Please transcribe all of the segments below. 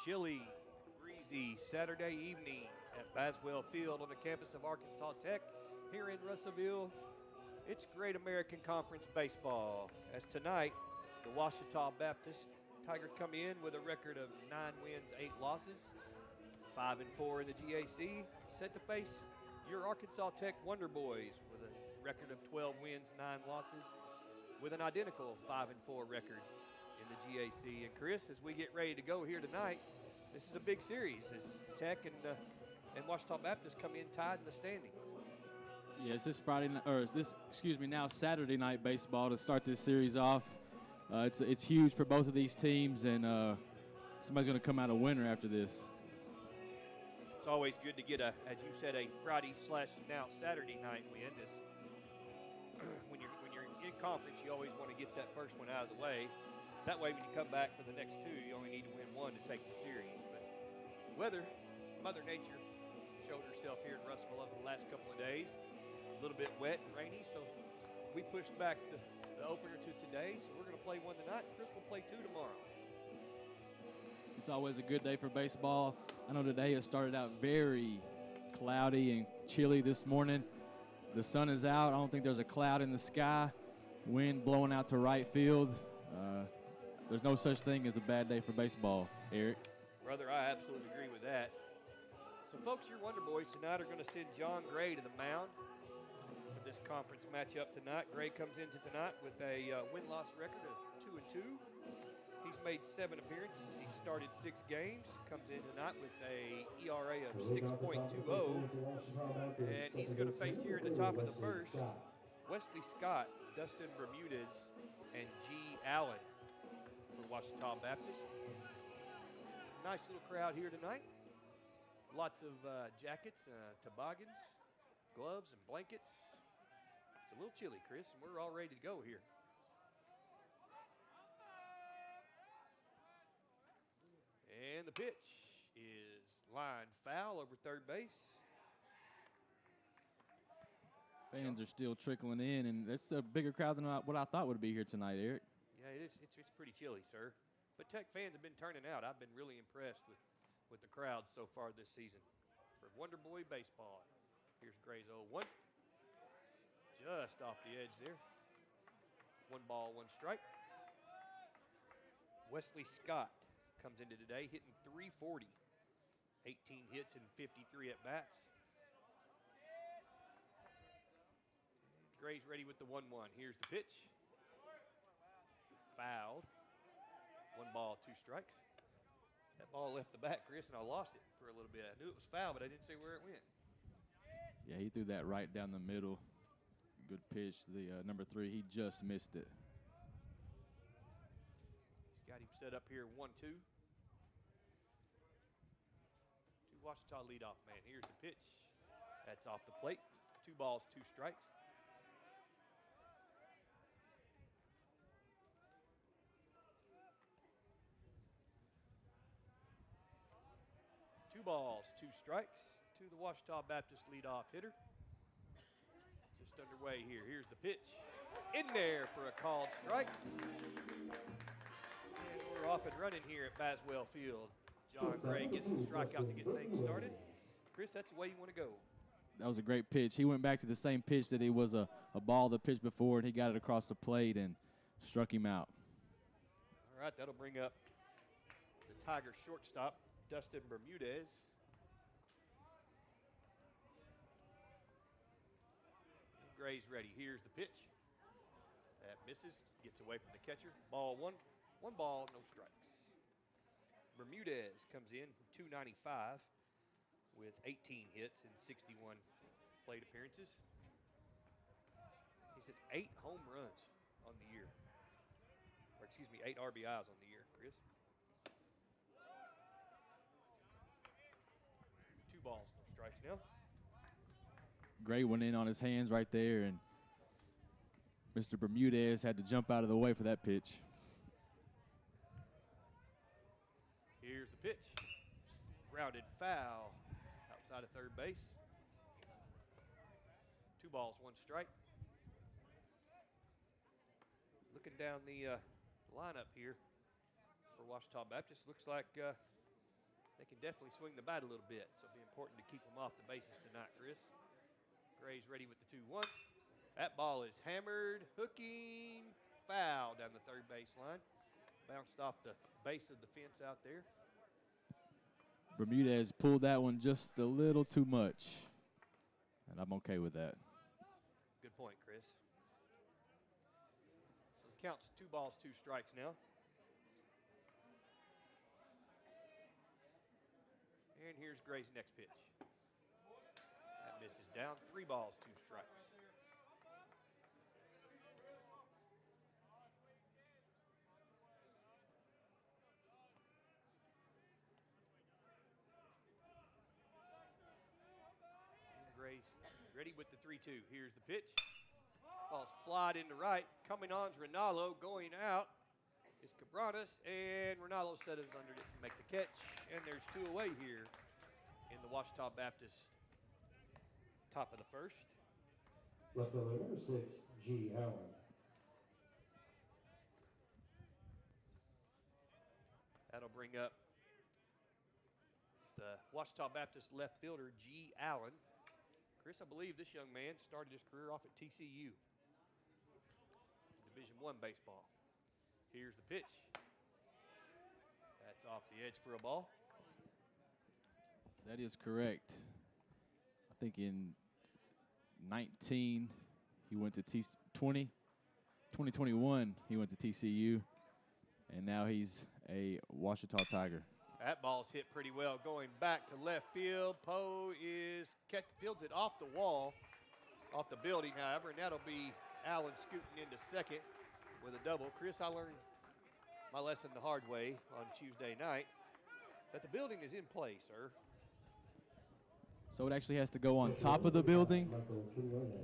chilly, breezy Saturday evening at Baswell Field on the campus of Arkansas Tech here in Russellville. It's Great American Conference baseball, as tonight the Ouachita Baptist Tigers come in with a record of 9 wins, 8 losses, 5-4 in the GAC, set to face your Arkansas Tech Wonder Boys with a record of 12 wins, 9 losses, with an identical 5-4 record in the GAC. And Chris, as we get ready to go here tonight, this is a big series as Tech and Ouachita Baptist come in tied in the standings. Yes, now Saturday night baseball to start this series off. It's huge for both of these teams, and somebody's going to come out a winner after this. It's always good to get as you said, a Friday/now Saturday night win. When you're in conference, you always want to get that first one out of the way. That way, when you come back for the next two, you only need to win one to take the series. But Mother Nature showed herself here in Russellville over the last couple of days. A little bit wet and rainy, so we pushed back the opener to today. So we're going to play one tonight. Chris will play 2 tomorrow. It's always a good day for baseball. I know today it started out very cloudy and chilly this morning. The sun is out. I don't think there's a cloud in the sky. Wind blowing out to right field. There's no such thing as a bad day for baseball, Eric. Brother, I absolutely agree with that. So, folks, your Wonder Boys tonight are going to send John Gray to the mound for this conference matchup tonight. Gray comes into tonight with a win-loss record of 2-2. He's made 7 appearances. He started 6 games. Comes in tonight with a ERA of 6.20. And he's going to face here at the top of the first Wesley Scott, Dustin Bermudez, and G. Allen for Ouachita Baptist. Nice little crowd here tonight. Lots of jackets, toboggans, gloves, and blankets. It's a little chilly, Chris, and we're all ready to go here. And the pitch is line foul over third base. Fans are still trickling in, and it's a bigger crowd than what I thought would be here tonight, Eric. Yeah, it is. It's pretty chilly, sir. But Tech fans have been turning out. I've been really impressed with the crowd so far this season for Wonder Boy baseball. Here's Gray's 0-1. Just off the edge there. 1 ball, 1 strike. Wesley Scott comes into today hitting .340. 18 hits and 53 at-bats. Gray's ready with the 1-1. Here's the pitch. Fouled. 1 ball, 2 strikes. That ball left the bat, Chris, and I lost it for a little bit. I knew it was foul, but I didn't see where it went. Yeah, he threw that right down the middle. Good pitch. The number 3, he just missed it. He's got him set up here 1-2. 2 Ouachita leadoff man. Here's the pitch. That's off the plate. 2 balls, 2 strikes. Two balls, 2 strikes to the Ouachita Baptist leadoff hitter. Just underway here. Here's the pitch. In there for a called strike. And we're off and running here at Baswell Field. John Gray gets the strikeout to get things started. Chris, that's the way you want to go. That was a great pitch. He went back to the same pitch that he was a ball the pitch before, and he got it across the plate and struck him out. All right, that'll bring up the Tiger shortstop, Dustin Bermudez. And Gray's ready. Here's the pitch. That misses, gets away from the catcher. Ball 1. 1 ball, no strikes. Bermudez comes in from .295 with 18 hits and 61 plate appearances. He's hit 8 home runs on the year. Or 8 RBIs on the year, Chris. 2 balls, no strikes now. Gray went in on his hands right there, and Mr. Bermudez had to jump out of the way for that pitch. Here's the pitch. Grounded foul outside of third base. 2 balls, 1 strike. Looking down the lineup here for Ouachita Baptist, looks like They can definitely swing the bat a little bit, so it'll be important to keep them off the bases tonight, Chris. Gray's ready with the 2-1. That ball is hammered, hooking, foul down the third baseline. Bounced off the base of the fence out there. Bermudez pulled that one just a little too much, and I'm okay with that. Good point, Chris. So the count's 2 balls, 2 strikes now. And here's Gray's next pitch. That misses down. 3 balls, 2 strikes. Gray's ready with the 3-2. Here's the pitch. Ball's flied into right. Coming on is Rinaldo. Going out is Cabranes. And Rinaldo settles under it to make the catch. And there's 2 away here in the Ouachita Baptist top of the first. Left fielder number 6, G. Allen. That'll bring up the Ouachita Baptist left fielder, G. Allen. Chris, I believe this young man started his career off at TCU. Division I baseball. Here's the pitch. That's off the edge for a ball. That is correct. I think in 19, he went to 2021, he went to TCU, and now he's a Ouachita Tiger. That ball's hit pretty well going back to left field. Poe fields it off the wall, off the building, however, and that'll be Allen scooting into second with a double. Chris, I learned my lesson the hard way on Tuesday night that the building is in play, sir. So it actually has to go on top of the building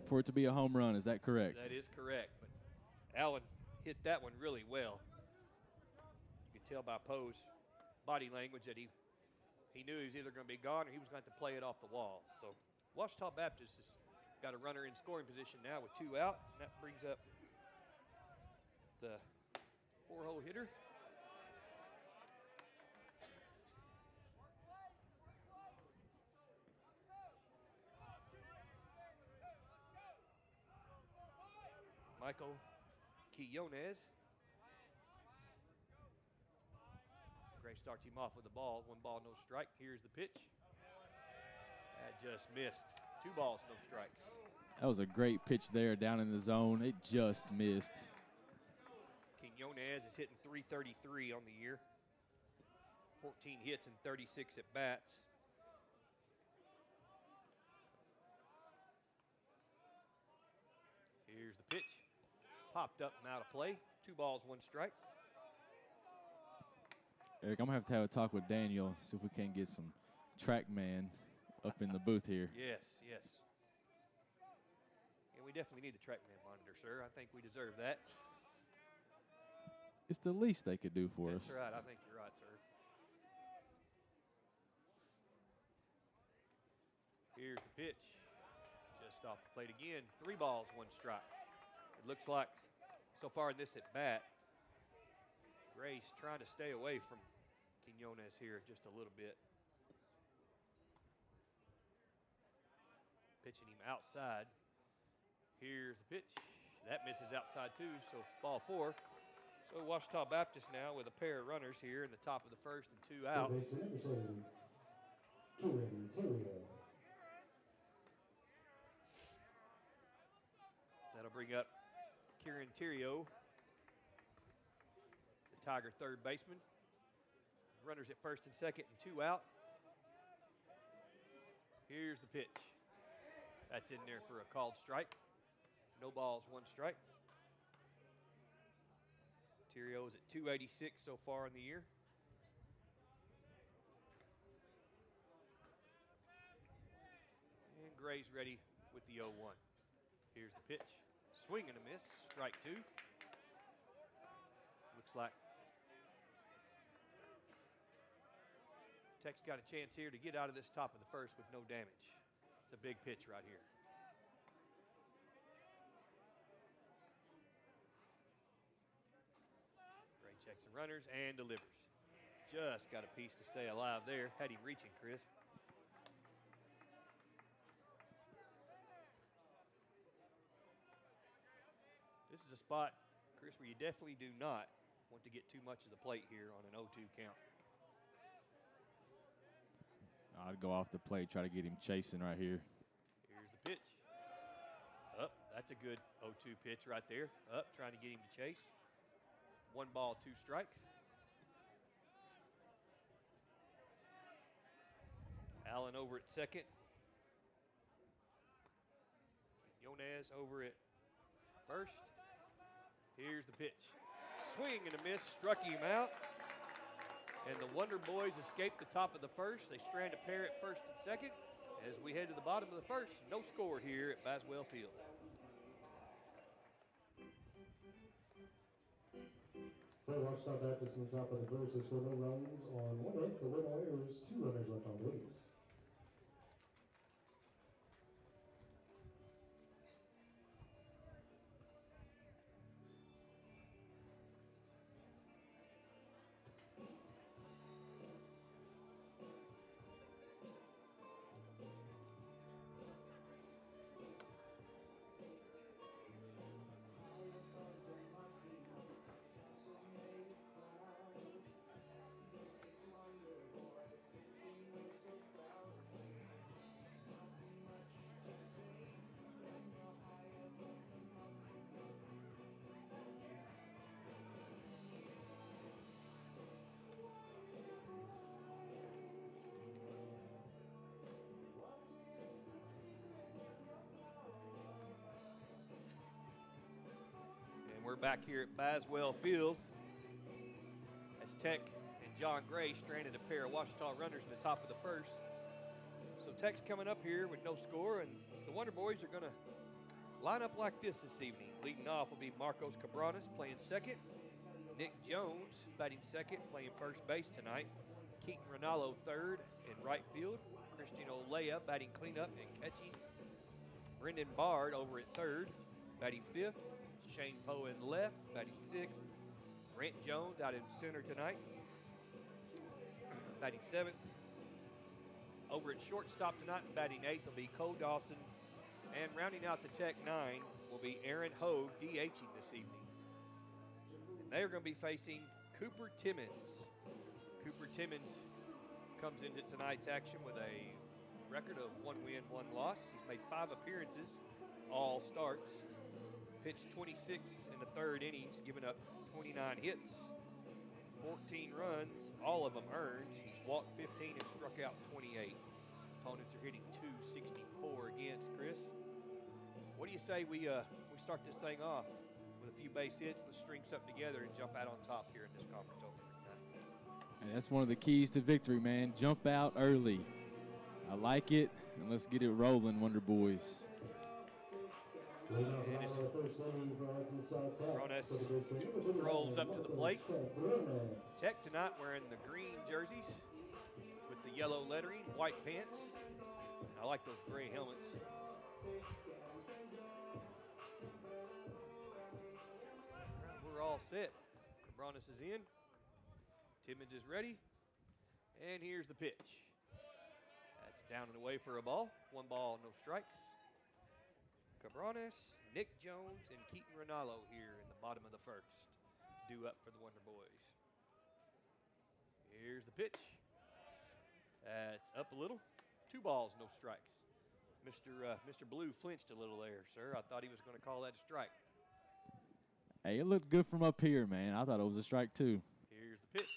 for it to be a home run. Is that correct? That is correct. But Allen hit that one really well. You could tell by Poe's body language that he knew he was either going to be gone or he was going to have to play it off the wall. So Ouachita Baptist has got a runner in scoring position now with 2 out. And that brings up the 4-hole hitter. Michael Quillones. Gray starts him off with the ball. 1 ball, no strike. Here's the pitch. That just missed. 2 balls, no strikes. That was a great pitch there down in the zone. It just missed. Quillones is hitting .333 on the year. 14 hits and 36 at bats. Here's the pitch. Popped up and out of play. 2 balls, 1 strike. Eric, I'm going to have a talk with Daniel, see if we can get some TrackMan up in the booth here. Yes, yes. And we definitely need the TrackMan monitor, sir. I think we deserve that. It's the least they could do for us. That's right. I think you're right, sir. Here's the pitch. Just off the plate again. 3 balls, 1 strike. It looks like so far in this at bat, Gray's trying to stay away from Quillones here just a little bit. Pitching him outside. Here's the pitch. That misses outside too, so ball 4. So Ouachita Baptist now with a pair of runners here in the top of the first and 2 out. That'll bring up Kieran Terrio, the Tiger third baseman. Runners at first and second and 2 out. Here's the pitch. That's in there for a called strike. No balls, 1 strike. Terrio is at .286 so far in the year. And Gray's ready with the 0-1. Here's the pitch. Swing and a miss. Strike 2. Looks like Tech's got a chance here to get out of this top of the first with no damage. It's a big pitch right here. Gray checks the runners and delivers. just got a piece to stay alive there. Had him reaching, Chris. This is a spot, Chris, where you definitely do not want to get too much of the plate here on an 0-2 count. I'd go off the plate, try to get him chasing right here. Here's the pitch. Up, that's a good 0-2 pitch right there. Up, trying to get him to chase. 1 ball, 2 strikes. Allen over at second. Yonez over at first. Here's the pitch. Swing and a miss, struck him out. And the Wonder Boys escape the top of the first. They strand a pair at first and second. As we head to the bottom of the first, no score here at Baswell Field. For Ouachita Baptist in the top of the first, they score no runs on 1 hit. The winner is 2 runners left on base. We're back here at Baswell Field as Tech and John Gray stranded a pair of Ouachita runners in the top of the first. So Tech's coming up here with no score, and the Wonder Boys are going to line up like this evening. Leading off will be Marcos Cabranes playing second. Nick Jones batting second, playing first base tonight. Keaton Rinaldo third in right field. Christian Olea batting cleanup and catching. Brendan Bard over at third, batting fifth. Shane Poe in left, batting sixth. Brent Jones out in center tonight, batting seventh. Over at shortstop tonight, batting eighth will be Cole Dawson. And rounding out the Tech nine will be Aaron Hogue DHing this evening. And they are going to be facing Cooper Timmons. Cooper Timmons comes into tonight's action with a record of 1 win, 1 loss. He's made 5 appearances, all starts. Pitched 26 in the third innings, giving up 29 hits, 14 runs, all of them earned. He's walked 15 and struck out 28. Opponents are hitting .264 against, Chris. What do you say we start this thing off with a few base hits, let's string something together and jump out on top here in this conference opener tonight? And that's one of the keys to victory, man. Jump out early. I like it, and let's get it rolling, Wonder Boys. Cabranes strolls up to the plate. Tech tonight wearing the green jerseys with the yellow lettering, white pants. I like those gray helmets. We're all set. Cabranes is in. Timmons is ready. And here's the pitch. That's down and away for a ball. 1 ball, no strikes. Cabranes, Nick Jones, and Keaton Rinaldo here in the bottom of the first. Due up for the Wonder Boys. Here's the pitch. That's up a little. 2 balls, no strikes. Mr. Blue flinched a little there, sir. I thought he was going to call that a strike. Hey, it looked good from up here, man. I thought it was a strike, too. Here's the pitch.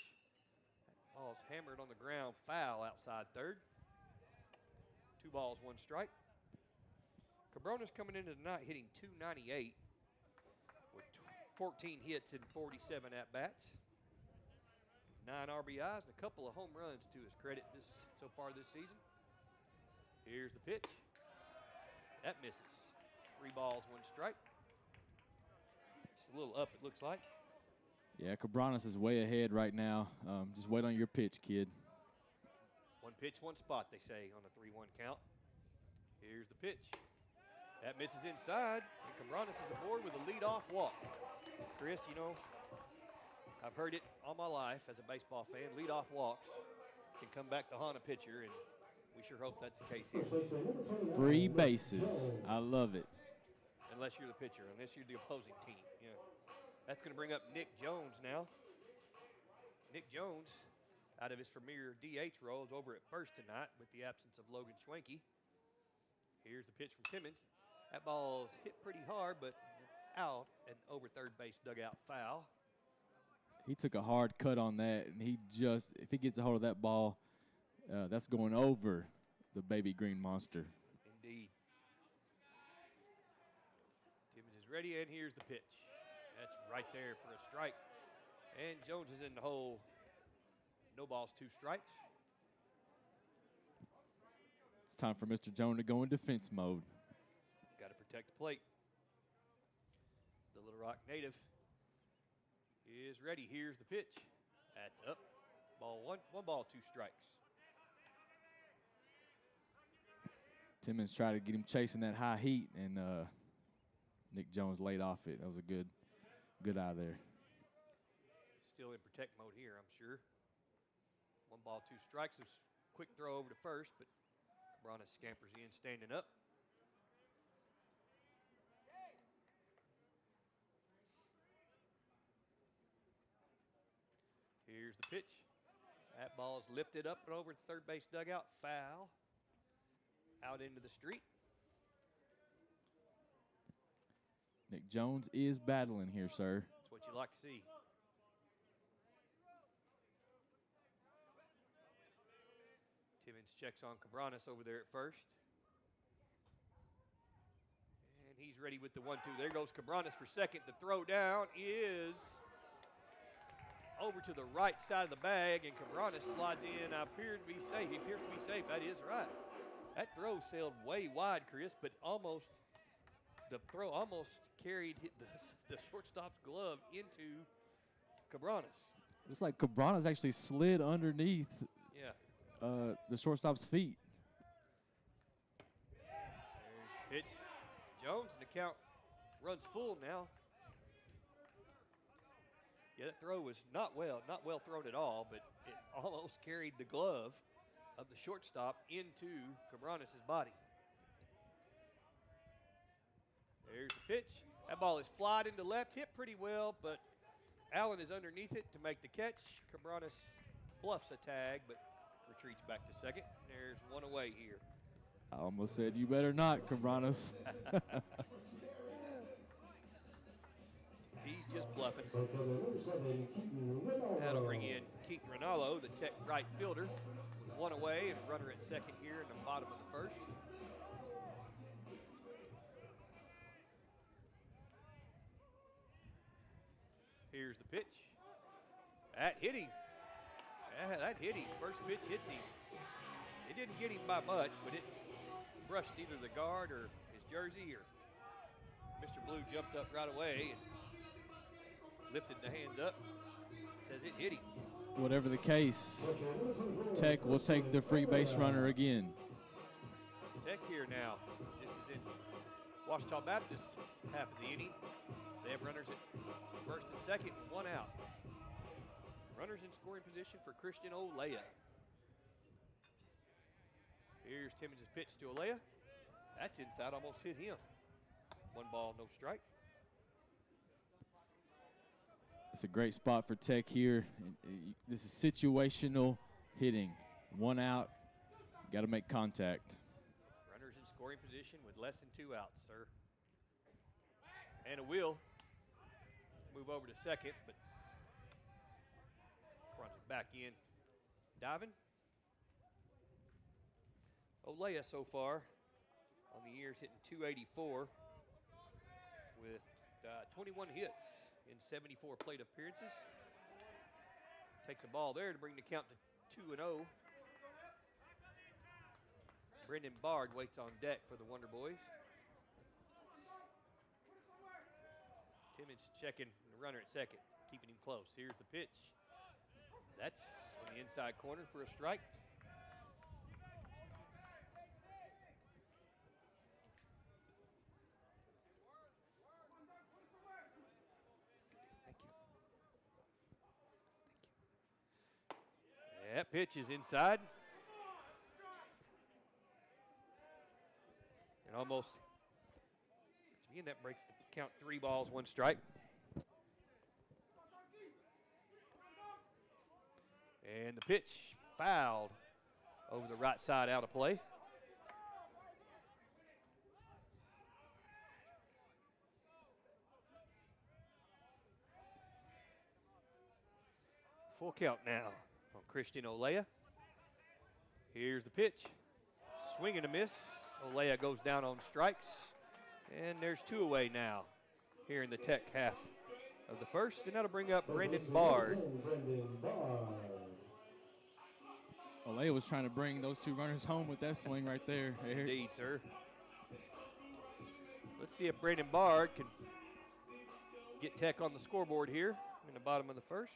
That ball's hammered on the ground, foul outside third. 2 balls, 1 strike. Cabranes coming into tonight hitting .298 with 14 hits and 47 at-bats. 9 RBIs and a couple of home runs to his credit so far this season. Here's the pitch. That misses. 3 balls, 1 strike. Just a little up, it looks like. Yeah, Cabranes is way ahead right now. Just wait on your pitch, kid. 1 pitch, 1 spot, they say, on a 3-1 count. Here's the pitch. That misses inside, and Cabranes is aboard with a leadoff walk. Chris, you know, I've heard it all my life as a baseball fan. Leadoff walks can come back to haunt a pitcher, and we sure hope that's the case here. Free bases. I love it. Unless you're the pitcher, unless you're the opposing team. Yeah. That's going to bring up Nick Jones now. Nick Jones, out of his familiar DH role, is over at first tonight with the absence of Logan Schwenke. Here's the pitch from Timmons. That ball's hit pretty hard, but out and over third base dugout foul. He took a hard cut on that, and if he gets a hold of that ball, that's going over the baby green monster. Indeed. Timmons is ready, and here's the pitch. That's right there for a strike. And Jones is in the hole. No balls, 2 strikes. It's time for Mr. Jones to go in defense mode. Got to protect the plate. The Little Rock native is ready. Here's the pitch. That's up. Ball 1. 1 ball, 2 strikes. Timmons tried to get him chasing that high heat, and Nick Jones laid off it. That was a good eye there. Still in protect mode here, I'm sure. 1 ball, 2 strikes. It was a quick throw over to first, but Cabranes scampers in, standing up. Here's the pitch. That ball is lifted up and over the third base dugout. Foul. Out into the street. Nick Jones is battling here, sir. That's what you like to see. Timmons checks on Cabranes over there at first. And he's ready with the 1-2. There goes Cabranes for second. The throw down is over to the right side of the bag, and Cabranes slides in. I appear to be safe. He appears to be safe. That is right. That throw sailed way wide, Chris, but the throw almost carried the shortstop's glove into Cabranes. Looks like Cabranes actually slid underneath the shortstop's feet. There's the pitch. Jones, and the count runs full now. Yeah, that throw was not well thrown at all, but it almost carried the glove of the shortstop into Cabranes' body. There's the pitch. That ball is flied into left, hit pretty well, but Allen is underneath it to make the catch. Cabranes bluffs a tag, but retreats back to second. There's 1 away here. I almost said, you better not, Cabranes. He's just bluffing. That'll bring in Keaton Rinaldo, the Tech right fielder. 1 away and a runner at second here in the bottom of the first. Here's the pitch. That hit him. That hit him. First pitch hits him. It didn't get him by much, but it brushed either the guard or his jersey, or Mr. Blue jumped up right away and lifted the hands up. Says it hit him. Whatever the case, Tech will take the free base runner again. Tech here now. This is in Ouachita Baptist half of the inning. They have runners at first and second, 1 out. Runners in scoring position for Christian Olea. Here's Timmons' pitch to Olea. That's inside, almost hit him. 1 ball, no strike. It's a great spot for Tech here. This is situational hitting. 1 out, got to make contact. Runners in scoring position with less than 2 outs, sir. And a will move over to second, but runs it back in. Diving. Olea so far on the year is hitting .284 with 21 hits in 74 plate appearances. Takes a ball there to bring the count to 2-0. Brendan Bard waits on deck for the Wonder Boys. Timmons checking the runner at second, keeping him close. Here's the pitch. That's on the inside corner for a strike. Thank you. That pitch is inside. And almost, again, that breaks the count. 3 balls, 1 strike. And the pitch fouled over the right side, out of play. Full count now on Christian Olea. Here's the pitch. Swing and a miss. Olea goes down on strikes. And there's 2 away now here in the Tech half of the first. And that'll bring up Brendan Bard. Olea was trying to bring those 2 runners home with that swing right there. Indeed, sir. Let's see if Brendan Bard can get Tech on the scoreboard here in the bottom of the first.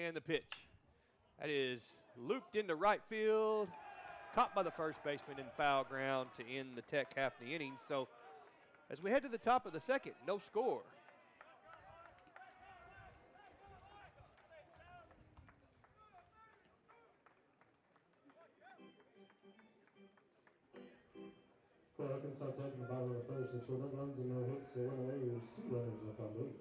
And the pitch. That is looped into right field, caught by the first baseman in foul ground to end the Tech half of the inning. So as we head to the top of the second, no score. For Arkansas Tech in the bottom of the first, it's 4 runs and no hits, so 1 away. There's 2 runners left on base.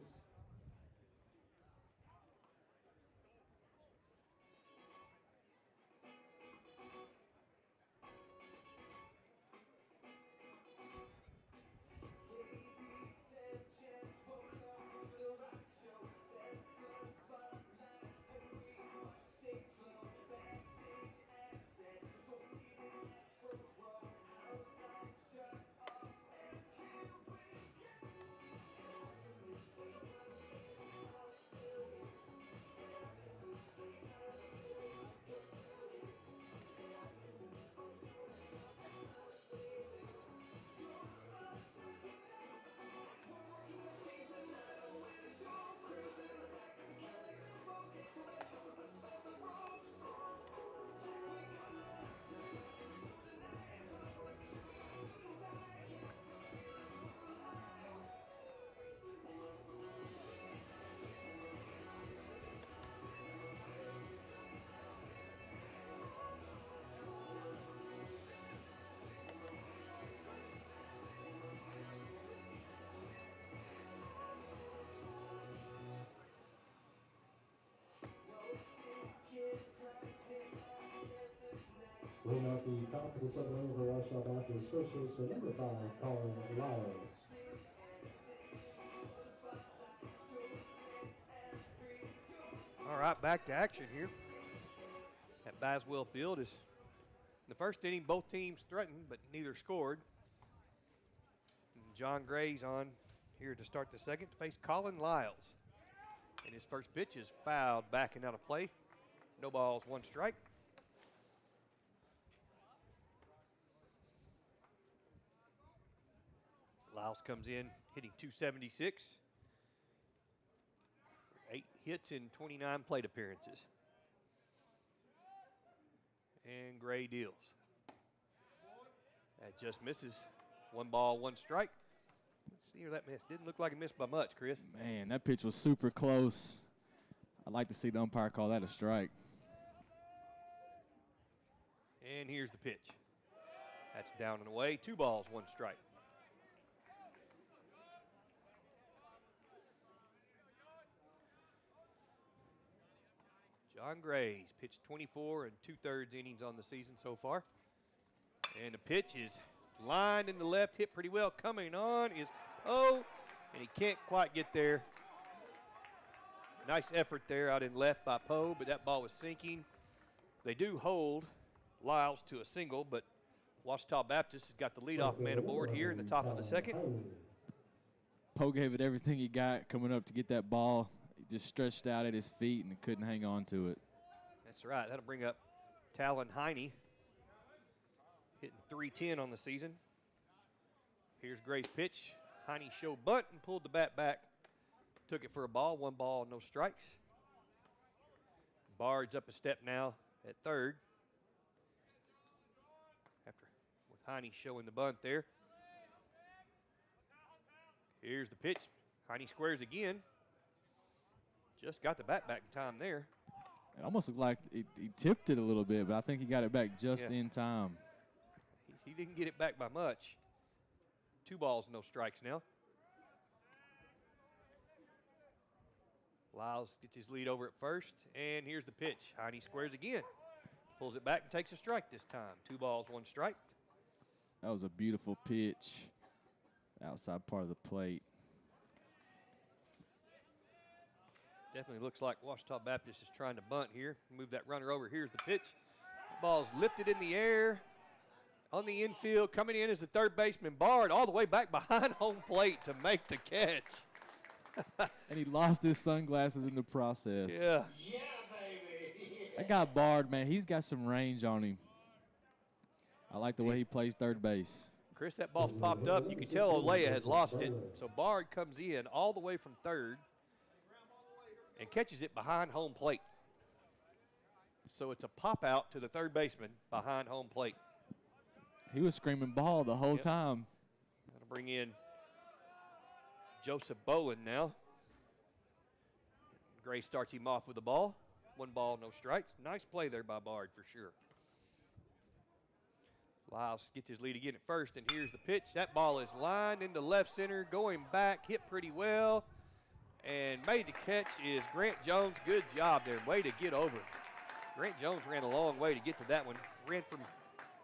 Leading off the top of the 7th inning for Ouachita Baptist, first baseman number 5, Colin Lyles. All right, back to action here at Baswell Field. In the first inning, both teams threatened, but neither scored. And John Gray's on here to start the second to face Colin Lyles. And his first pitch is fouled, backing out of play. No balls, 1 strike. Lyles comes in hitting .276. 8 hits in 29 plate appearances. And Gray deals. That just misses. 1 ball, 1 strike. Let's see where that missed. Didn't look like it missed by much, Chris. Man, that pitch was super close. I'd like to see the umpire call that a strike. And here's the pitch. That's down and away. 2 balls, 1 strike. John Gray's pitched 24 and 2/3 innings on the season so far. And the pitch is lined in the left, hit pretty well. Coming on is Poe, and he can't quite get there. Nice effort there out in left by Poe, but that ball was sinking. They do hold Lyles to a single, but Ouachita Baptist has got the leadoff man aboard here in the top of the second. Poe gave it everything he got coming up to get that ball. He just stretched out at his feet and couldn't hang on to it. That's right. That'll bring up Talon Heine, hitting .310 on the season. Here's Gray's pitch. Heine showed bunt and pulled the bat back. Took it for a ball. 1 ball, no strikes. Bard's up a step now at third. With Heine showing the bunt there. Here's the pitch. Heine squares again. Just got the bat back in time there. It almost looked like he tipped it a little bit, but I think he got it back just in time. He didn't get it back by much. 2 balls, no strikes now. Lyles gets his lead over at first, and here's the pitch. Heine squares again. Pulls it back and takes a strike this time. 2 balls, 1 strike. That was a beautiful pitch. Outside part of the plate. Definitely looks like Ouachita Baptist is trying to bunt here. Move that runner over. Here's the pitch. Ball's lifted in the air. On the infield, coming in is the third baseman, Bard, all the way back behind home plate to make the catch. And he lost his sunglasses in the process. Yeah. That guy Bard, man, he's got some range on him. I like the way he plays third base. Chris, that ball's popped up. You can tell Olea had lost it. So Bard comes in all the way from third and catches it behind home plate. So it's a pop out to the third baseman behind home plate. He was screaming ball the whole time. That'll bring in Joseph Boland now. Gray starts him off with the ball. 1 ball, no strikes. Nice play there by Bard for sure. Lyles gets his lead again at first, and here's the pitch. That ball is lined into left center, going back, hit pretty well, and made the catch is Grant Jones. Good job there. Way to get over. Grant Jones ran a long way to get to that one.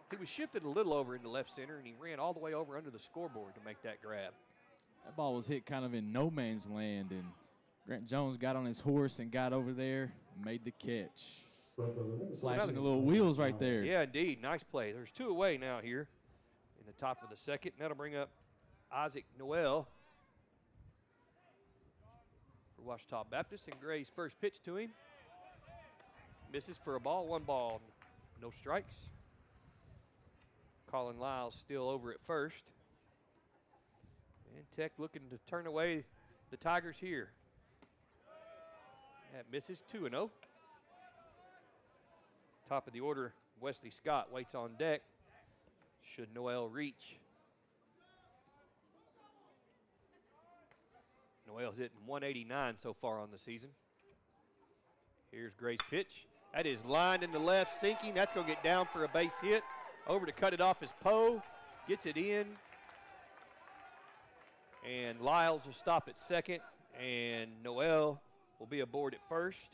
He was shifted a little over into left center, and he ran all the way over under the scoreboard to make that grab. That ball was hit kind of in no man's land, and Grant Jones got on his horse and got over there and made the catch. Flashing the little wheels right there. Yeah, indeed. Nice play. There's 2 away now here in the top of the second. And that'll bring up Isaac Noel for Ouachita Baptist. And Gray's first pitch to him. Misses for a ball. 1 ball, no strikes. Colin Lyles still over at first. And Tech looking to turn away the Tigers here. That misses. 2-0. Top of the order, Wesley Scott waits on deck. Should Noel reach. Noel's hitting 189 so far on the season. Here's Gray's pitch. That is lined into left, sinking. That's going to get down for a base hit. Over to cut it off is Poe. Gets it in. And Lyles will stop at second. And Noel will be aboard at first.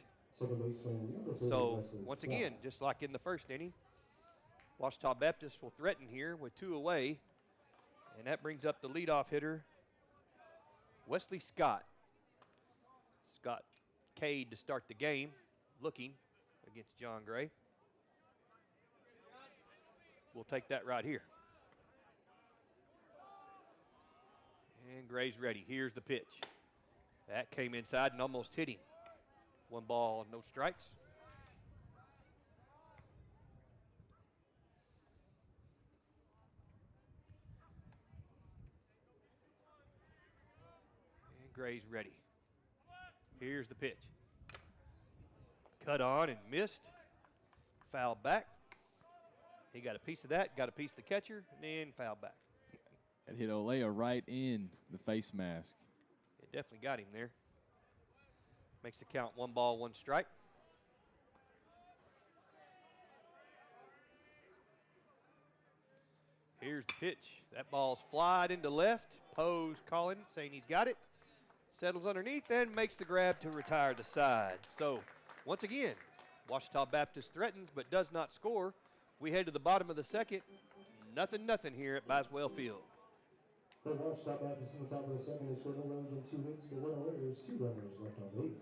So, once again, just like in the first inning, Ouachita Baptist will threaten here with 2 away. And that brings up the leadoff hitter, Wesley Scott. Scott Cade to start the game, looking against John Gray. We'll take that right here. And Gray's ready. Here's the pitch. That came inside and almost hit him. 1 ball, no strikes. And Gray's ready. Here's the pitch. Cut on and missed. Foul back. He got a piece of that, got a piece of the catcher, and then foul back. It hit Olea right in the face mask. It definitely got him there. Makes the count 1 ball, 1 strike. Here's the pitch. That ball's flied into left. Poe's calling, saying he's got it. Settles underneath and makes the grab to retire the side. So, once again, Ouachita Baptist threatens but does not score. We head to the bottom of the second. Nothing here at Baswell Field. For Ouachita Baptist in the top of the second, they scored no runs and 2 hits. The winner is 2 runners left on base.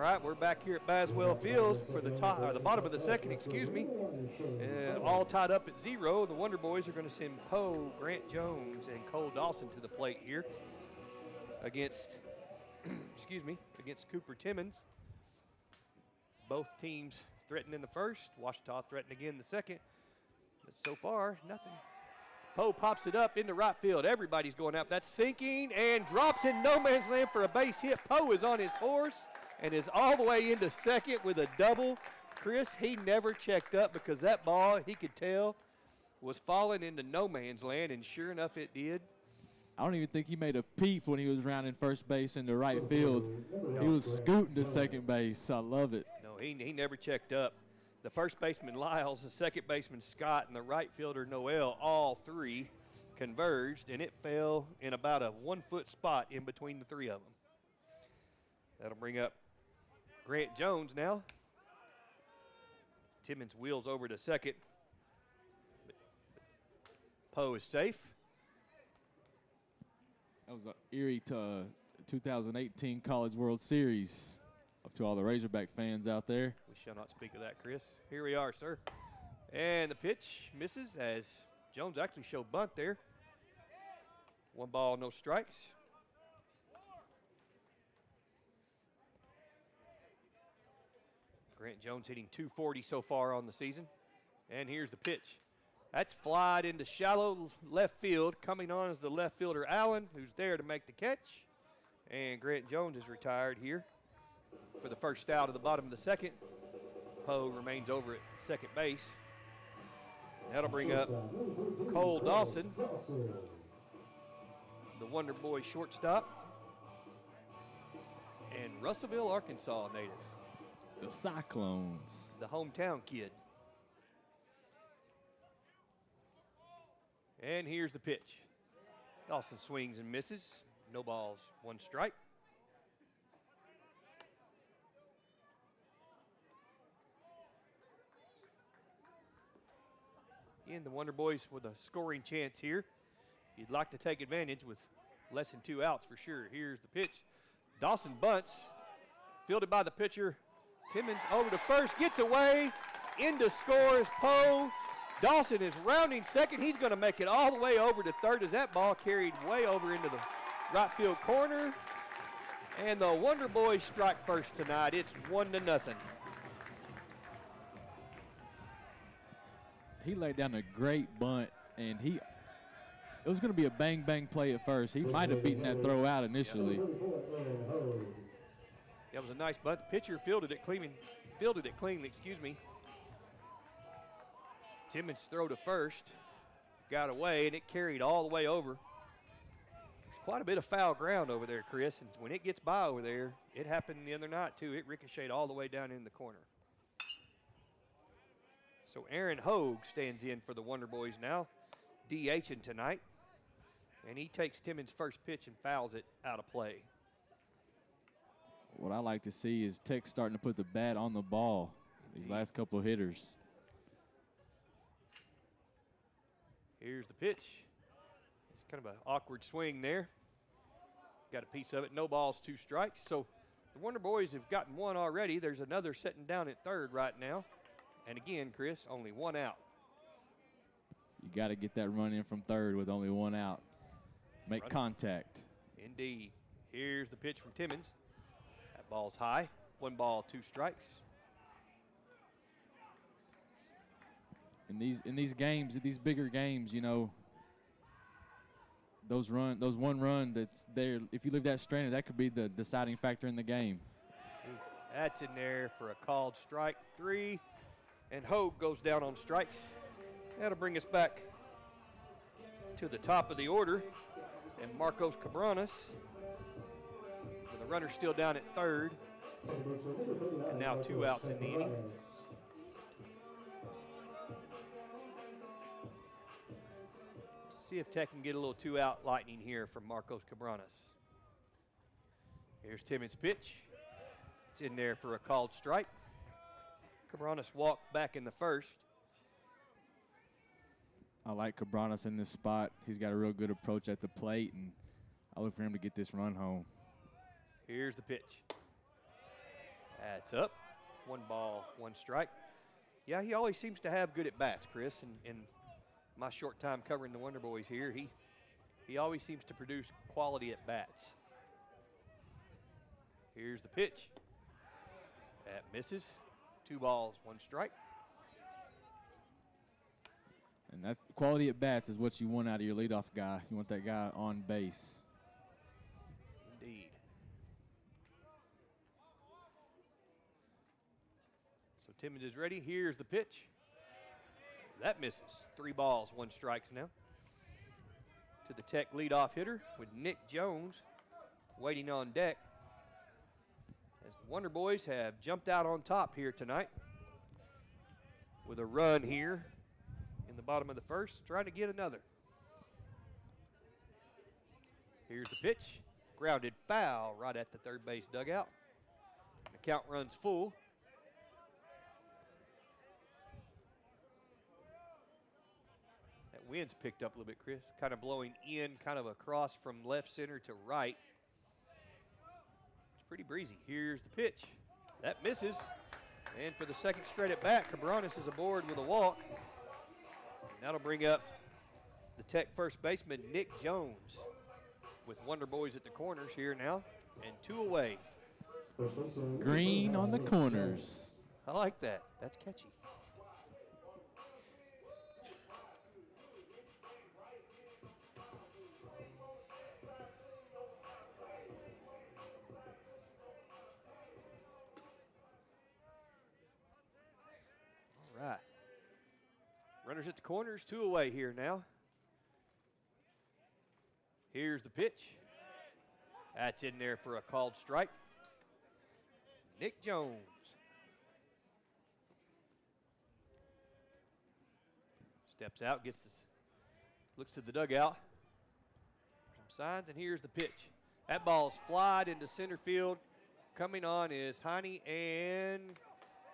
right, we're back here at Baswell Field for the top, or the bottom of the second, excuse me. All tied up at 0. The Wonder Boys are going to send Poe, Grant Jones, and Cole Dawson to the plate here against, against Cooper Timmons. Both teams threatened in the first. Ouachita threatened again in the second. But so far, nothing. Poe pops it up into right field. Everybody's going out. That's sinking and drops in no man's land for a base hit. Poe is on his horse and is all the way into second with a double. Chris, he never checked up because that ball, he could tell, was falling into no man's land, and sure enough, it did. I don't even think he made a peep when he was rounding first base into right field. He was scooting to second base. I love it. No, he never checked up. The first baseman, Lyles, the second baseman, Scott, and the right fielder, Noel, all three converged, and it fell in about a 1 foot spot in between the three of them. That'll bring up Grant Jones now. Timmons wheels over to second. Poe is safe. That was an eerie 2018 College World Series. Up to all the Razorback fans out there. We shall not speak of that, Chris. Here we are, sir. And the pitch misses as Jones actually showed bunt there. 1 ball, no strikes. Grant Jones hitting .240 so far on the season. And here's the pitch. That's flied into shallow left field. Coming on is the left fielder, Allen, who's there to make the catch. And Grant Jones is retired here for the first out of the bottom of the second. Poe remains over at second base. That'll bring up Cole Dawson, the Wonder Boy shortstop, and Russellville, Arkansas native. The Cyclones. The hometown kid. And here's the pitch. Dawson swings and misses. No balls, 1 strike. Again, the Wonder Boys with a scoring chance here. You'd like to take advantage with less than 2 outs for sure. Here's the pitch. Dawson bunts, fielded by the pitcher. Timmons over to first, gets away, into scores Poe. Dawson is rounding second. He's going to make it all the way over to third as that ball carried way over into the right field corner. And the Wonder Boys strike first tonight. It's 1-0. He laid down a great bunt, and it was going to be a bang-bang play at first. He might have beaten that throw out initially. That was a nice bunt. The pitcher fielded it cleanly, Timmons throw to first, got away, and it carried all the way over. There's quite a bit of foul ground over there, Chris, and when it gets by over there, it happened the other night too. It ricocheted all the way down in the corner. So Aaron Hogue stands in for the Wonder Boys now, DHing tonight, and he takes Timmons' first pitch and fouls it out of play. What I like to see is Tech starting to put the bat on the ball, these last couple of hitters. Here's the pitch. It's kind of an awkward swing there. Got a piece of it. No balls, 2 strikes. So the Wonder Boys have gotten 1 already. There's another sitting down at third right now. And again, Chris, only 1 out. You got to get that run in from third with only 1 out. Make contact. Indeed. Here's the pitch from Timmons. That ball's high. 1 ball, 2 strikes. In these games, these bigger games, you know, those 1 run that's there, if you leave that stranded, that could be the deciding factor in the game. That's in there for a called strike 3. And Hogue goes down on strikes. That'll bring us back to the top of the order. And Marcos Cabranes, with the runner still down at third. And now 2 outs in the inning. See if Tech can get a little 2-out lightning here from Marcos Cabranes. Here's Timmons' pitch. It's in there for a called strike. Cabranes walked back in the first. I like Cabranes in this spot. He's got a real good approach at the plate, and I look for him to get this run home. Here's the pitch. That's up. 1 ball, 1 strike. Yeah, he always seems to have good at-bats, Chris. In my short time covering the Wonder Boys here, he always seems to produce quality at-bats. Here's the pitch. That misses. 2 balls, 1 strike. And that's quality at bats is what you want out of your leadoff guy. You want that guy on base. Indeed. So Timmons is ready. Here's the pitch. That misses. 3 balls, 1 strike now. To the Tech leadoff hitter with Nick Jones waiting on deck. As the Wonder Boys have jumped out on top here tonight with a run here in the bottom of the first, trying to get another. Here's the pitch. Grounded foul right at the third base dugout. The count runs full. That wind's picked up a little bit, Chris. Kind of blowing in, kind of across from left center to right. It's pretty breezy. Here's the pitch. That misses. And for the second straight at bat, Cabranes is aboard with a walk. That'll bring up the Tech first baseman, Nick Jones, with Wonder Boys at the corners here now, and 2 away. Green on the corners. I like that. That's catchy. All right. Runners at the corners, 2 away here now. Here's the pitch. That's in there for a called strike. Nick Jones. Steps out, looks to the dugout. Some signs, and here's the pitch. That ball's flied into center field. Coming on is Heine, and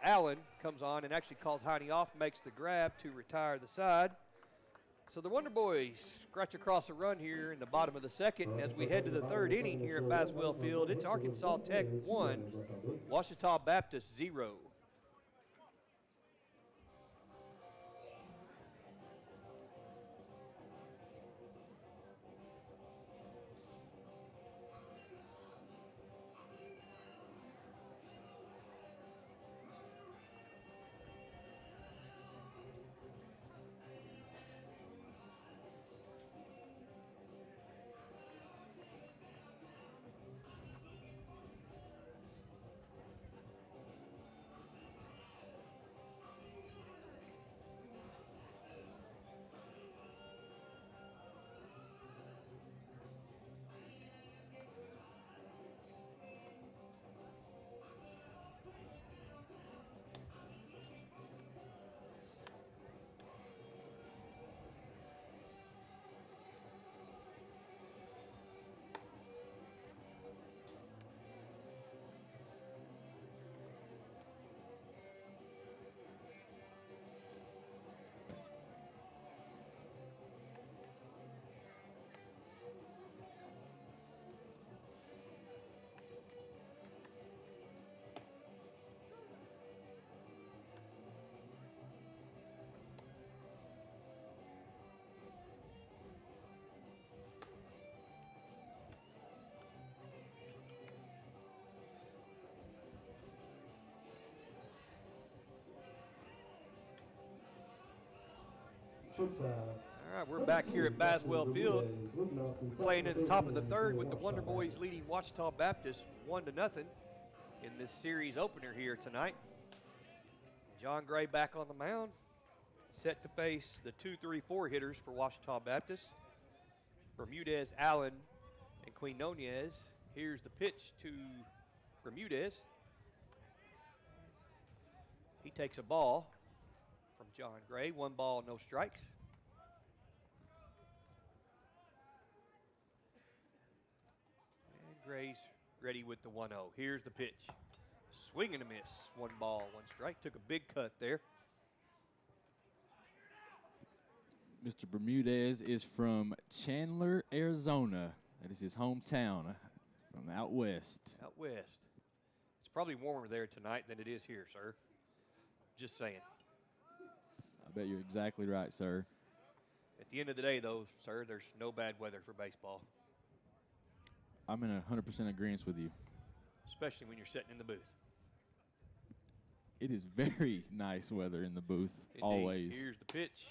Allen comes on and actually calls Heine off, makes the grab to retire the side. So the Wonder Boys scratch across a run here in the bottom of the second. As we head to the third inning here at Baswell Field, it's Arkansas Tech 1, Ouachita Baptist 0. All right, we're back here at Baswell Field. We're playing at the top of the third with the Wonder Boys leading Ouachita Baptist 1-0 in this series opener here tonight. John Gray back on the mound, set to face the 2-3-4 hitters for Ouachita Baptist. Bermudez, Allen, and Quinones. Here's the pitch to Bermudez. He takes a ball from John Gray. 1 ball, no strikes. And Gray's ready with the 1-0. Here's the pitch. Swing and a miss. 1 ball, 1 strike. Took a big cut there. Mr. Bermudez is from Chandler, Arizona. That is his hometown from out west. Out west. It's probably warmer there tonight than it is here, sir. Just saying. I bet you're exactly right, sir. At the end of the day, though, sir, there's no bad weather for baseball. I'm in 100% agreement with you. Especially when you're sitting in the booth. It is very nice weather in the booth, Indeed. always. Here's the pitch.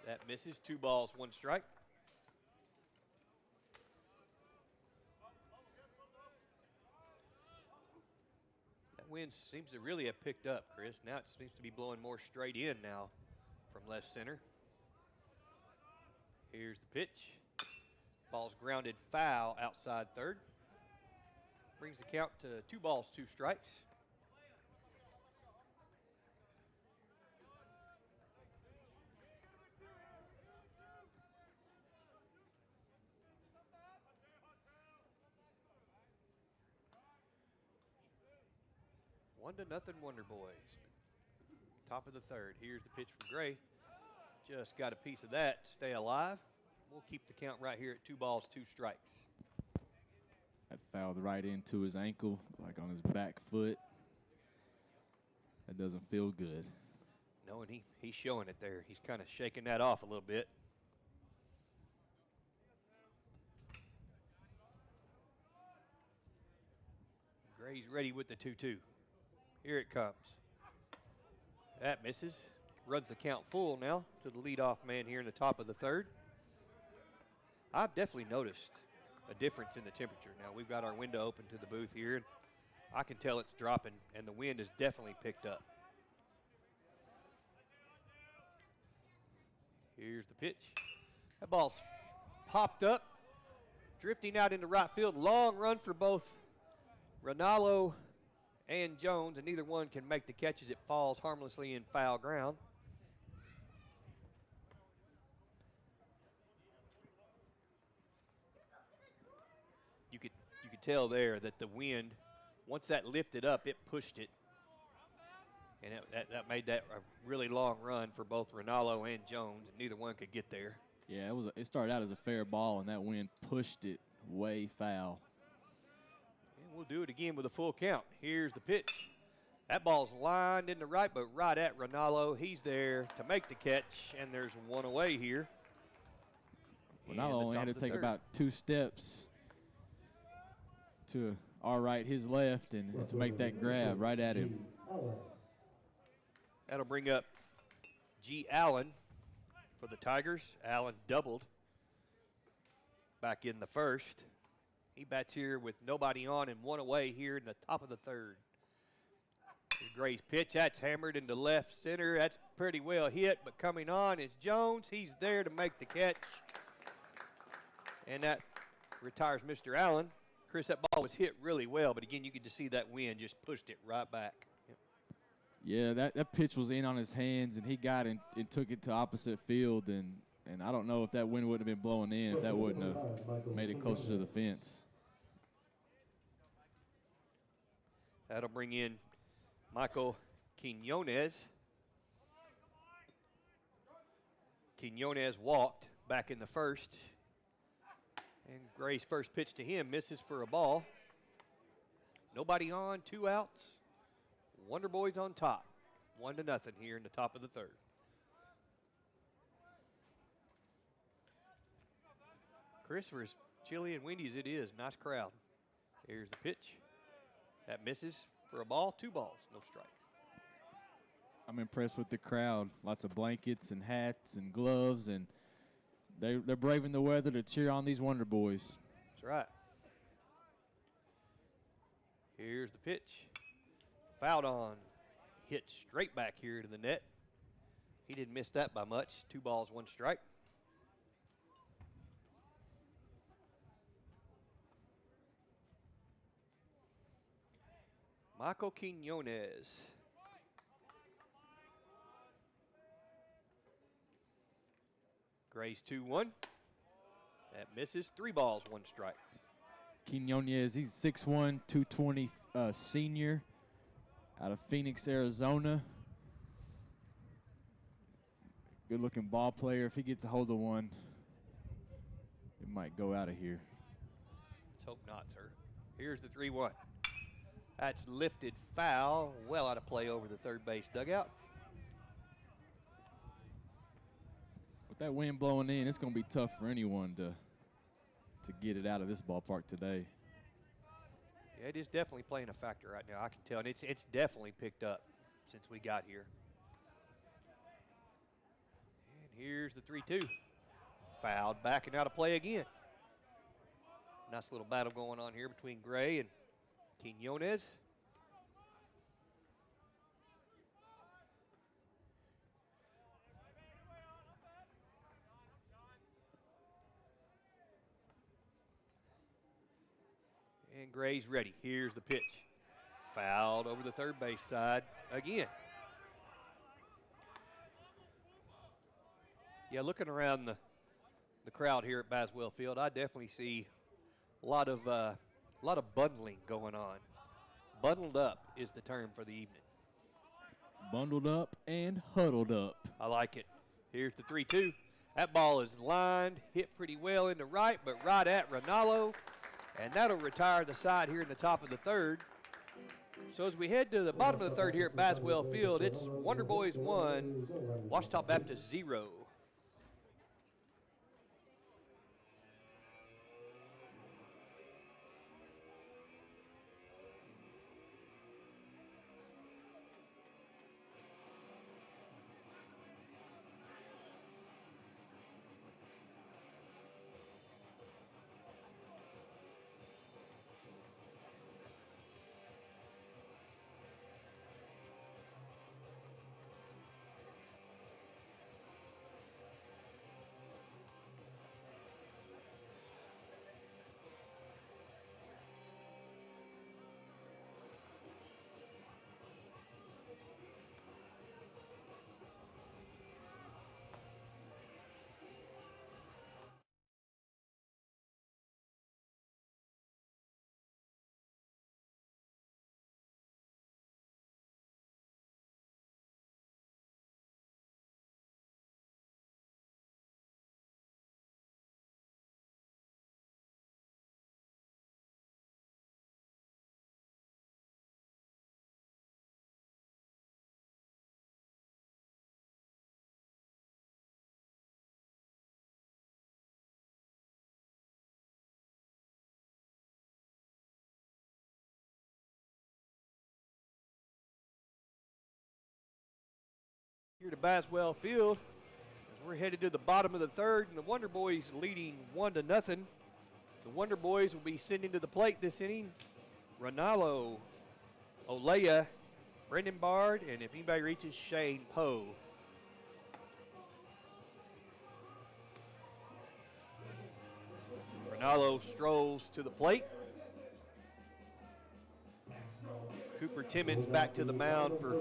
That misses. 2 balls, 1 strike. That wind seems to really have picked up, Chris. Now it seems to be blowing more straight in now from left center. Here's the pitch. Ball's grounded foul outside third. Brings the count to 2 balls, 2 strikes. One to nothing, Wonder Boys. Top of the third. Here's the pitch from Gray. Just got a piece of that. Stay alive. We'll keep the count right here at 2 balls, 2 strikes. That fouled right into his ankle, like on his back foot. That doesn't feel good. No, and he's showing it there. He's kind of shaking that off a little bit. Gray's ready with the 2-2. Here it comes. That misses. Runs the count full now to the leadoff man here in the top of the third. I've definitely noticed a difference in the temperature. Now we've got our window open to the booth here, and I can tell it's dropping, and the wind has definitely picked up. Here's the pitch. That ball's popped up, drifting out into right field. Long run for both Ronaldo and Jones, and neither one can make the catch as it falls harmlessly in foul ground. You could tell there that the wind, once that lifted up, it pushed it. And that made that a really long run for both Ronaldo and Jones, and neither one could get there. Yeah, it started out as a fair ball, and that wind pushed it way foul. And we'll do it again with a full count. Here's the pitch. That ball's lined into right, but right at Ronaldo. He's there to make the catch, and there's one away here. Ronaldo only had to take about 2 steps to our right, his left, and to make that grab right at him. That'll bring up G. Allen for the Tigers. Allen doubled back in the first. He bats here with nobody on and 1 away here in the top of the third. Gray's pitch, that's hammered into left center. That's pretty well hit, but coming on is Jones. He's there to make the catch. And that retires Mr. Allen. Chris, that ball was hit really well, but again, you could just see that wind just pushed it right back. Yep. Yeah, that pitch was in on his hands, and he got and took it to opposite field, and I don't know if that wind wouldn't have been blowing in if that wouldn't have made it closer to the fence. That'll bring in Michael Quinones. Quinones walked back in the first. And Gray's first pitch to him misses for a ball. Nobody on, 2 outs. Wonder Boys on top. 1 to nothing here in the top of the third. Chris, for as chilly and windy as it is, nice crowd. Here's the pitch. That misses for a ball, 2 balls, no strikes. I'm impressed with the crowd. Lots of blankets and hats and gloves, and they're braving the weather to cheer on these Wonder Boys. That's right. Here's the pitch. Fouled on. Hit straight back here to the net. He didn't miss that by much. 2 balls, 1 strike. Michael Quinones. Gray's 2-1. That misses. 3 balls, 1 strike. Quinones, he's 6'1", 220 senior out of Phoenix, Arizona. Good-looking ball player. If he gets a hold of one, it might go out of here. Let's hope not, sir. Here's the 3-1. That's lifted foul, well out of play over the third base dugout. With that wind blowing in, it's going to be tough for anyone to get it out of this ballpark today. Yeah, it is definitely playing a factor right now, I can tell. And it's definitely picked up since we got here. And here's the 3-2. Fouled back and out of play again. Nice little battle going on here between Gray and Quinones. And Gray's ready. Here's the pitch. Fouled over the third base side again. Yeah, looking around the crowd here at Baswell Field, I definitely see a lot of bundling going on. Bundled up is the term for the evening. Bundled up and huddled up. I like it. Here's the 3-2. That ball is lined, hit pretty well into right, but right at Ronaldo. And that'll retire the side here in the top of the third. So as we head to the bottom of the third here at Baswell Field, it's Wonder Boys 1, Ouachita Baptist 0. Here to Baswell Field as we're headed to the bottom of the third, and the Wonder Boys leading 1-0. The Wonder Boys will be sending to the plate this inning Ronaldo, Olea, Brendan Bard, and if anybody reaches, Shane Poe. Ronaldo strolls to the plate. Cooper Timmons back to the mound for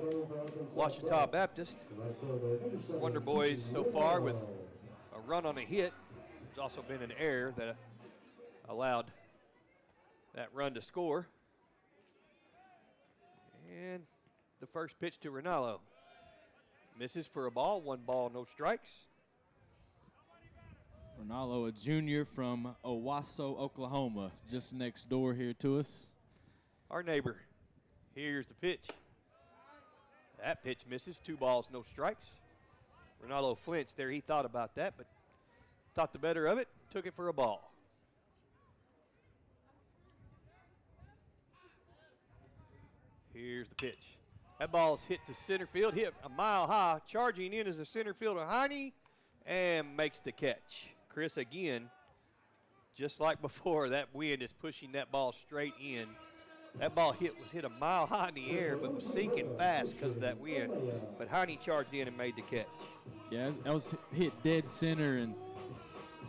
Ouachita Baptist. Wonder Boys so far with a run on a hit. There's also been an error that allowed that run to score. And the first pitch to Ronaldo. Misses for a ball, 1 ball, no strikes. Ronaldo, a junior from Owasso, Oklahoma, just next door here to us. Our neighbor. Here's the pitch. That pitch misses, 2 balls, no strikes. Ronaldo flinched there. He thought about that, but thought the better of it, took it for a ball. Here's the pitch. That ball's hit to center field, hit a mile high. Charging in is the center fielder, Heine, and makes the catch. Chris, again, just like before, that wind is pushing that ball straight in. That ball was hit a mile high in the air, but was sinking fast because of that wind. But Heine charged in and made the catch. Yeah, that was hit dead center, and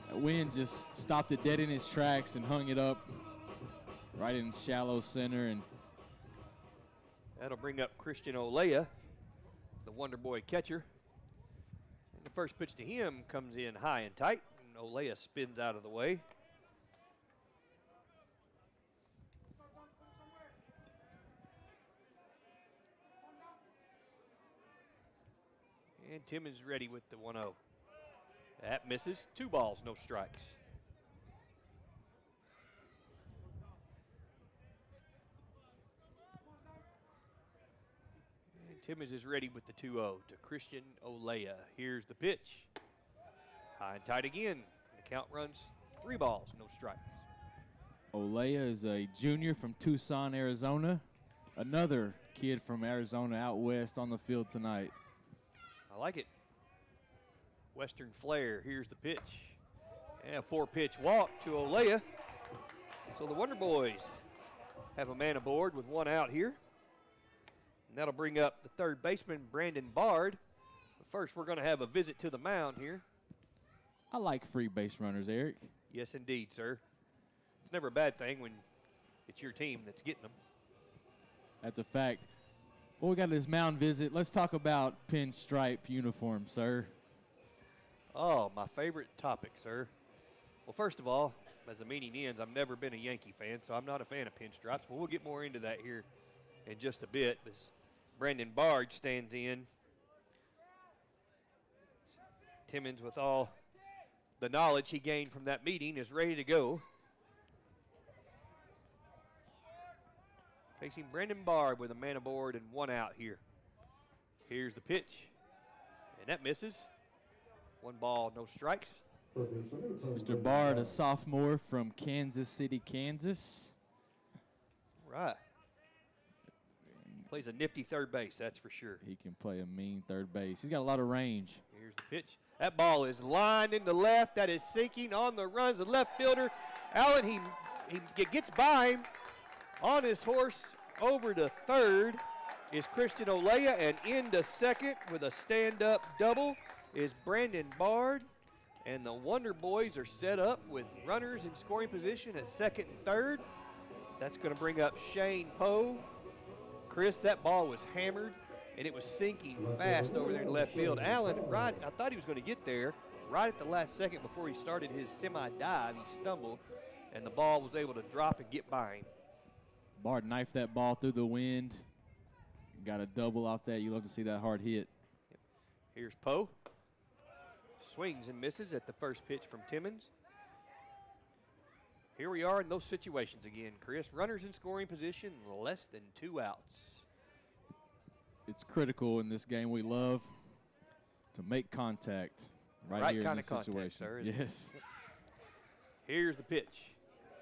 that wind just stopped it dead in its tracks and hung it up right in shallow center. And that'll bring up Christian Olea, the Wonder Boy catcher. And the first pitch to him comes in high and tight, and Olea spins out of the way. And Timmons ready with the 1-0. That misses, 2 balls, no strikes. Timmons is ready with the 2-0 to Christian Olea. Here's the pitch. High and tight again. The count runs 3 balls, no strikes. Olea is a junior from Tucson, Arizona. Another kid from Arizona out west on the field tonight. I like it. Western flair. Here's the pitch. And a 4-pitch walk to Olea. So the Wonder Boys have a man aboard with 1 out here. And that'll bring up the third baseman, Brandon Bard. But first, we're going to have a visit to the mound here. I like free base runners, Eric. Yes, indeed, sir. It's never a bad thing when it's your team that's getting them. That's a fact. Well, we got this mound visit. Let's talk about pinstripe uniform, sir. Oh, my favorite topic, sir. Well, first of all, as the meeting ends, I've never been a Yankee fan, so I'm not a fan of pinstripes, but we'll get more into that here in just a bit. As Brandon Bard stands in. Timmons, with all the knowledge he gained from that meeting, is ready to go. Facing Brandon Bard with a man aboard and 1 out here. Here's the pitch. And that misses. 1 ball, no strikes. Mr. Bard, a sophomore from Kansas City, Kansas. Right. Plays a nifty third base, that's for sure. He can play a mean third base. He's got a lot of range. Here's the pitch. That ball is lined into left. That is sinking on the runs. The left fielder, Allen, he gets by him on his horse over to third is Christian Olea, and into second with a stand-up double is Brandon Bard. And the Wonder Boys are set up with runners in scoring position at second and third. That's going to bring up Shane Poe. Chris, that ball was hammered, and it was sinking fast over there in left field. Allen, right, I thought he was going to get there right at the last second before he started his semi-dive. He stumbled, and the ball was able to drop and get by him. Bard knifed that ball through the wind. Got a double off that. You love to see that hard hit. Here's Poe. Swings and misses at the first pitch from Timmons. Here we are in those situations again, Chris. Runners in scoring position, less than 2 outs. It's critical in this game we love to make contact right here in this situation. Sir, yes. Here's the pitch.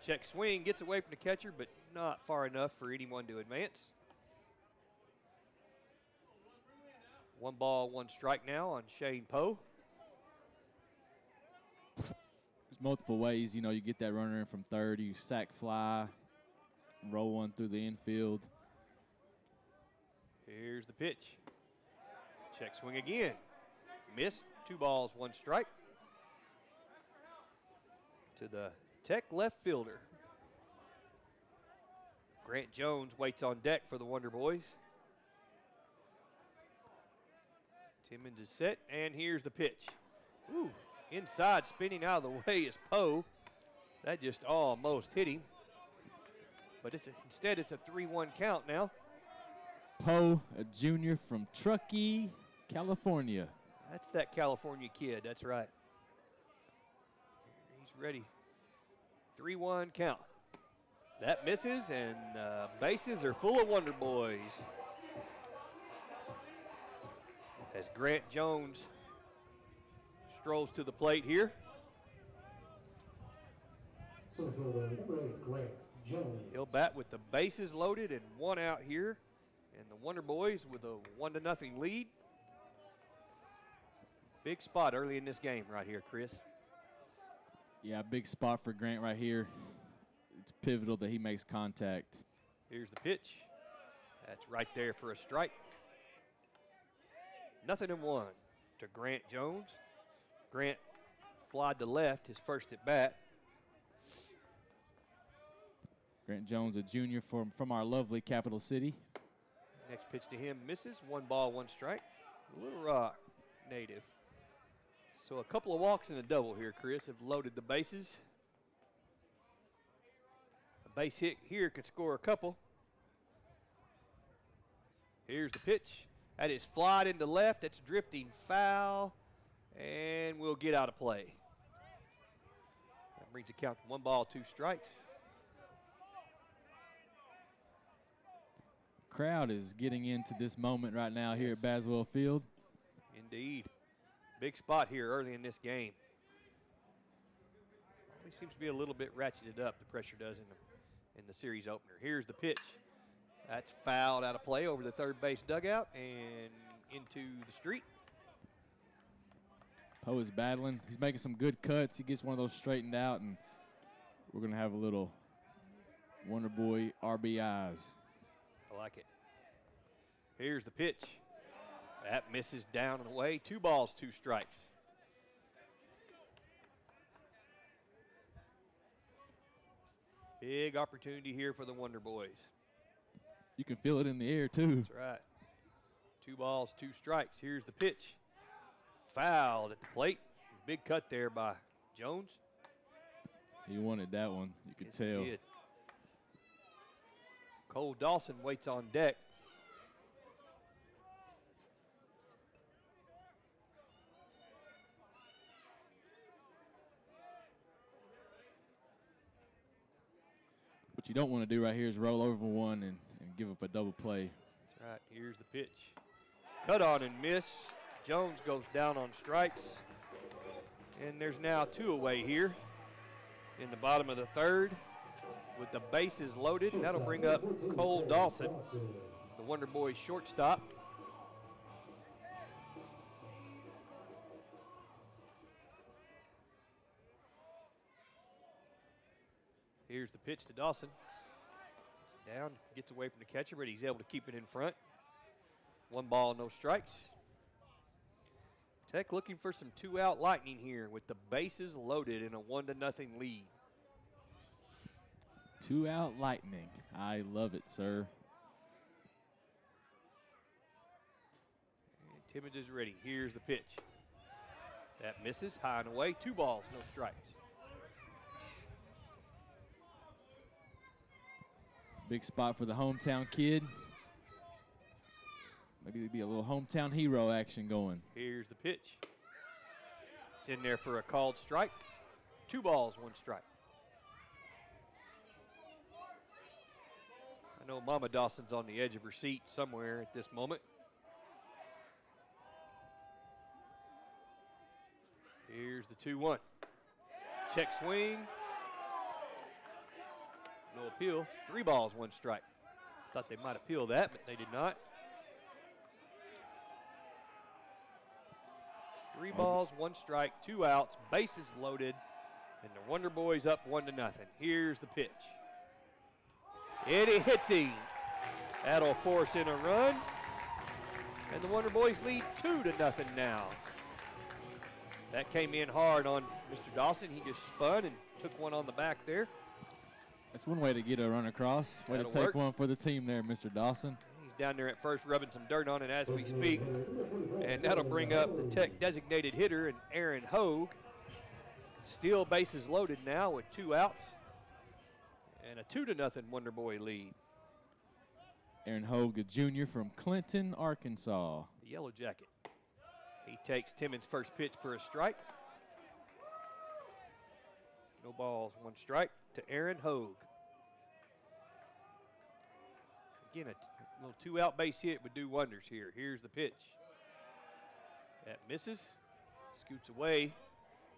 Check swing, gets away from the catcher, but not far enough for anyone to advance. 1 ball, 1 strike now on Shane Poe. There's multiple ways, you know, you get that runner in from third, you sack fly, roll one through the infield. Here's the pitch. Check swing again. Missed. 2 balls, 1 strike. To the Tech left fielder. Grant Jones waits on deck for the Wonder Boys. Timmons is set, and here's the pitch. Ooh, inside, spinning out of the way is Poe. That just almost hit him. But instead it's a 3-1 count now. Poe, a junior from Truckee, California. That's that California kid, that's right. He's ready. 3-1 count. That misses, and bases are full of Wonder Boys. As Grant Jones strolls to the plate here. So for the number 8, Grant Jones. He'll bat with the bases loaded and 1 out here. And the Wonder Boys with a 1-0 lead. Big spot early in this game right here, Chris. Yeah, big spot for Grant right here. It's pivotal that he makes contact. Here's the pitch. That's right there for a strike. 0-1 to Grant Jones. Grant flied to left his first at bat. Grant Jones, a junior from our lovely capital city. Next pitch to him misses. 1 ball, 1 strike. Little Rock native. So a couple of walks and a double here, Chris, have loaded the bases. A base hit here could score a couple. Here's the pitch. That is flied into left. It's drifting foul, and we'll get out of play. That brings the count to 1 ball, 2 strikes. crowd is getting into this moment right now here at Baswell Field. Indeed. Big spot here early in this game. He seems to be a little bit ratcheted up, the pressure does in the series opener. Here's the pitch. That's fouled out of play over the third base dugout and into the street. Poe is battling. He's making some good cuts. He gets one of those straightened out, and we're going to have a little Wonder Boy RBIs. I like it. Here's the pitch. That misses down and away. 2 balls, 2 strikes. Big opportunity here for the Wonder Boys. You can feel it in the air, too. That's right. 2 balls, 2 strikes. Here's the pitch. Fouled at the plate. Big cut there by Jones. He wanted that one. You could Yes, tell. he did. Cole Dawson waits on deck. What you don't want to do right here is roll over one and give up a double play. That's right. Here's the pitch. Cut on and miss. Jones goes down on strikes. And there's now 2 away here in the bottom of the third with the bases loaded. And that'll bring up Cole Dawson, the Wonder Boys shortstop. Here's the pitch to Dawson. Down, gets away from the catcher, but he's able to keep it in front. 1 ball, no strikes. Tech looking for some 2-out lightning here with the bases loaded in a 1-0 lead. 2-out lightning. I love it, sir. And Timmons is ready. Here's the pitch. That misses, high and away. 2 balls, no strikes. Big spot for the hometown kid. Maybe there'd be a little hometown hero action going. Here's the pitch. It's in there for a called strike. 2 balls, 1 strike. I know Mama Dawson's on the edge of her seat somewhere at this moment. Here's the 2-1. Check swing. No appeal. 3 balls, 1 strike. Thought they might appeal that, but they did not. 3 balls, 1 strike, 2 outs, bases loaded, and the Wonder Boys up 1-0. Here's the pitch. And he hits him. That'll force in a run. And the Wonder Boys lead 2-0 now. That came in hard on Mr. Dawson. He just spun and took one on the back there. That's one way to get a run across. Way to That'll take work. one for the team there, Mr. Dawson. He's down there at first rubbing some dirt on it as we speak. And that'll bring up the Tech designated hitter and Aaron Hogue. Still bases loaded now with 2 outs. And a 2-0 Wonder Boy lead. Aaron Hogue, a junior from Clinton, Arkansas. The Yellow Jacket. He takes Timmons' first pitch for a strike. No balls, 1 strike to Aaron Hogue. Again, a little 2-out base hit would do wonders here. Here's the pitch. That misses. Scoots away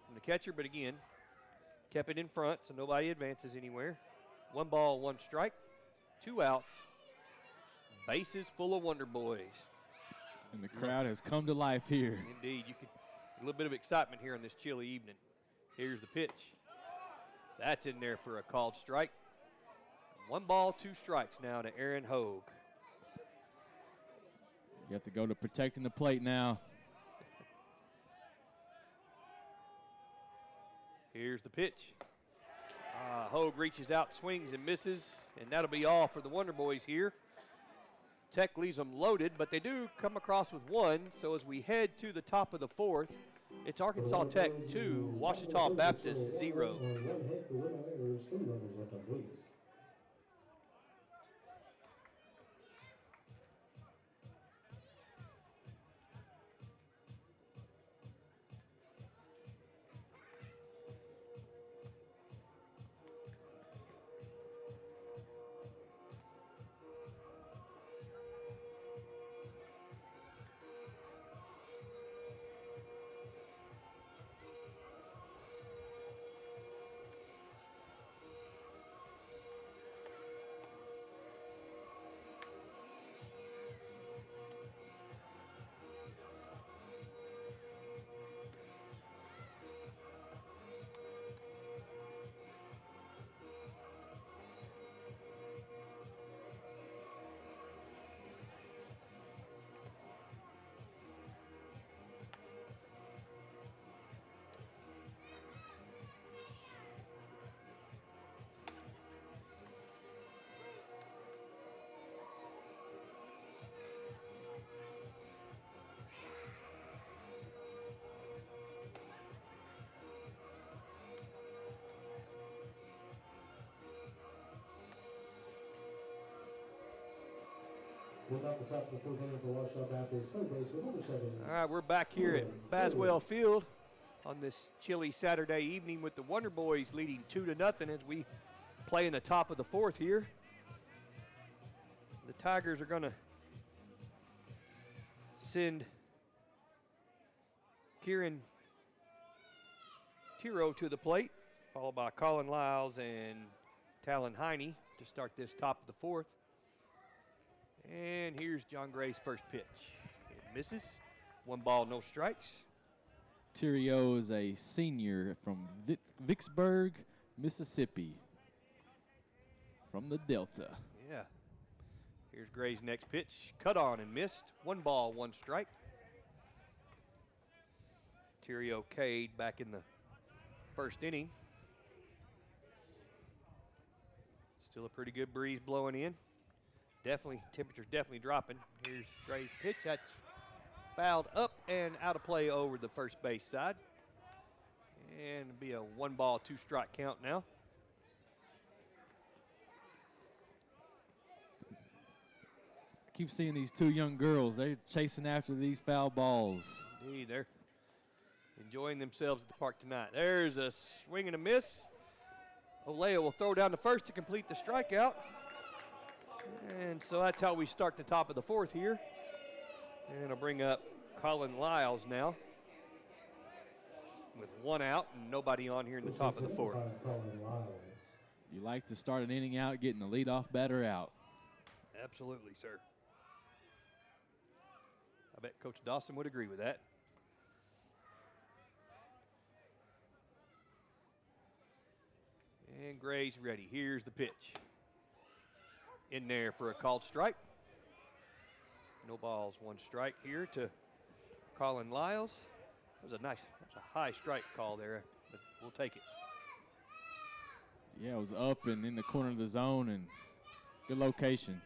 from the catcher, but again, kept it in front so nobody advances anywhere. 1 ball, 1 strike. 2 outs. Bases full of Wonder Boys. And the crowd has come to life here. Indeed, you could a little bit of excitement here on this chilly evening. Here's the pitch. That's in there for a called strike. 1 ball, 2 strikes now to Aaron Hogue. You have to go to protecting the plate now. Here's the pitch. Hogue reaches out, swings and misses, and that'll be all for the Wonder Boys here. Tech leaves them loaded, but they do come across with 1. So as we head to the top of the 4th, it's Arkansas Tech 2, Ouachita Baptist 0. About the top of the fourth inning for Ouachita Baptist, third baseman, number 7. All right, we're back here at Baswell Field on this chilly Saturday evening with the Wonder Boys leading 2-0 as we play in the top of the fourth here. The Tigers are going to send Kieran Tiro to the plate, followed by Colin Lyles and Talon Heine to start this top of the fourth. And here's John Gray's first pitch. It misses. 1 ball, no strikes. Tirio is a senior from Vicksburg, Mississippi, from the Delta. Yeah. Here's Gray's next pitch. Cut on and missed. 1 ball, 1 strike. Tirio Cade back in the first inning. Still a pretty good breeze blowing in. Temperature's definitely dropping. Here's Gray's pitch. That's fouled up and out of play over the first base side. And it'll be a 1 ball, 2 strike count now. I keep seeing these 2 young girls. They're chasing after these foul balls. Indeed, they're enjoying themselves at the park tonight. There's a swing and a miss. Olea will throw down the first to complete the strikeout. And so that's how we start the top of the fourth here. And I'll bring up Colin Lyles now with 1 out and nobody on here in the top of the fourth. You like to start an inning out getting the leadoff batter out. Absolutely, sir. I bet Coach Dawson would agree with that. And Gray's ready. Here's the pitch. In there for a called strike. No balls, 1 strike here to Colin Lyles. That's a high strike call there, but we'll take it. Yeah, it was up and in the corner of the zone and good location.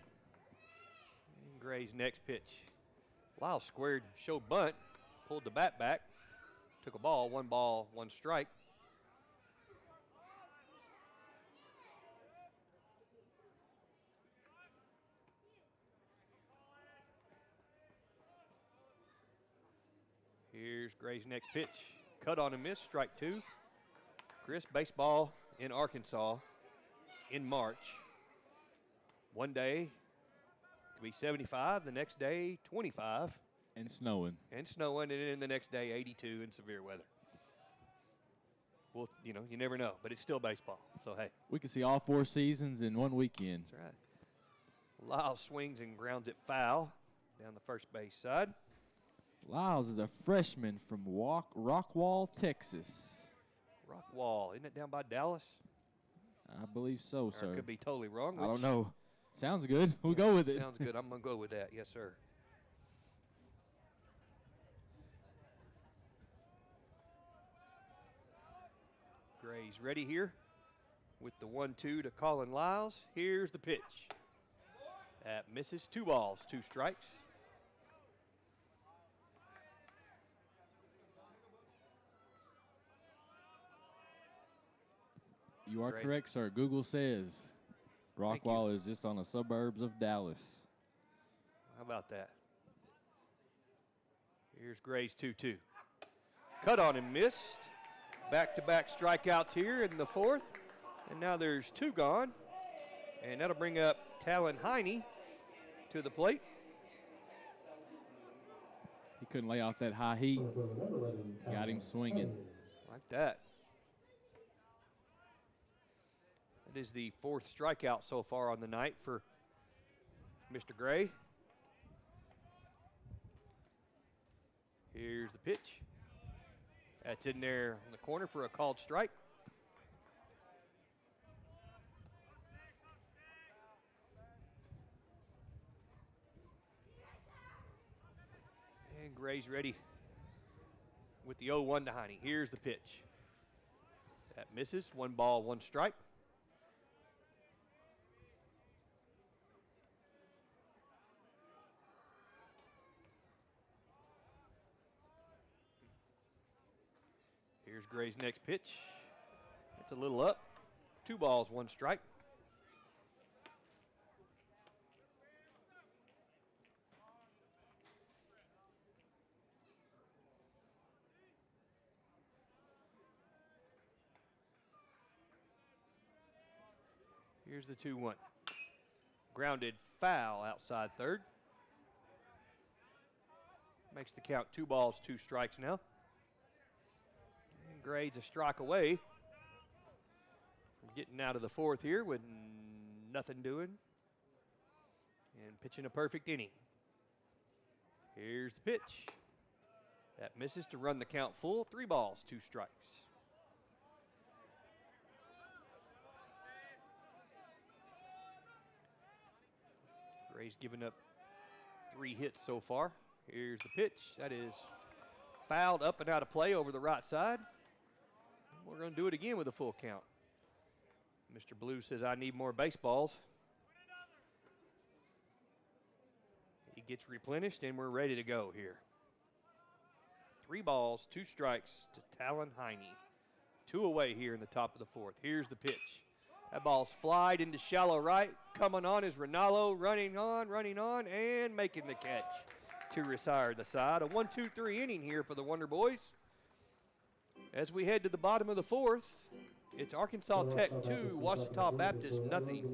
And Gray's next pitch. Lyles squared, showed bunt, pulled the bat back, took a ball, 1 ball, 1 strike. Here's Gray's next pitch. Cut on and miss, strike 2. Chris, baseball in Arkansas in March. One day could be 75, the next day 25. And snowing. And then the next day 82 in severe weather. Well, you never know, but it's still baseball. So, hey. We can see all 4 seasons in one weekend. That's right. Lyles swings and grounds it foul down the first base side. Lyles is a freshman from Rockwall, Texas. Rockwall, isn't it down by Dallas? I believe so, sir. I could be totally wrong. I don't know. Sounds good. We'll go with it. Sounds good. I'm going to go with that. Yes, sir. Gray's ready here with the 1-2 to Colin Lyles. Here's the pitch. That misses. 2 balls, 2 strikes. You are correct, sir. Google says Rockwall is just on the suburbs of Dallas. How about that? Here's Gray's 2-2. Cut on and missed. Back-to-back strikeouts here in the fourth. And now there's 2 gone. And that'll bring up Talon Heine to the plate. He couldn't lay off that high heat. Got him swinging. Like that. That is the 4th strikeout so far on the night for Mr. Gray. Here's the pitch. That's in there on the corner for a called strike. And Gray's ready with the 0-1 to Heine. Here's the pitch. That misses. 1 ball, 1 strike. Here's Gray's next pitch. It's a little up. 2 balls, 1 strike. Here's the 2-1. Grounded foul outside third. Makes the count 2 balls, 2 strikes now. And Grade's a strike away from getting out of the fourth here with nothing doing. And pitching a perfect inning. Here's the pitch. That misses to run the count full. 3 balls, 2 strikes. Gray's given up 3 hits so far. Here's the pitch. That is fouled up and out of play over the right side. We're going to do it again with a full count. Mr. Blue says, I need more baseballs. He gets replenished, and we're ready to go here. 3 balls, 2 strikes to Talon Heine. 2 away here in the top of the fourth. Here's the pitch. That ball's flied into shallow right. Coming on is Rinaldo, running on, and making the catch to retire the side. A 1-2-3 inning here for the Wonder Boys. As we head to the bottom of the fourth, it's Arkansas Tech 2, Ouachita Baptist nothing.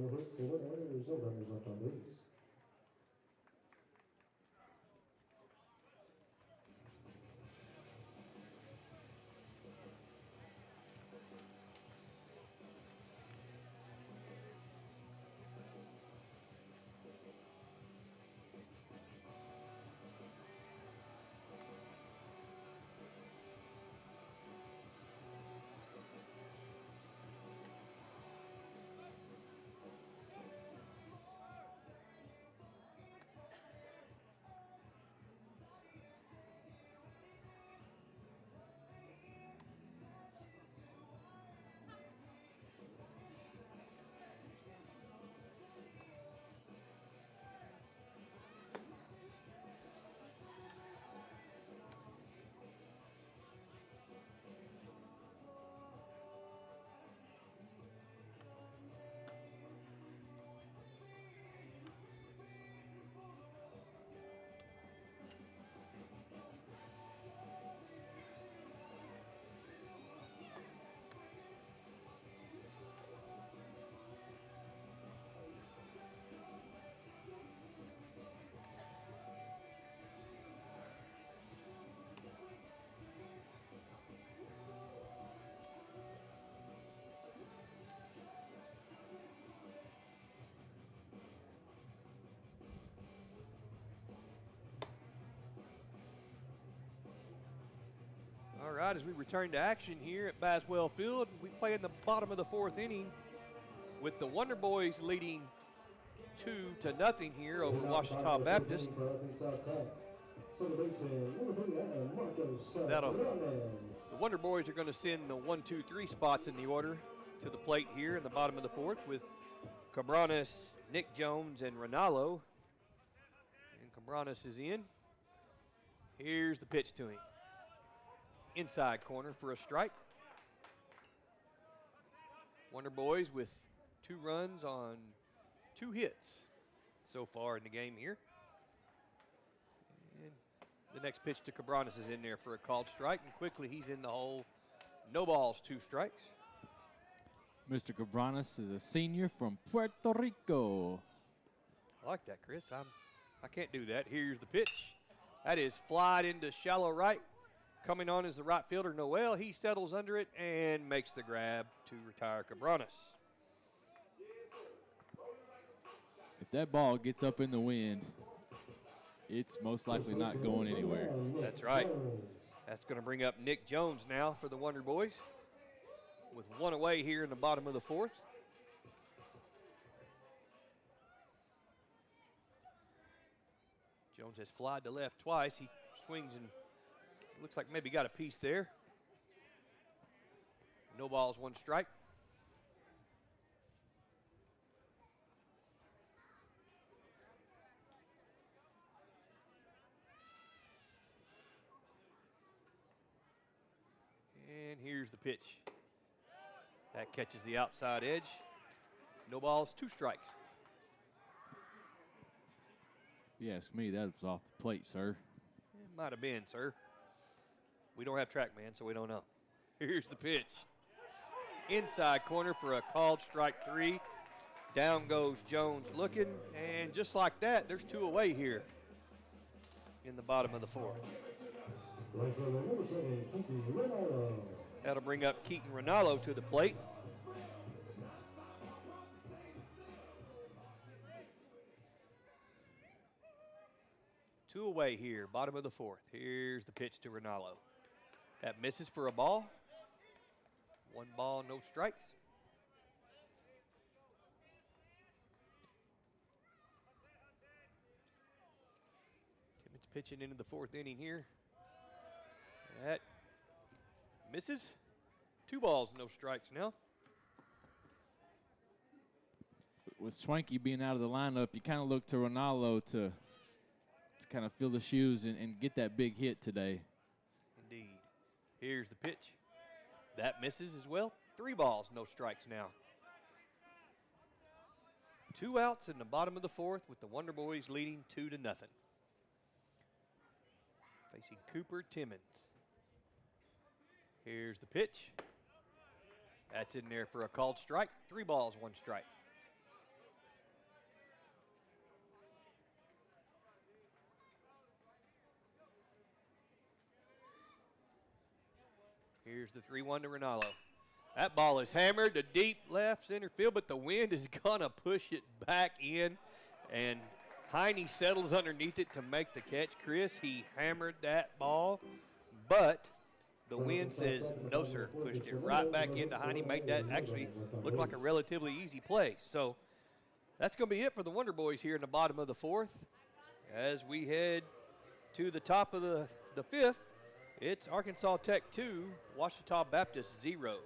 All right, as we return to action here at Baswell Field, we play in the bottom of the fourth inning with the Wonder Boys leading 2-0 here over Ouachita Baptist. The Wonder Boys are going to send the 1, 2, 3 spots in the order to the plate here in the bottom of the fourth with Cabranes, Nick Jones, and Rinaldo. And Cabranes is in. Here's the pitch to him. Inside corner for a strike. Wonder Boys with 2 runs on 2 hits so far in the game here. And the next pitch to Cabranes is in there for a called strike, and quickly he's in the hole. No balls, 2 strikes. Mr. Cabranes is a senior from Puerto Rico. I like that, Chris. I can't do that. Here's the pitch. That is flied into shallow right. Coming on is the right fielder, Noel. He settles under it and makes the grab to retire Cabranes. If that ball gets up in the wind, it's most likely not going anywhere. That's right. That's going to bring up Nick Jones now for the Wonder Boys with 1 away here in the bottom of the fourth. Jones has flied to left twice. He swings and looks like maybe got a piece there. No balls, 1 strike. And here's the pitch. That catches the outside edge. No balls, 2 strikes. If you ask me, that was off the plate, sir. It might have been, sir. We don't have TrackMan, so we don't know. Here's the pitch. Inside corner for a called strike 3 Down goes Jones looking, and just like that, there's 2 away here in the bottom of the 4th. Right fielder, number 7, Keaton Ronaldo. That'll bring up Keaton Ronaldo to the plate. Two away here, bottom of the 4th. Here's the pitch to Ronaldo. That misses for a ball. 1 ball, no strikes. Timmons pitching into the 4th inning here. That misses. 2 balls, no strikes now. With Swanky being out of the lineup, you kind of look to Ronaldo to kind of fill the shoes and get that big hit today. Indeed. Here's the pitch. That misses as well. 3 balls, no strikes now. 2 outs in the bottom of the 4th with the Wonder Boys leading 2-0. Facing Cooper Timmons. Here's the pitch. That's in there for a called strike. 3 balls, 1 strike. Here's the 3-1 to Ronaldo. That ball is hammered to deep left center field, but the wind is going to push it back in, and Heine settles underneath it to make the catch. Chris, he hammered that ball, but the wind says no, sir. Pushed it right back into Heine, made that actually look like a relatively easy play. So that's going to be it for the Wonder Boys here in the bottom of the 4th. As we head to the top of the 5th, it's Arkansas Tech 2, Ouachita Baptist 0.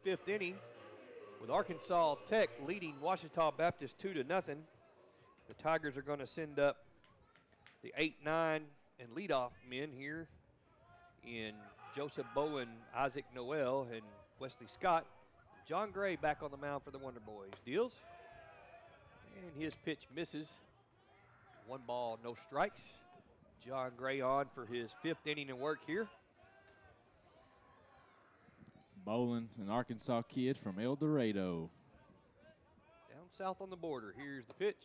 Fifth inning with Arkansas Tech leading Ouachita Baptist 2-0. The Tigers are going to send up the 8-9 and leadoff men here in Joseph Bolin, Isaac Noel, and Wesley Scott. John Gray back on the mound for the Wonder Boys. Deals, and his pitch misses. 1 ball, no strikes. John Gray on for his 5th inning of work here. Bolin, an Arkansas kid from El Dorado. Down south on the border. Here's the pitch.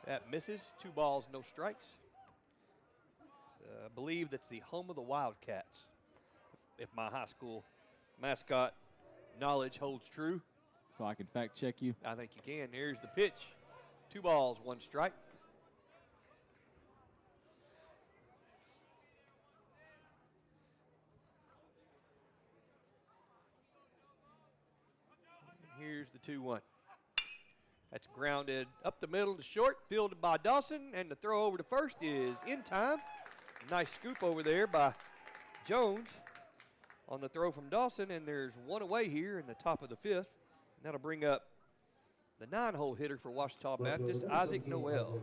That misses. 2 balls, no strikes. I believe that's the home of the Wildcats, if my high school mascot knowledge holds true. So I can fact check you? I think you can. There's the pitch. 2 balls, 1 strike. Here's the 2-1. That's grounded up the middle to short, fielded by Dawson, and the throw over to first is in time. Nice scoop over there by Jones on the throw from Dawson, and there's 1 away here in the top of the 5th. And that'll bring up the 9-hole hitter for Ouachita Baptist, Isaac Noel.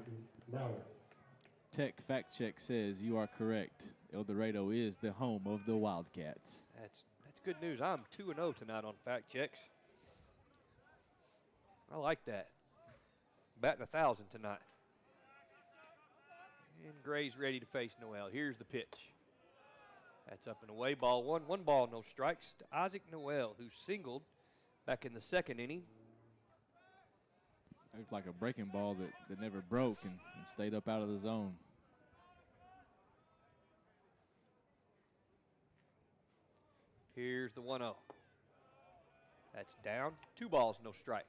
Tech fact check says you are correct. El Dorado is the home of the Wildcats. That's good news. I'm 2-0 tonight on fact checks. I like that. Batting 1,000 tonight. And Gray's ready to face Noel. Here's the pitch. That's up and away. Ball one. 1 ball, no strikes to Isaac Noel, who singled back in the 2nd inning. It was like a breaking ball that never broke and stayed up out of the zone. Here's the 1-0. That's down. 2 balls, no strikes.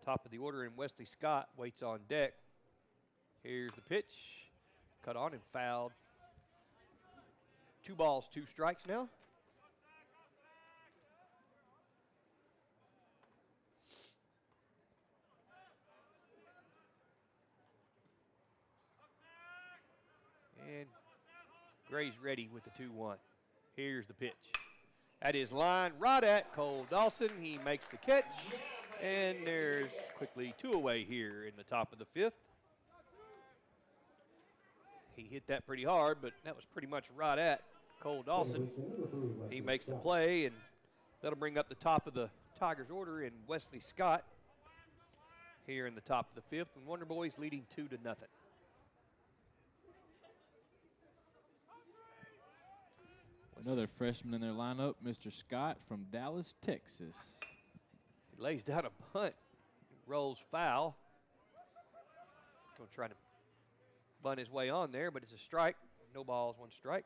Top of the order, and Wesley Scott waits on deck. Here's the pitch. Cut on and fouled. 2 balls, 2 strikes now. And Gray's ready with the 2-1. Here's the pitch. At his line, right at Cole Dawson. He makes the catch. And there's quickly 2 away here in the top of the 5th. He hit that pretty hard, but that was pretty much right at Cole Dawson. He makes the play, and that'll bring up the top of the Tigers order in Wesley Scott here in the top of the 5th, and Wonder Boys leading 2-0. Another freshman in their lineup, Mr. Scott from Dallas, Texas. He lays down a bunt, rolls foul. Going to try to bunt his way on there, but it's a strike. No balls, 1 strike.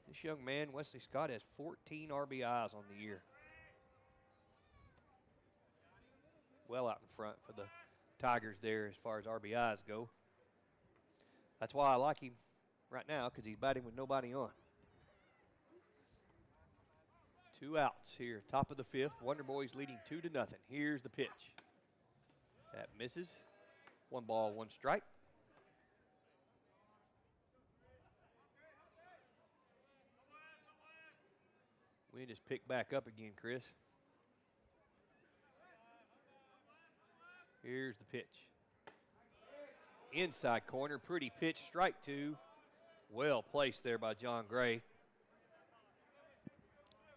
This young man, Wesley Scott, has 14 RBIs on the year. Well out in front for the Tigers there as far as RBIs go. That's why I like him right now, because he's batting with nobody on. 2 outs here, top of the 5th. Wonder Boys leading 2-0. Here's the pitch. That misses. 1 ball, 1 strike. Wind is picked back up again, Chris. Here's the pitch. Inside corner, pretty pitch, strike 2. Well placed there by John Gray.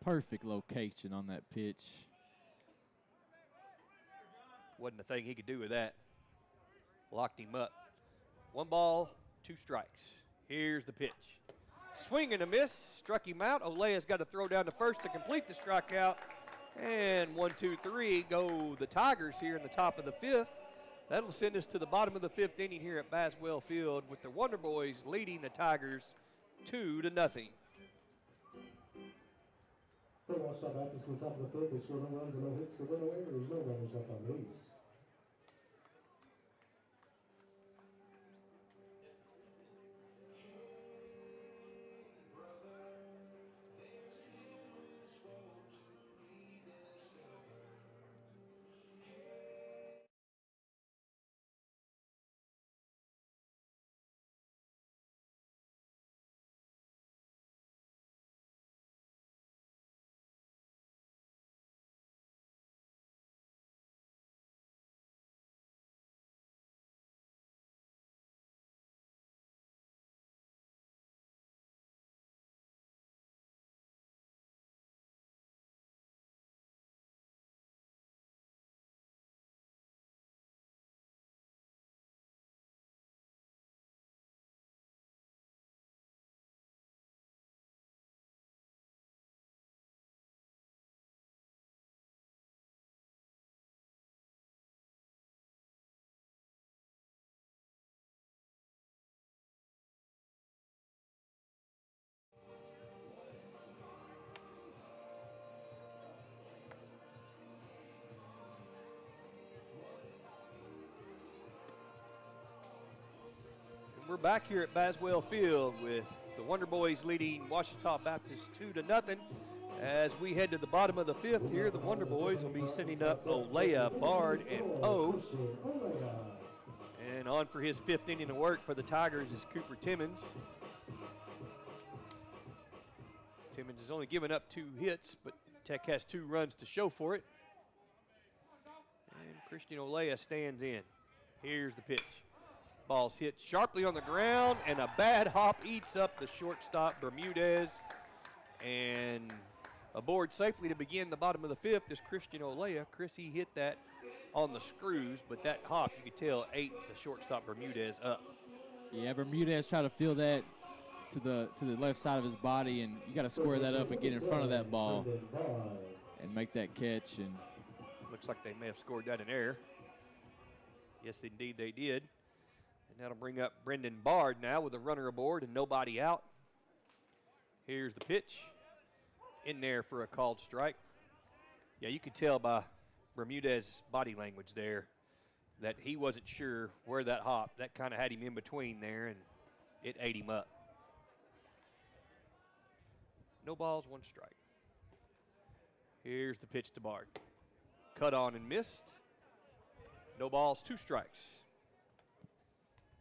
Perfect location on that pitch. Wasn't a thing he could do with that. Locked him up. 1 ball, 2 strikes. Here's the pitch. Swing and a miss. Struck him out. Olea's got to throw down to first to complete the strikeout. And 1, 2, 3 go the Tigers here in the top of the 5th. That'll send us to the bottom of the 5th inning here at Baswell Field with the Wonder Boys leading the Tigers 2-0. Ouachita Baptist in the top of the 5th. They scored no runs and no hits to win away. There's no runners left on base. We're back here at Baswell Field with the Wonder Boys leading Ouachita Baptist 2-0. As we head to the bottom of the 5th here, the Wonder Boys will be sending up Olea, Bard, and Poe. And on for his 5th inning of work for the Tigers is Cooper Timmons. Timmons has only given up 2 hits, but Tech has 2 runs to show for it. And Christian Olea stands in. Here's the pitch. Ball's hit sharply on the ground, and a bad hop eats up the shortstop, Bermudez. And aboard safely to begin the bottom of the fifth is Christian Olea. Chris, he hit that on the screws, but that hop, you could tell, ate the shortstop, Bermudez, up. Yeah, Bermudez tried to feel that to the left side of his body, and you got to square that up and get in front of that ball and make that catch. And looks like they may have scored that in error. Yes, indeed they did. And that'll bring up Brendan Bard now with a runner aboard and nobody out. Here's the pitch. In there for a called strike. Yeah, you could tell by Bermudez's body language there that he wasn't sure where that hop, that kind of had him in between there, and it ate him up. No balls, one strike. Here's the pitch to Bard. Cut on and missed. No balls, two strikes.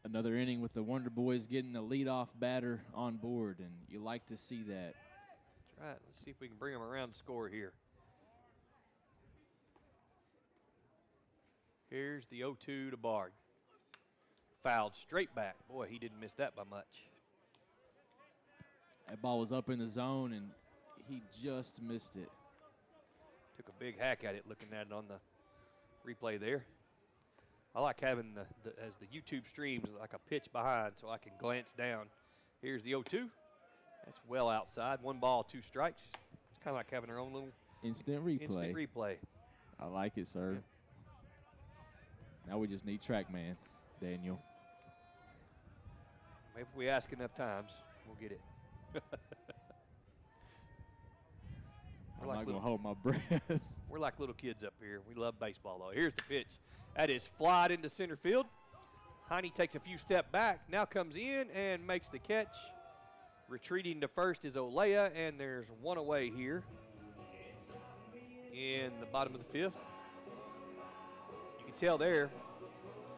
Another inning with the Wonder Boys getting the leadoff batter on board, and you like to see that. All right, let's see if we can bring them around the score here. Here's the 0-2 to Bard. Fouled straight back. Boy, he didn't miss that by much. That ball was up in the zone, and he just missed it. Took a big hack at it looking at it on the replay there. I like having as the YouTube streams like a pitch behind so I can glance down. Here's the 0-2. That's well outside. One ball, two strikes. It's kind of like having our own little instant replay. I like it, sir. Yeah. Now we just need TrackMan, Daniel. Maybe if we ask enough times, we'll get it. I'm not going to hold my breath. We're like little kids up here. We love baseball, though. Here's the pitch. That is flied into center field. Heine takes a few steps back, now comes in and makes the catch. Retreating to first is Olea, and there's one away here in the bottom of the fifth. You can tell there,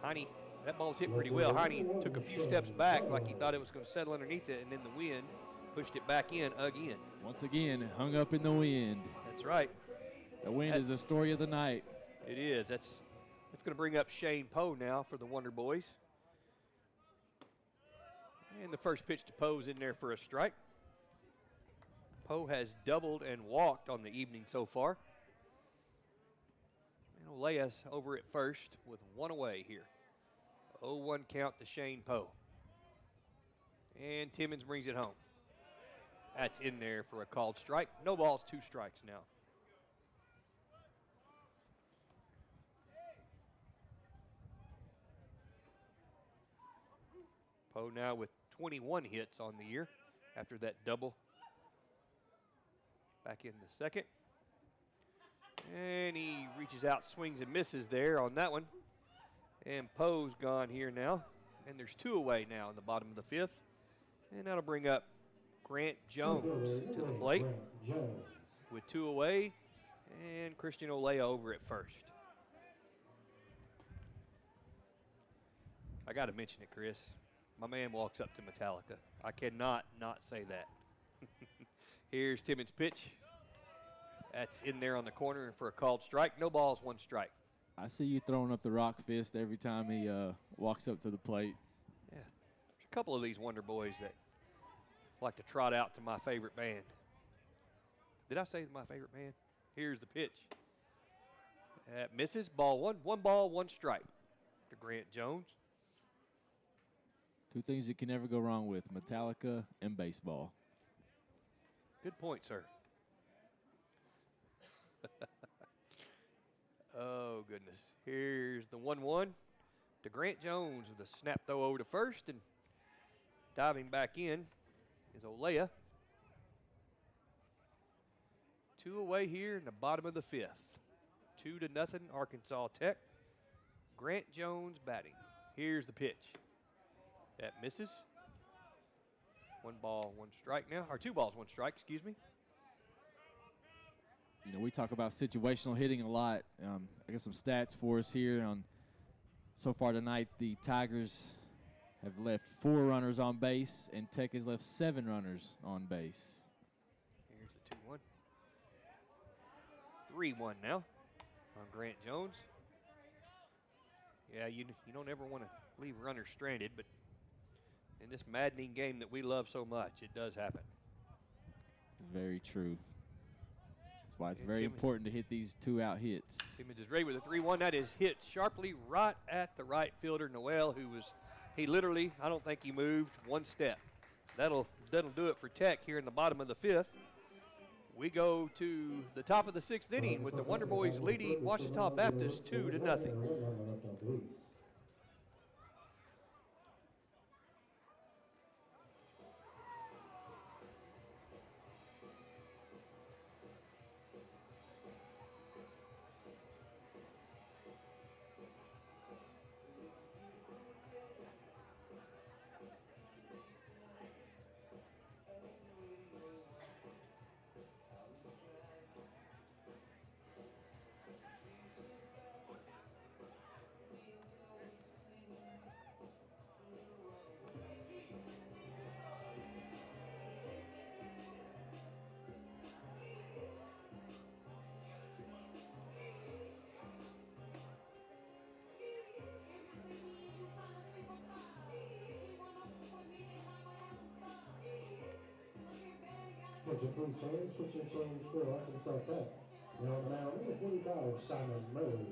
Heine, that ball's hit pretty well. Heine took a few steps back like he thought it was going to settle underneath it, and then the wind pushed it back in again. Once again, hung up in the wind. That's right. The wind is the story of the night. It is. That's going to bring up Shane Poe now for the Wonder Boys. And the first pitch to Poe's in there for a strike. Poe has doubled and walked on the evening so far. And Olea's over at first with one away here. 0-1 count to Shane Poe. And Timmons brings it home. That's in there for a called strike. No balls, two strikes now. Poe now with 21 hits on the year after that double. Back in the second. And he reaches out, swings and misses there on that one. And Poe's gone here now. And there's two away now in the bottom of the fifth. And that'll bring up Grant Jones to the plate with two away. And Christian Olea over at first. I got to mention it, Chris. My man walks up to Metallica. I cannot not say that. Here's Timmons' pitch. That's in there on the corner and for a called strike. No balls, one strike. I see you throwing up the rock fist every time he walks up to the plate. Yeah. There's a couple of these Wonder Boys that like to trot out to my favorite band. Did I say my favorite band? Here's the pitch. That misses. Ball one. One ball, one strike to Grant Jones. Two things you can never go wrong with, Metallica and baseball. Good point, sir. Oh, goodness. Here's the 1-1 to Grant Jones with a snap throw over to first, and diving back in is Olea. Two away here in the bottom of the fifth. 2-0 Arkansas Tech. Grant Jones batting. Here's the pitch. That misses. One ball, one strike now. Or two balls, one strike, excuse me. You know, we talk about situational hitting a lot. I got some stats for us here. So far tonight, the Tigers have left 4 runners on base, and Tech has left 7 runners on base. Here's the 2-1. 3-1 now on Grant Jones. Yeah, you don't ever want to leave runners stranded, but in this maddening game that we love so much, it does happen. Very true. That's why it's And very important to hit these 2-out hits. Timmons is ready with a 3-1. That is hit sharply right at the right fielder, Noel, he literally, I don't think he moved one step. That'll do it for Tech here in the bottom of the 5th. We go to the top of the 6th inning with the Wonder Boys leading Ouachita Baptist 2-0. Attention please, fans. Switching change for Arkansas Tech. Now on the mound, number 45, Simon Murray.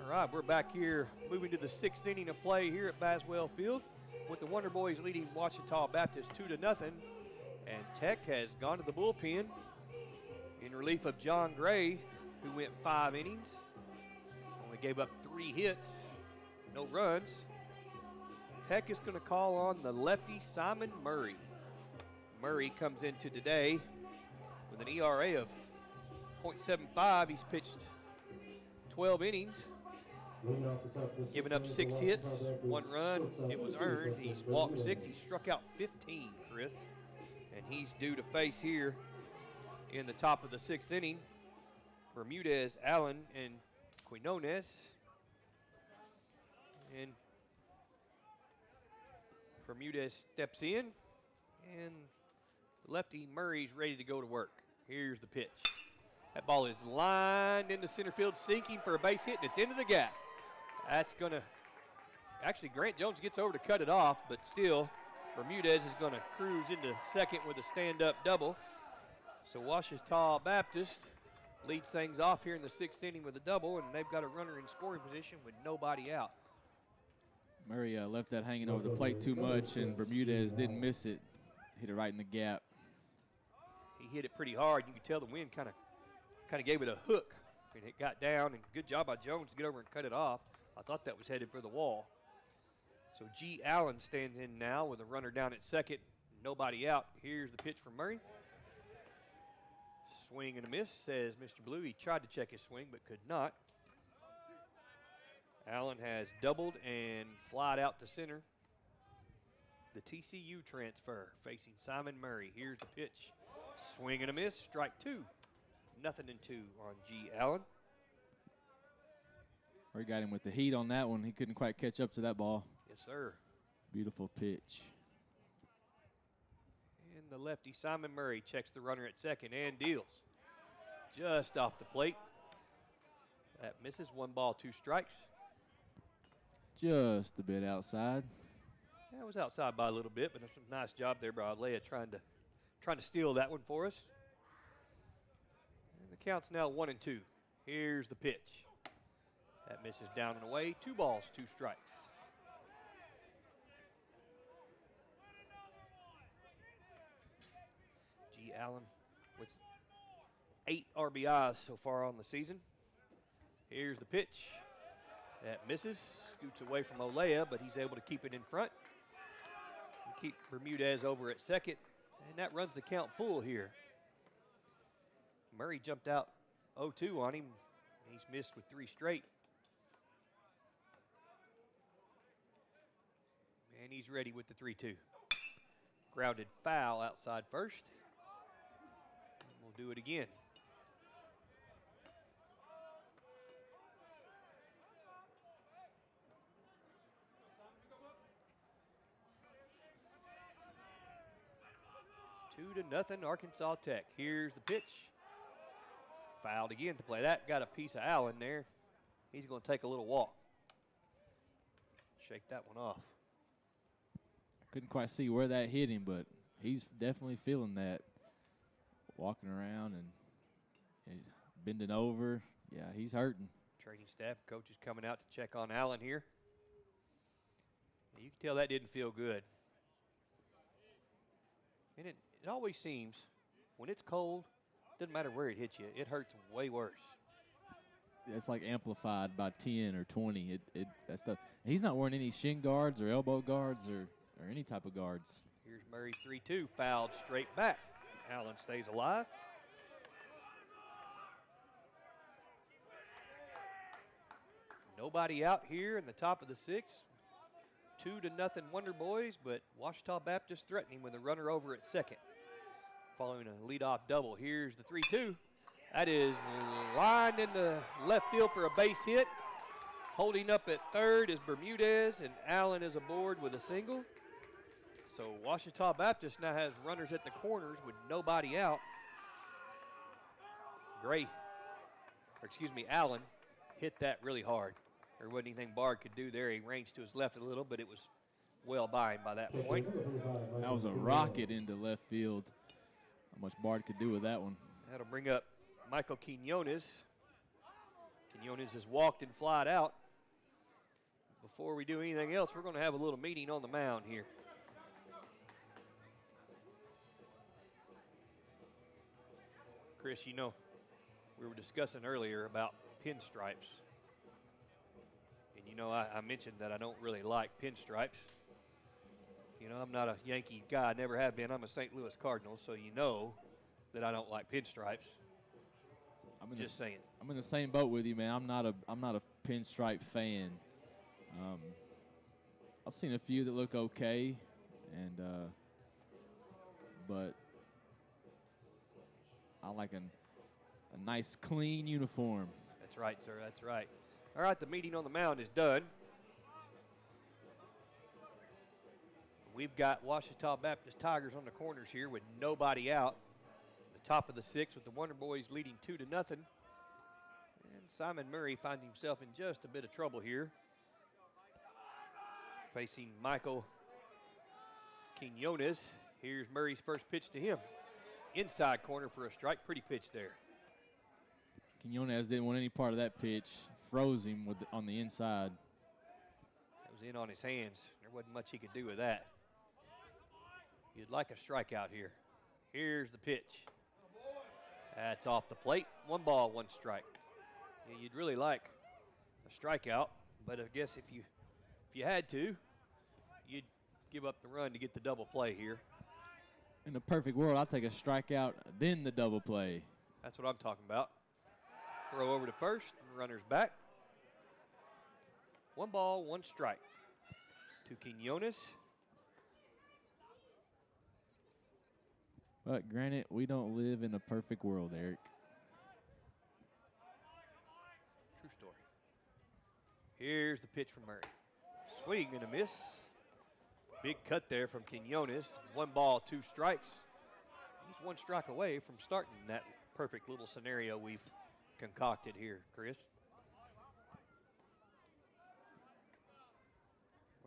All right, we're back here moving to the 6th inning of play here at Baswell Field with the Wonder Boys leading Ouachita Baptist 2-0. And Tech has gone to the bullpen in relief of John Gray, who went 5 innings. Only gave up 3 hits, no runs. Tech is going to call on the lefty Simon Murray. Murray comes into today with an ERA of .75. He's pitched 12 innings, giving up 6 hits, 1 run. It was earned. He's walked 6. He struck out 15, Chris. And he's due to face here in the top of the 6th inning Bermudez, Allen, and Quinones. And Bermudez steps in, and lefty Murray's ready to go to work. Here's the pitch. That ball is lined into center field, sinking for a base hit, and it's into the gap. That's going to, actually Grant Jones gets over to cut it off, but still Bermudez is going to cruise into second with a stand-up double. So Ouachita Baptist leads things off here in the 6th inning with a double, and they've got a runner in scoring position with nobody out. Murray left that hanging over the plate too much, and Bermudez didn't miss it. Hit it right in the gap. He hit it pretty hard. You could tell the wind kind of gave it a hook, and it got down, and good job by Jones to get over and cut it off. I thought that was headed for the wall. So G. Allen stands in now with a runner down at second, nobody out. Here's the pitch from Murray. Swing and a miss, says Mr. Blue. He tried to check his swing but could not. Allen has doubled and flied out to center. The TCU transfer facing Simon Murray. Here's the pitch. Swing and a miss, strike 2. 0-2 on G. Allen. Murray got him with the heat on that one. He couldn't quite catch up to that ball. Yes, sir. Beautiful pitch. And the lefty Simon Murray checks the runner at second and deals. Just off the plate. That misses. 1 ball, 2 strikes. Just a bit outside. That was outside by a little bit, but it's a nice job there by Alea trying to steal that one for us. And the count's now 1-2. Here's the pitch. That misses down and away. 2 balls, 2 strikes. Allen with 8 RBIs so far on the season. Here's the pitch. That misses. Scoots away from Olea, but he's able to keep it in front. And keep Bermudez over at second. And that runs the count full here. Murray jumped out 0-2 on him. He's missed with 3 straight. And he's ready with the 3-2. Grounded foul outside first. And we'll do it again. Two to nothing, Arkansas Tech. Here's the pitch. Fouled again to play that. Got a piece of Allen there. He's going to take a little walk. Shake that one off. Couldn't quite see where that hit him, but he's definitely feeling that. Walking around and he's bending over. Yeah, he's hurting. Training staff, coaches coming out to check on Allen here. And you can tell that didn't feel good. And it always seems when it's cold, doesn't matter where it hits you, it hurts way worse. It's like amplified by 10 or 20. That stuff. He's not wearing any shin guards or elbow guards or any type of guards. Here's Murray's 3-2, fouled straight back. Allen stays alive. Nobody out here in the top of the 6th. 2-0 Wonder Boys, but Ouachita Baptist threatening with a runner over at second. Following a leadoff double. Here's the 3-2. That is lined into left field for a base hit. Holding up at third is Bermudez, and Allen is aboard with a single. So Ouachita Baptist now has runners at the corners with nobody out. Allen hit that really hard. There wasn't anything Bard could do there. He ranged to his left a little, but it was well by him by that point. That was a rocket into left field. How much Bard could do with that one. That'll bring up Michael Quinones. Quinones has walked and flied out. Before we do anything else, we're going to have a little meeting on the mound here. Chris, you know, we were discussing earlier about pinstripes. And, you know, I mentioned that I don't really like pinstripes. You know, I'm not a Yankee guy. I never have been. I'm a St. Louis Cardinal, so you know that I don't like pinstripes. Just saying. I'm in the same boat with you, man. I'm not a pinstripe fan. I've seen a few that look okay, and but I like a nice, clean uniform. That's right, sir. That's right. All right, the meeting on the mound is done. We've got Ouachita Baptist Tigers on the corners here with nobody out. The top of the 6th with the Wonder Boys leading 2-0. And Simon Murray finds himself in just a bit of trouble here. Facing Michael Quinones. Here's Murray's first pitch to him. Inside corner for a strike. Pretty pitch there. Quinones didn't want any part of that pitch. Froze him on the inside. That was in on his hands. There wasn't much he could do with that. You'd like a strikeout here. Here's the pitch. That's off the plate. 1 ball, 1 strike. Yeah, you'd really like a strikeout, but I guess if you had to, you'd give up the run to get the double play here. In a perfect world, I'll take a strikeout, then the double play. That's what I'm talking about. Throw over to first, and runner's back. 1 ball, 1 strike to Quinones. But granted, we don't live in a perfect world, Eric. True story. Here's the pitch from Murray. Swing and a miss. Big cut there from Quinones. 1 ball, 2 strikes. He's 1 strike away from starting that perfect little scenario we've concocted here, Chris.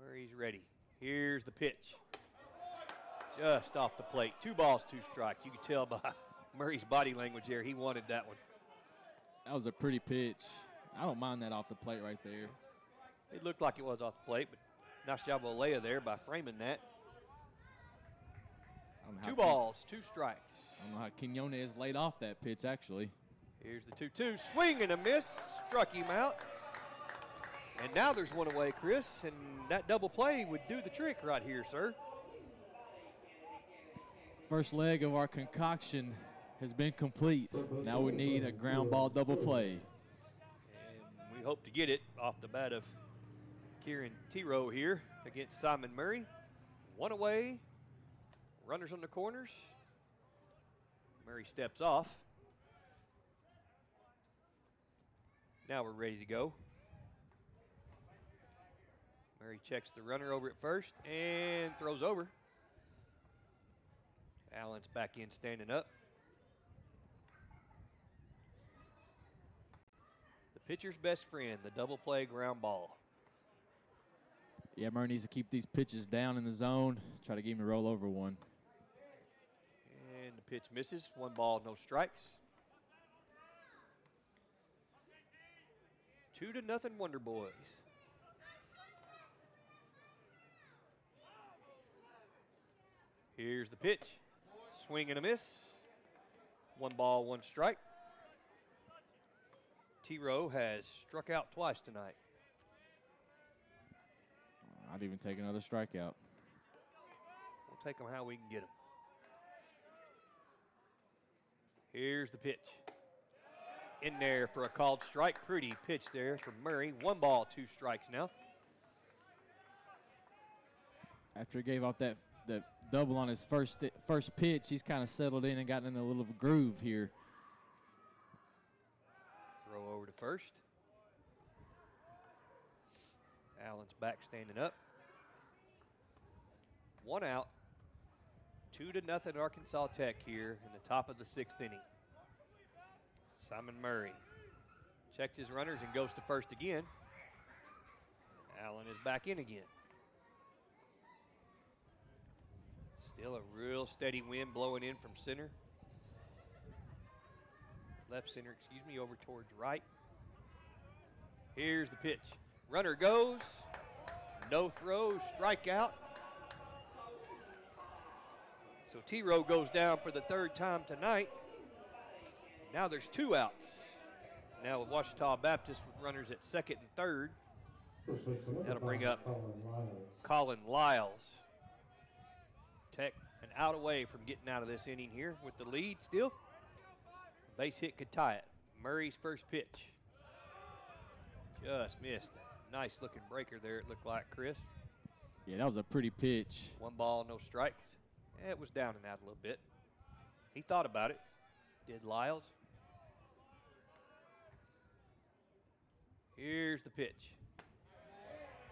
Murray's ready. Here's the pitch. Just off the plate. 2 balls, 2 strikes. You can tell by Murray's body language there. He wanted that one. That was a pretty pitch. I don't mind that off the plate right there. It looked like it was off the plate, but nice job of Olea there by framing that. 2 balls, 2 strikes. I don't know how Quinones laid off that pitch, actually. Here's the 2-2. Swing and a miss. Struck him out. And now there's one away, Chris. And that double play would do the trick right here, sir. First leg of our concoction has been complete. Now we need a ground ball double play. And we hope to get it off the bat of Kieran Tiro here against Simon Murray. 1 away. Runners on the corners. Murray steps off. Now we're ready to go. Murray checks the runner over at first and throws over. Allen's back in standing up. The pitcher's best friend, the double play ground ball. Yeah, Murray needs to keep these pitches down in the zone. Try to get him to roll over one. And the pitch misses. 1 ball, no strikes. 2-0 Wonder Boys. Here's the pitch. Swing and a miss. 1 ball, 1 strike. T-Row has struck out twice tonight. I'd even take another strikeout. We'll take them how we can get them. Here's the pitch. In there for a called strike. Pretty pitch there from Murray. 1 ball, 2 strikes now. After he gave off that double on his first pitch, he's kind of settled in and gotten in a little groove here. Throw over to first. Allen's back standing up. 1 out. 2-0 Arkansas Tech here in the top of the 6th inning. Simon Murray checks his runners and goes to first again. Allen is back in again. Still a real steady wind blowing in from center. Left center, over towards right. Here's the pitch. Runner goes. No throw, strikeout. So T-Row goes down for the 3rd time tonight. Now there's 2 outs. Now with Ouachita Baptist with runners at 2nd and 3rd. That'll bring up Colin Lyles. Tech an out away from getting out of this inning here with the lead still. Base hit could tie it. Murray's first pitch. Just missed. Nice looking breaker there, it looked like, Chris. Yeah, that was a pretty pitch. 1 ball, no strikes. It was down and out a little bit. He thought about it, did Lyles. Here's the pitch.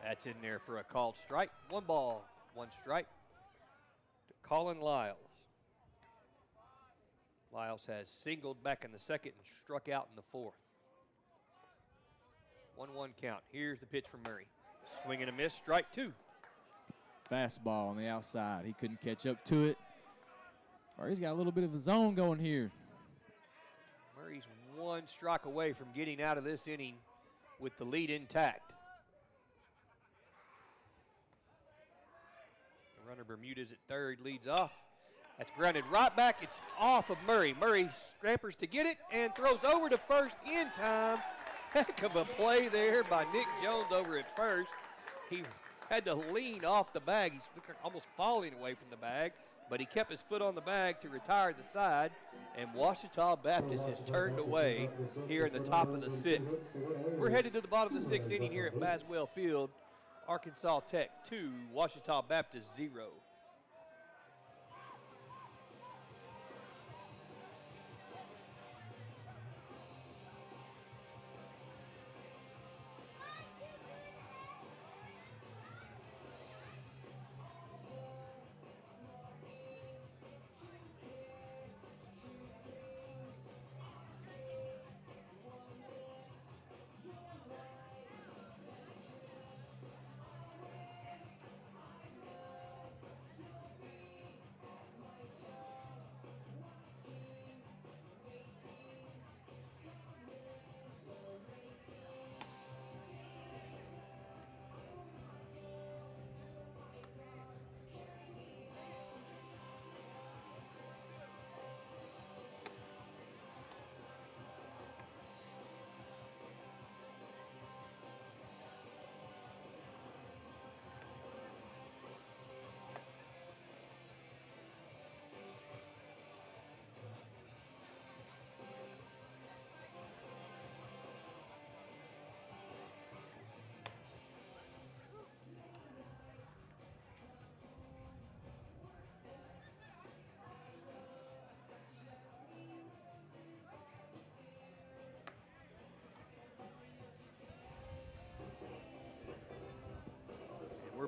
That's in there for a called strike. 1 ball, 1 strike to Colin Lyles. Lyles has singled back in the 2nd and struck out in the 4th. 1-1 count. Here's the pitch from Murray. Swing and a miss, strike 2. Fastball on the outside. He couldn't catch up to it. Murray's got a little bit of a zone going here. Murray's 1 strike away from getting out of this inning with the lead intact. The runner Bermudez at 3rd leads off. That's grounded right back. It's off of Murray. Murray scampers to get it and throws over to first in time. Heck of a play there by Nick Jones over at first. He had to lean off the bag. He's almost falling away from the bag, but he kept his foot on the bag to retire the side, and Ouachita Baptist is turned away here in the top of the 6th. We're headed to the bottom of the 6th inning here at Baswell Field. Arkansas Tech 2, Ouachita Baptist 0.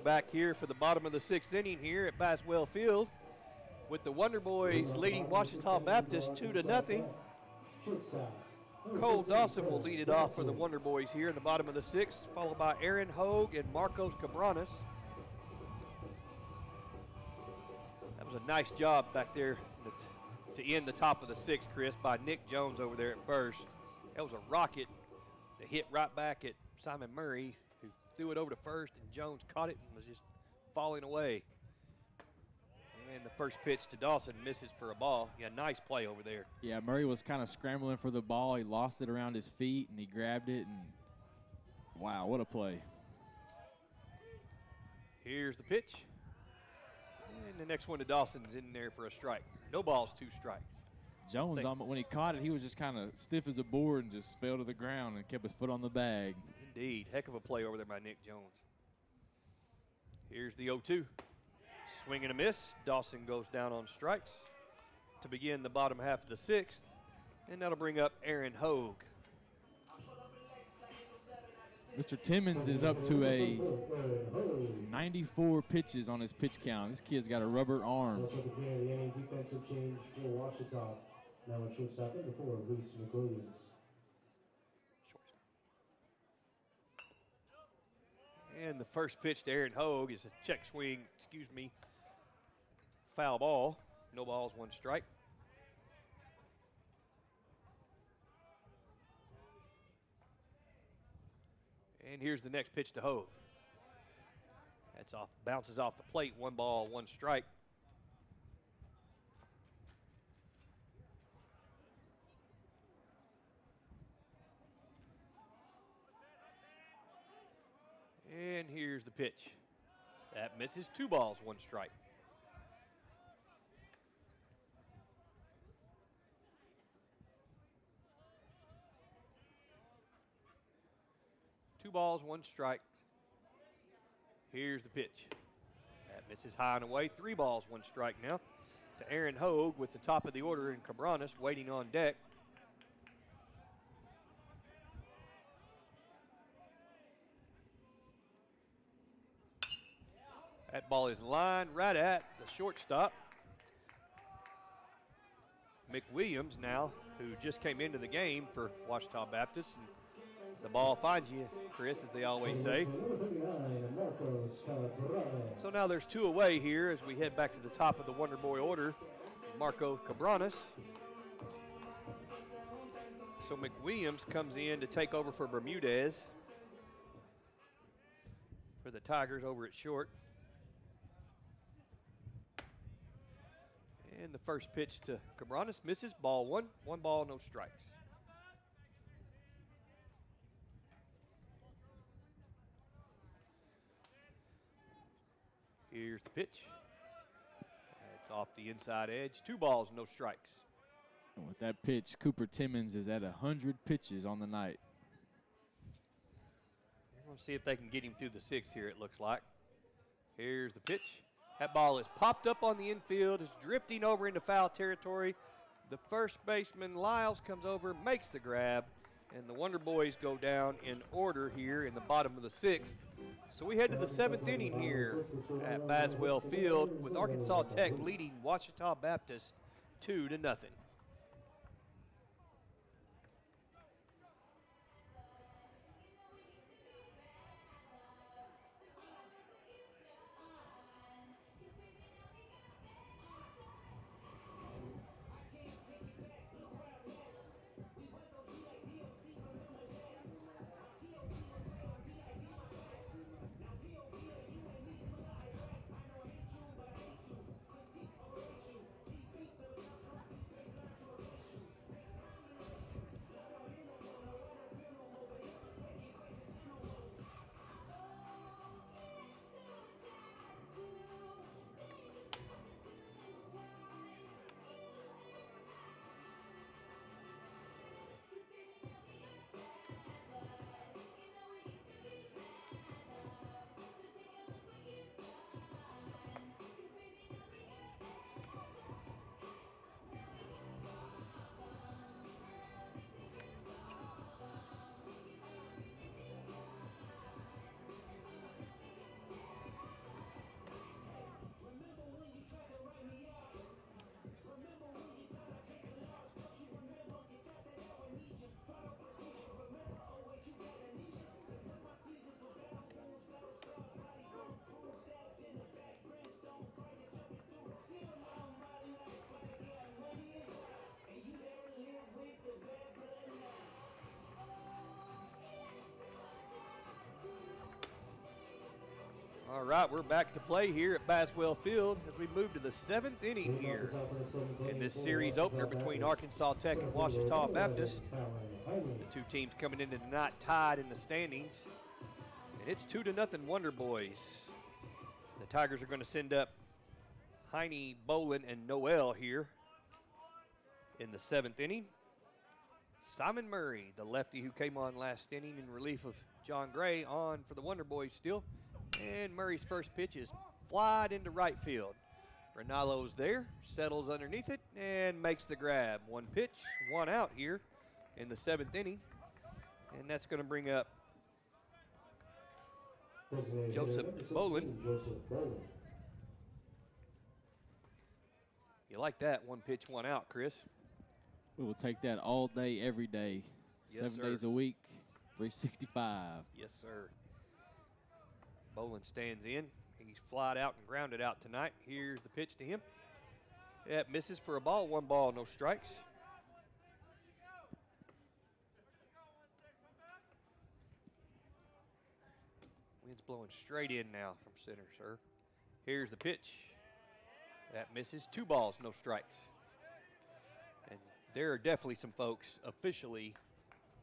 back here for the bottom of the 6th inning here at Baswell Field, with the Wonder Boys leading Ouachita Baptist 2-0. Cole Dawson will lead it off for the Wonder Boys here in the bottom of the 6th, followed by Aaron Hogue and Marcos Cabranes. That was a nice job back there to end the top of the 6th, Chris, by Nick Jones over there at first. That was a rocket that hit right back at Simon Murray, who threw it over to first, and Jones caught it and was just falling away. And the first pitch to Dawson misses for a ball. Yeah, nice play over there. Yeah, Murray was kind of scrambling for the ball. He lost it around his feet, and he grabbed it, and wow, what a play. Here's the pitch. And the next one to Dawson's in there for a strike. No balls, 2 strikes. Jones, when he caught it, he was just kind of stiff as a board and just fell to the ground and kept his foot on the bag. Indeed. Heck of a play over there by Nick Jones. Here's the 0-2. Swing and a miss. Dawson goes down on strikes to begin the bottom half of the 6th. And that'll bring up Aaron Hogue. Mr. Timmons is up to a 94 pitches on his pitch count. This kid's got a rubber arm. Defensive change for Ouachita. Now at shortstop, number 4, Luis McWilliams. And the first pitch to Aaron Hogue is a check swing, foul ball. No balls, 1 strike. And here's the next pitch to Hogue. That's off, bounces off the plate, 1 ball, 1 strike. And here's the pitch. That misses, 2 balls, 1 strike. Two balls, 1 strike. Here's the pitch. That misses high and away. 3 balls, 1 strike now to Aaron Hogue with the top of the order and Cabranes waiting on deck. That ball is lined right at the shortstop. McWilliams now, who just came into the game for Ouachita Baptist. And the ball finds you, Chris, as they always say. So now there's 2 away here as we head back to the top of the Wonder Boy order. Marco Cabranes. So McWilliams comes in to take over for Bermudez for the Tigers over at short. And the first pitch to Cabranes misses, ball 1. 1 ball, no strikes. Here's the pitch. It's off the inside edge. 2 balls, no strikes. And with that pitch, Cooper Timmons is at 100 pitches on the night. We'll see if they can get him through the 6th here, it looks like. Here's the pitch. That ball is popped up on the infield. It's drifting over into foul territory. The first baseman, Lyles, comes over, makes the grab, and the Wonder Boys go down in order here in the bottom of the 6th. So we head to the 7th inning here at Baswell Field with Arkansas Tech leading Ouachita Baptist 2-0. All right, we're back to play here at Baswell Field as we move to the 7th inning here in this series opener between Arkansas Tech and Ouachita Baptist. The two teams coming into tonight tied in the standings. And it's 2-0 Wonder Boys. The Tigers are going to send up Heine, Bolin, and Noel here in the 7th inning. Simon Murray, the lefty who came on last inning in relief of John Gray, on for the Wonder Boys still. And Murray's first pitch is flied into right field. Rinaldo's there, settles underneath it, and makes the grab. One pitch, one out here in the 7th inning. And that's going to bring up Joseph Bolin. You like that, one pitch, one out, Chris? We will take that all day, every day. Yes, 7 sir. days a week, 365. Yes, sir. Bolin stands in. He's flied out and grounded out tonight. Here's the pitch to him. That misses for a ball. 1 ball, no strikes. Wind's blowing straight in now from center, sir. Here's the pitch. That misses. 2 balls, no strikes. And there are definitely some folks officially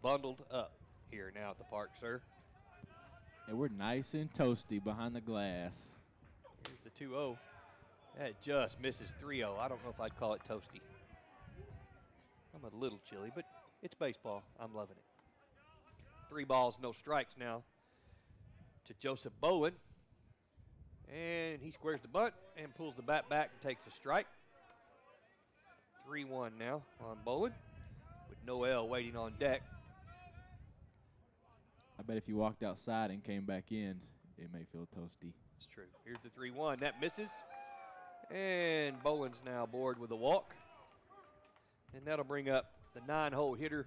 bundled up here now at the park, sir. And we're nice and toasty behind the glass. Here's the 2-0. That just misses 3-0. I don't know if I'd call it toasty. I'm a little chilly, but it's baseball. I'm loving it. 3 balls, no strikes now to Joseph Bolin. And he squares the bunt and pulls the bat back and takes a strike. 3-1 now on Bolin with Noel waiting on deck. I bet if you walked outside and came back in, it may feel toasty. It's true. Here's the 3-1. That misses. And Bolin's now aboard with a walk. And that'll bring up the 9-hole hitter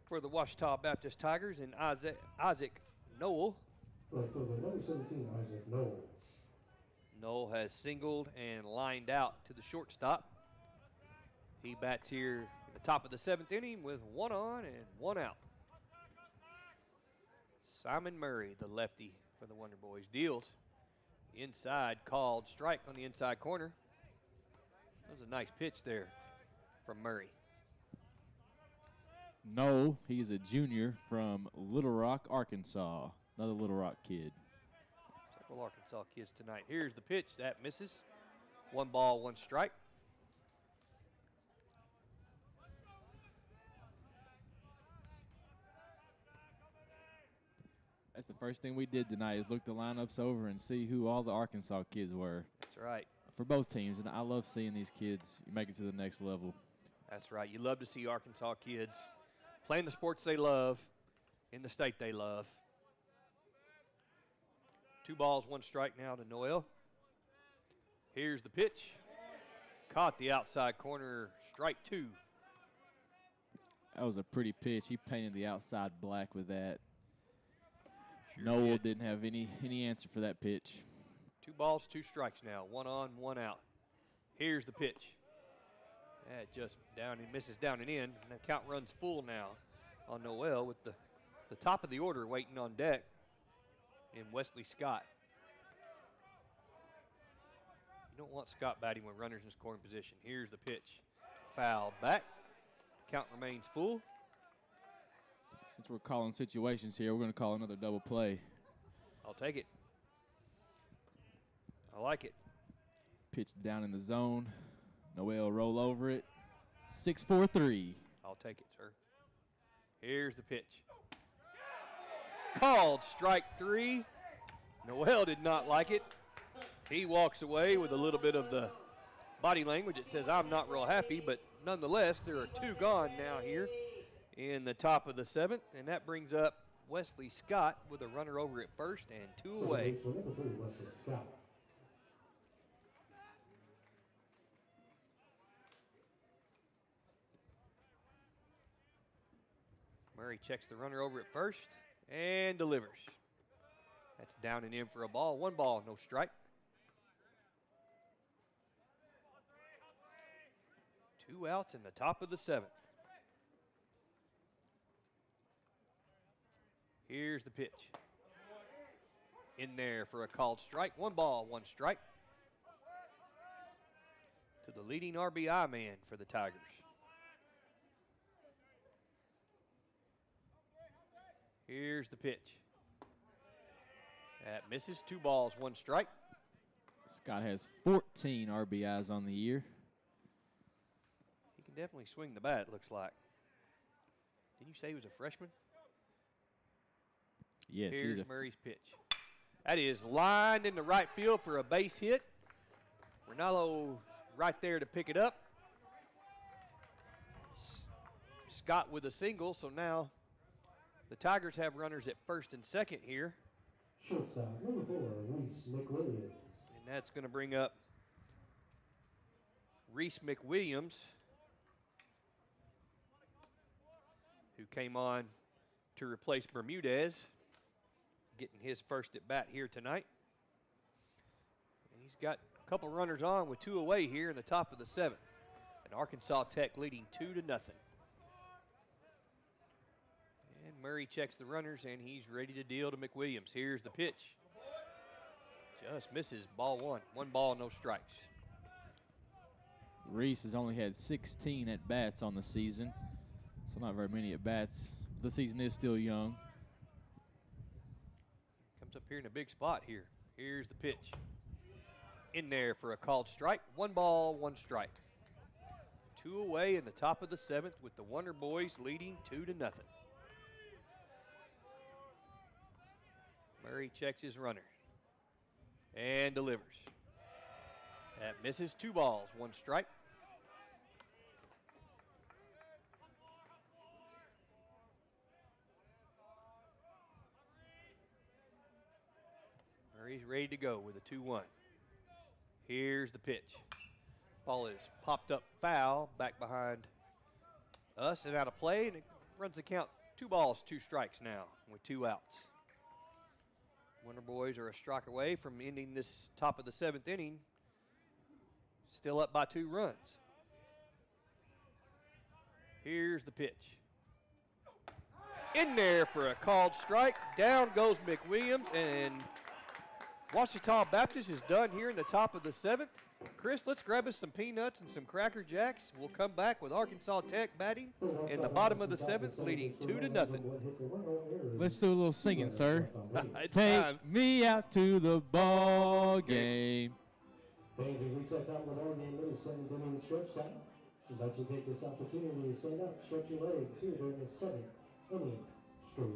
for the Ouachita Baptist Tigers and Isaac Noel. Right, for the number 17, Isaac Noel. Noel has singled and lined out to the shortstop. He bats here in the top of the 7th inning with 1 on and 1 out. Simon Murray, the lefty for the Wonder Boys, deals inside, called strike on the inside corner. That was a nice pitch there from Murray. No, he's a junior from Little Rock, Arkansas. Another Little Rock kid. Several Arkansas kids tonight. Here's the pitch. That misses. 1 ball, 1 strike. That's the first thing we did tonight is look the lineups over and see who all the Arkansas kids were. That's right. For both teams, and I love seeing these kids make it to the next level. That's right. You love to see Arkansas kids playing the sports they love in the state they love. 2 balls, 1 strike now to Noel. Here's the pitch. Caught the outside corner, strike 2. That was a pretty pitch. He painted the outside black with that. Sure Noel did. didn't have any answer for that pitch. 2 balls, 2 strikes now. 1 on, 1 out. Here's the pitch. That just down and misses down and in. And the count runs full now on Noel with the top of the order waiting on deck in Wesley Scott. You don't want Scott batting when runners in scoring position. Here's the pitch. Foul back. Count remains full. Since we're calling situations here, we're going to call another double play. I'll take it. I like it. Pitch down in the zone. Noel roll over it. 6-4-3. I'll take it, sir. Here's the pitch. Called strike 3. Noel did not like it. He walks away with a little bit of the body language that says, I'm not real happy, but nonetheless, there are 2 gone now here in the top of the 7th, and that brings up Wesley Scott with a runner over at first and 2 away. So number 3, Wesley Scott. Murray checks the runner over at first and delivers. That's down and in for a ball. 1 ball, no strike. 2 outs in the top of the 7th. Here's the pitch. In there for a called strike. 1 ball, 1 strike. To the leading RBI man for the Tigers. Here's the pitch. That misses. 2 balls, 1 strike. Scott has 14 RBIs on the year. He can definitely swing the bat, it looks like. Didn't you say he was a freshman? Yes, Here's Murray's pitch. That is lined into right field for a base hit. Rinaldo right there to pick it up. Scott with a single, so now the Tigers have runners at first and second here. Shortstop, number 4, Reese McWilliams. And that's going to bring up Reese McWilliams, who came on to replace Bermudez, getting his first at bat here tonight. And he's got a couple runners on with 2 away here in the top of the 7th. And Arkansas Tech leading 2-0. And Murray checks the runners, and he's ready to deal to McWilliams. Here's the pitch. Just misses. Ball 1. 1 ball, no strikes. Reese has only had 16 at-bats on the season, so not very many at-bats. The season is still young. Comes up here in a big spot here. Here's the pitch. In there for a called strike. 1 ball, 1 strike. 2 away in the top of the 7th with the Wonder Boys leading 2-0. Murray checks his runner and delivers. That misses. 2 balls, 1 strike. Murray's ready to go with a 2-1. Here's the pitch. Ball is popped up foul back behind us and out of play, and it runs the count 2 balls, 2 strikes now with 2 outs. Wonder Boys are a strike away from ending this top of the 7th inning, still up by 2 runs. Here's the pitch. In there for a called strike. Down goes McWilliams, and Ouachita Baptist is done here in the top of the 7th. Chris, let's grab us some peanuts and some Cracker Jacks. We'll come back with Arkansas Tech batting in the bottom of the 7th, leading 2-0. Let's do a little singing, sir. It's Take time. me out to the ball game. Fans, we reach that top of the ball game, little 7th inning stretch time. We'd like you to take this opportunity to stand up, stretch your legs here during the 7th inning stretch.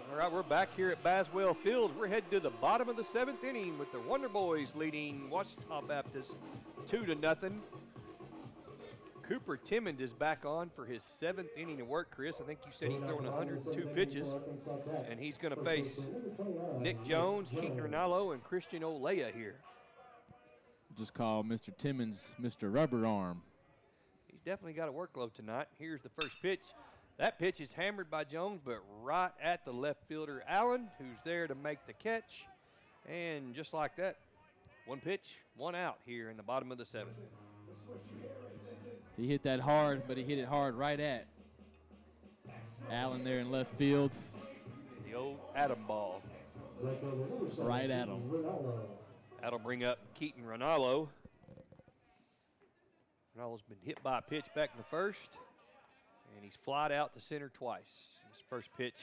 All right, we're back here at Baswell Field. We're headed to the bottom of the 7th inning with the Wonder Boys leading Ouachita Baptist 2-0. Cooper Timmons is back on for his 7th inning of work, Chris. I think you said he's throwing 102 pitches, and he's going to face Nick Jones, Keaton Rinaldo, and Christian Olea here. Just call Mr. Timmons Mr. Rubber Arm. He's definitely got a workload tonight. Here's the first pitch. That pitch is hammered by Jones, but right at the left fielder, Allen, who's there to make the catch. And just like that, 1 pitch, 1 out here in the bottom of the 7th. He hit that hard, but he hit it hard right at Allen there in left field. The old Adam ball. Right at him. That'll bring up Keaton Ronaldo. Ronaldo's been hit by a pitch back in the first, and he's flied out to center twice. His first pitch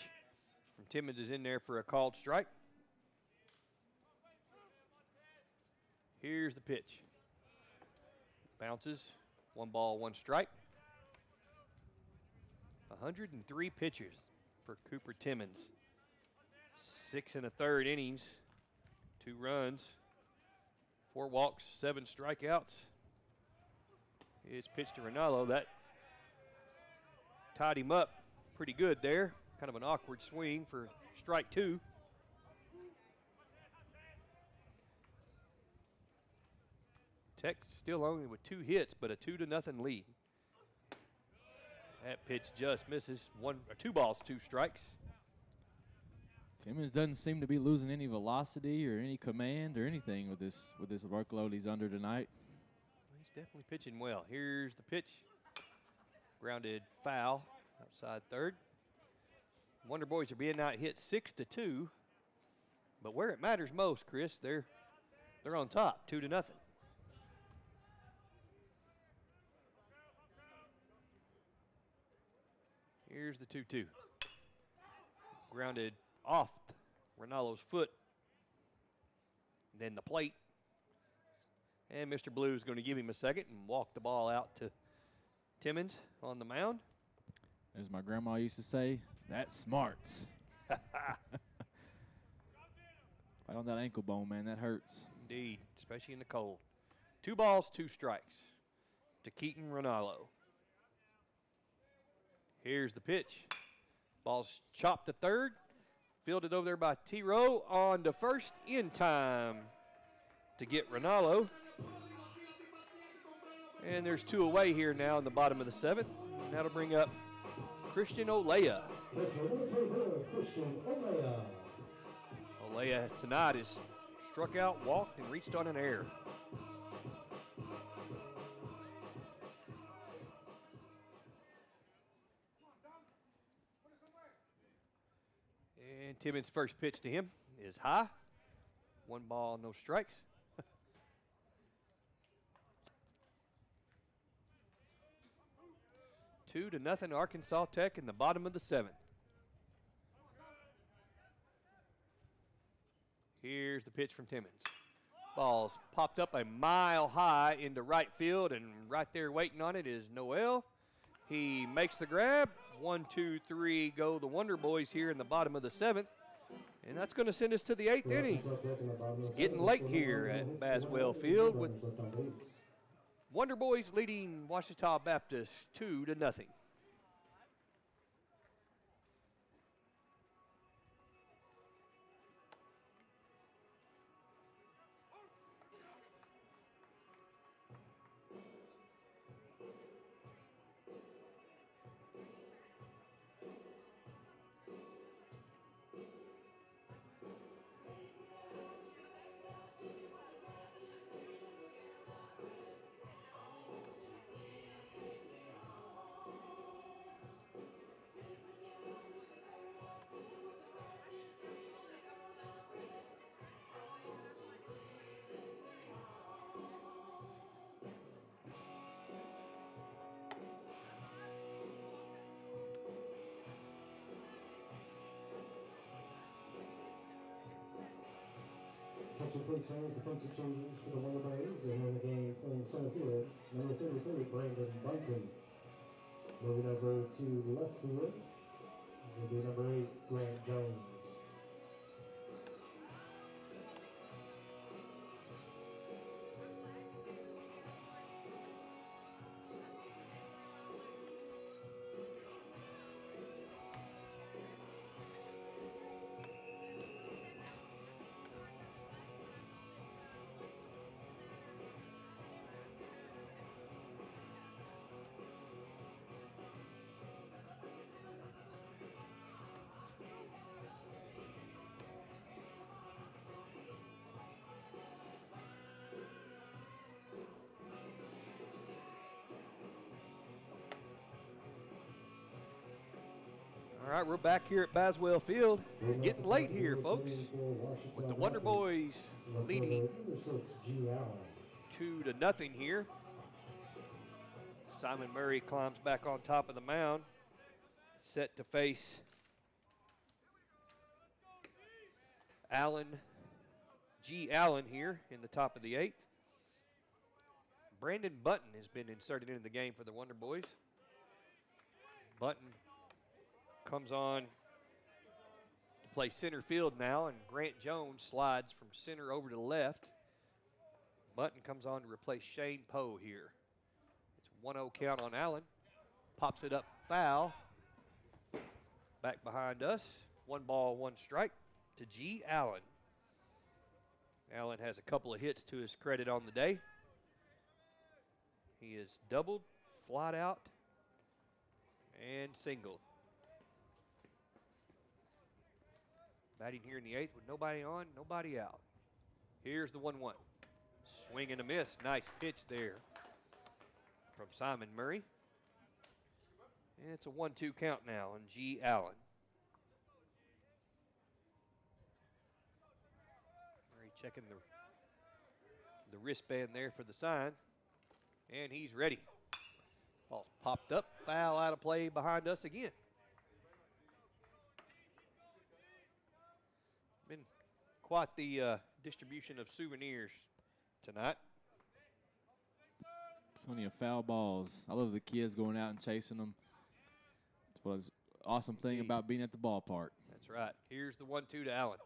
from Timmons is in there for a called strike. Here's the pitch. Bounces, 1 ball, 1 strike. 103 pitches for Cooper Timmons. 6 1/3 innings, 2 runs, 4 walks, 7 strikeouts. His pitch to Ronaldo, that tied him up pretty good there. Kind of an awkward swing for strike 2. Tech still only with 2 hits, but a 2-0 lead. That pitch just misses. 2 balls, 2 strikes. Timmons doesn't seem to be losing any velocity or any command or anything with this workload he's under tonight. He's definitely pitching well. Here's the pitch. Grounded foul outside third. Wonder Boys are being out hit 6-2. But where it matters most, Chris, they're on top, 2-0. Here's the 2-2. Grounded off Ronaldo's foot. Then the plate. And Mr. Blue is going to give him a second and walk the ball out to Timmons on the mound. As my grandma used to say, that's smarts. Right on that ankle bone, man, that hurts. Indeed, especially in the cold. 2 balls, 2 strikes to Keaton Ronaldo. Here's the pitch. Ball's chopped to third. Fielded over there by T-Row on to first in time to get Ronaldo. And there's 2 away here now in the bottom of the 7th. And that'll bring up Christian Olea. Olea tonight is struck out, walked, and reached on an error. And Timmons' first pitch to him is high. 1 ball, no strikes. 2-0 Arkansas Tech in the bottom of the 7th. Here's the pitch from Timmons. Ball's popped up a mile high into right field, and right there waiting on it is Noel. He makes the grab. 1, 2, 3 go the Wonder Boys here in the bottom of the 7th. And that's going to send us to the 8th inning. It's getting late here at Baswell Field with Wonder Boys leading Ouachita Baptist 2-0. Catcher please hands defensive changes for the Wonder Braves, and in the game playing center field, number 33, Brandon Bunton. Moving over to left field, will be number 8, Grant Jones. All right, we're back here at Baswell Field. It's getting late here, folks, with the Wonder Boys leading 2-0 here. Simon Murray climbs back on top of the mound, set to face G. Allen here in the top of the 8th. Brandon Button has been inserted into the game for the Wonder Boys. Button comes on to play center field now, and Grant Jones slides from center over to left. Button comes on to replace Shane Poe here. It's 1-0 count on Allen. Pops it up foul. Back behind us. 1 ball, 1 strike to G. Allen. Allen has a couple of hits to his credit on the day. He is doubled, flied out, and singled. Batting here in the 8th with nobody on, nobody out. Here's the 1-1. Swing and a miss. Nice pitch there from Simon Murray. And it's a 1-2 count now on G. Allen. Murray checking the wristband there for the sign. And he's ready. Ball's popped up, foul out of play behind us again. Been quite the distribution of souvenirs tonight. Plenty of foul balls. I love the kids going out and chasing them. It's what's awesome thing about being at the ballpark. That's right. Here's the 1-2 to Allen.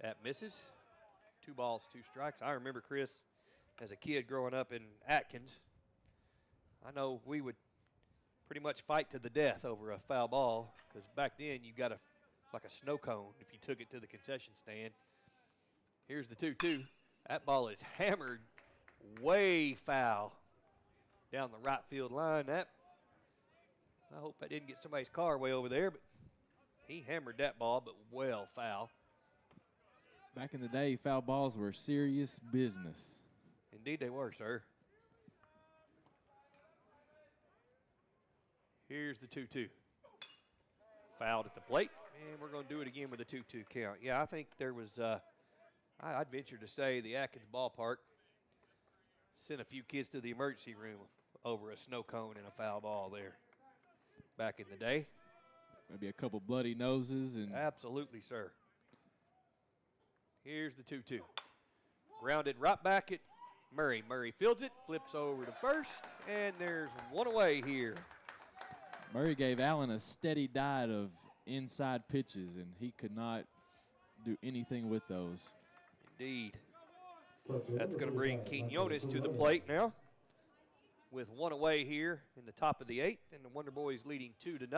That misses. 2 balls, 2 strikes. I remember, Chris, as a kid growing up in Atkins, I know we would pretty much fight to the death over a foul ball, because back then you got like a snow cone if you took it to the concession stand. Here's the 2-2. That ball is hammered way foul down the right field line. I hope I didn't get somebody's car way over there, but he hammered that ball, but well foul. Back in the day, foul balls were serious business. Indeed they were, sir. Here's the 2-2. Fouled at the plate, and we're going to do it again with a 2-2 count. Yeah, I think there was, I'd venture to say the Atkins ballpark sent a few kids to the emergency room over a snow cone and a foul ball there back in the day. Maybe a couple bloody noses. Absolutely, sir. Here's the 2-2. Grounded right back at Murray. Murray fields it, flips over to first, and there's 1 away here. Murray gave Allen a steady diet of inside pitches, and he could not do anything with those. Indeed. That's going to bring Quinones to the plate now with 1 away here in the top of the 8th, and the Wonder Boys leading 2-0. And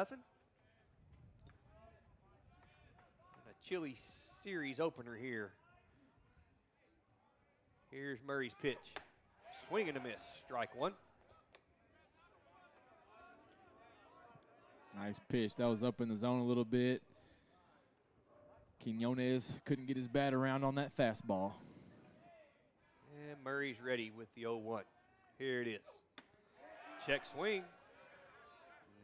a chilly series opener here. Here's Murray's pitch. Swing and a miss. Strike 1. Nice pitch. That was up in the zone a little bit. Quinones couldn't get his bat around on that fastball. And Murray's ready with the 0-1. Here it is. Check swing.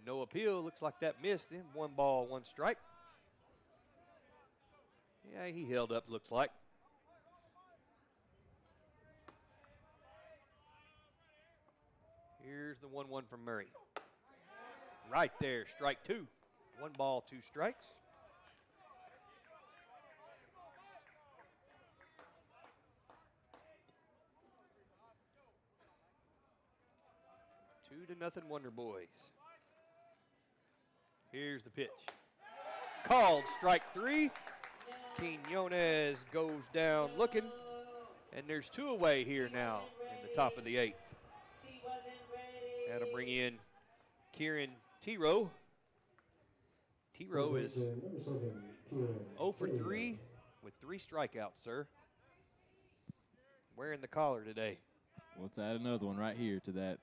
No appeal. Looks like that missed him. 1 ball, 1 strike. Yeah, he held up, looks like. Here's the 1-1 from Murray. Right there, strike 2. 1 ball, 2 strikes. Two to nothing Wonder Boys. Here's the pitch. Called strike 3. Quinones goes down looking. And there's 2 away here now in the top of the 8th. That'll bring in Kieran T-Row. T-Row is 0 for 3 with 3 strikeouts, sir. Wearing the collar today. Let's add another one right here to that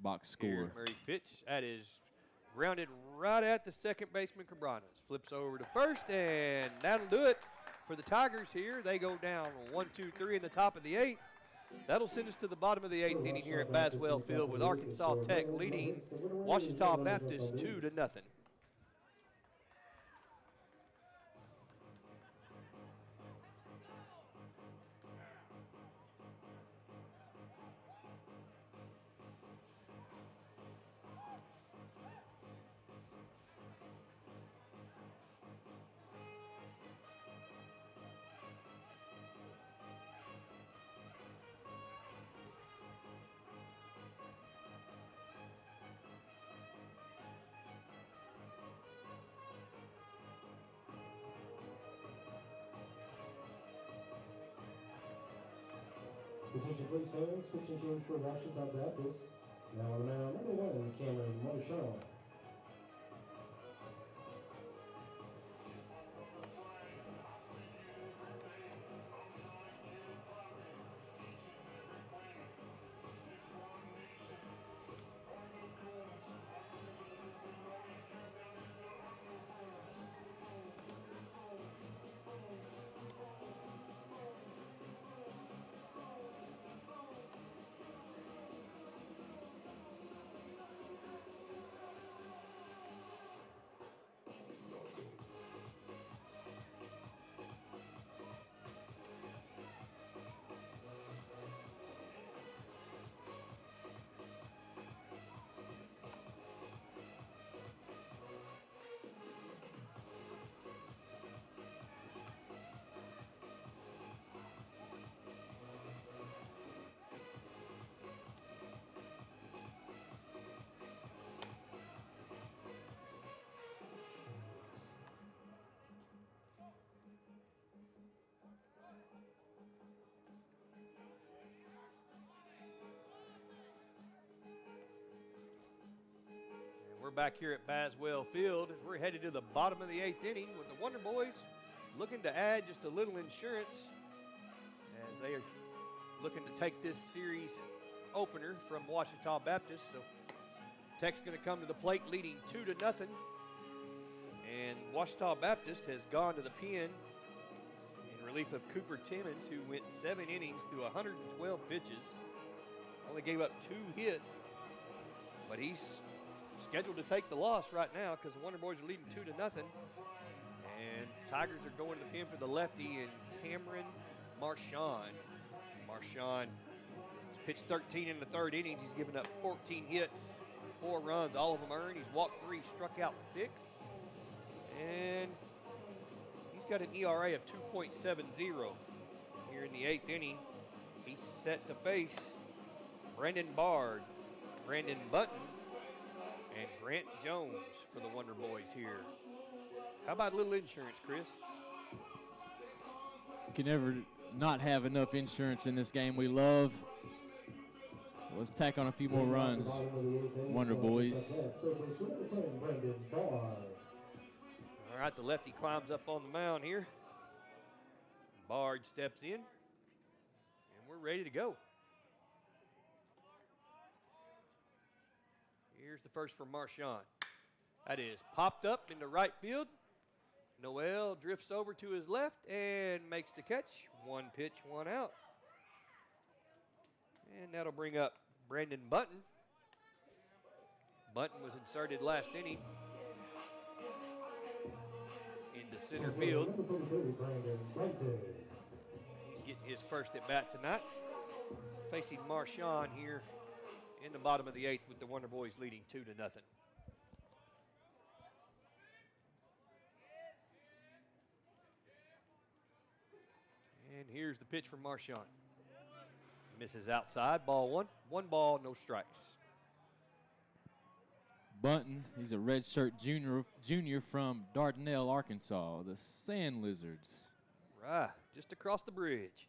box score. Here's Murray's pitch. That is grounded right at the second baseman, Cabranes. Flips over to first, and that'll do it for the Tigers here. They go down 1, 2, 3 in the top of the 8th. That'll send us to the bottom of the 8th inning here at Baswell Field with Arkansas Tech leading Ouachita Baptist 2-0. Attention please fans, pitching change for Ouachita Baptist. Now on the mound, number 1, Cameron Marchand. We're back here at Baswell Field. We're headed to the bottom of the 8th inning with the Wonder Boys looking to add just a little insurance as they are looking to take this series opener from Ouachita Baptist. So Tech's going to come to the plate leading 2-0. And Ouachita Baptist has gone to the pen in relief of Cooper Timmons, who went 7 innings through 112 pitches. Only gave up 2 hits, but he's scheduled to take the loss right now because the Wonder Boys are leading 2-0. And Tigers are going to the pen for the lefty and Cameron Marchand. Marchand pitched 13 in the 3rd innings. He's given up 14 hits, 4 runs, all of them earned. He's walked 3, struck out 6. And he's got an ERA of 2.70 here in the 8th inning. He's set to face Brandon Bard, Brandon Button, and Grant Jones for the Wonder Boys here. How about a little insurance, Chris? You can never not have enough insurance in this game we love. Let's tack on a few more runs, Wonder Boys. All right, the lefty climbs up on the mound here. Bard steps in, and we're ready to go. Here's the first for Marchand. That is popped up into right field. Noel drifts over to his left and makes the catch. 1 pitch, 1 out. And that'll bring up Brandon Button. Button was inserted last inning into center field. He's getting his first at bat tonight. Facing Marchand here in the bottom of the 8th with the Wonder Boys leading 2-0. And here's the pitch from Marchand. Misses outside, ball 1. 1 ball, no strikes. Bunton, he's a redshirt junior from Dardanelle, Arkansas, the Sand Lizards. Right, just across the bridge.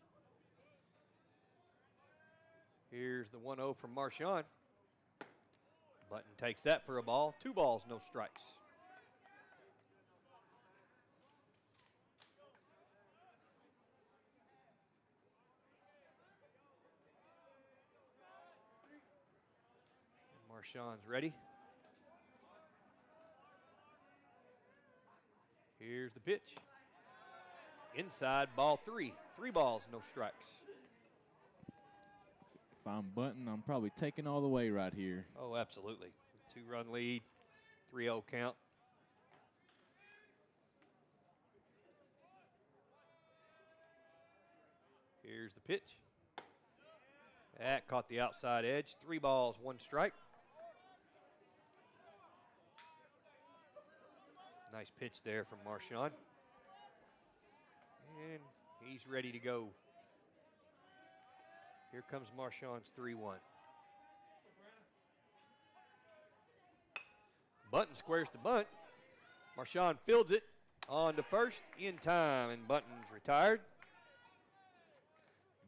Here's the 1-0 from Marchand. Button takes that for a ball. 2 balls, no strikes. And Marchand's ready. Here's the pitch. Inside, ball 3. 3 balls, no strikes. If I'm Bunton, I'm probably taking all the way right here. Oh, absolutely. 2-run lead, 3-0 count. Here's the pitch. That caught the outside edge. 3 balls, 1 strike. Nice pitch there from Marchand. And he's ready to go. Here comes Marchand's 3-1. Button squares to bunt. Marchand fields it on to first in time, and Button's retired.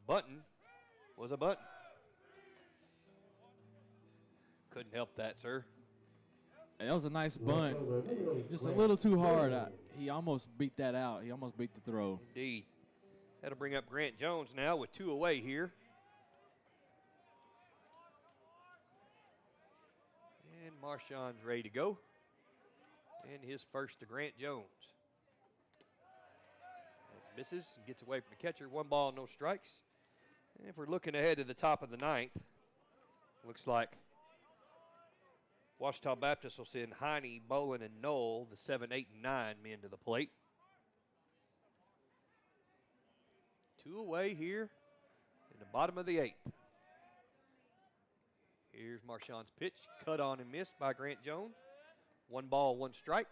Button Was a bunt. Couldn't help that, sir. That was a nice bunt. Just a little too hard. He almost beat that out. He almost beat the throw. Indeed. That'll bring up Grant Jones now with 2 away here. And Marshawn's ready to go. And his first to Grant Jones. That misses, gets away from the catcher. 1 ball, no strikes. And if we're looking ahead to the top of the 9th, looks like Ouachita Baptist will send Heine, Bolin, and Knoll, the 7, 8, and 9 men to the plate. 2 away here in the bottom of the 8th. Here's Marshawn's pitch, cut on and missed by Grant Jones. 1 ball, 1 strike.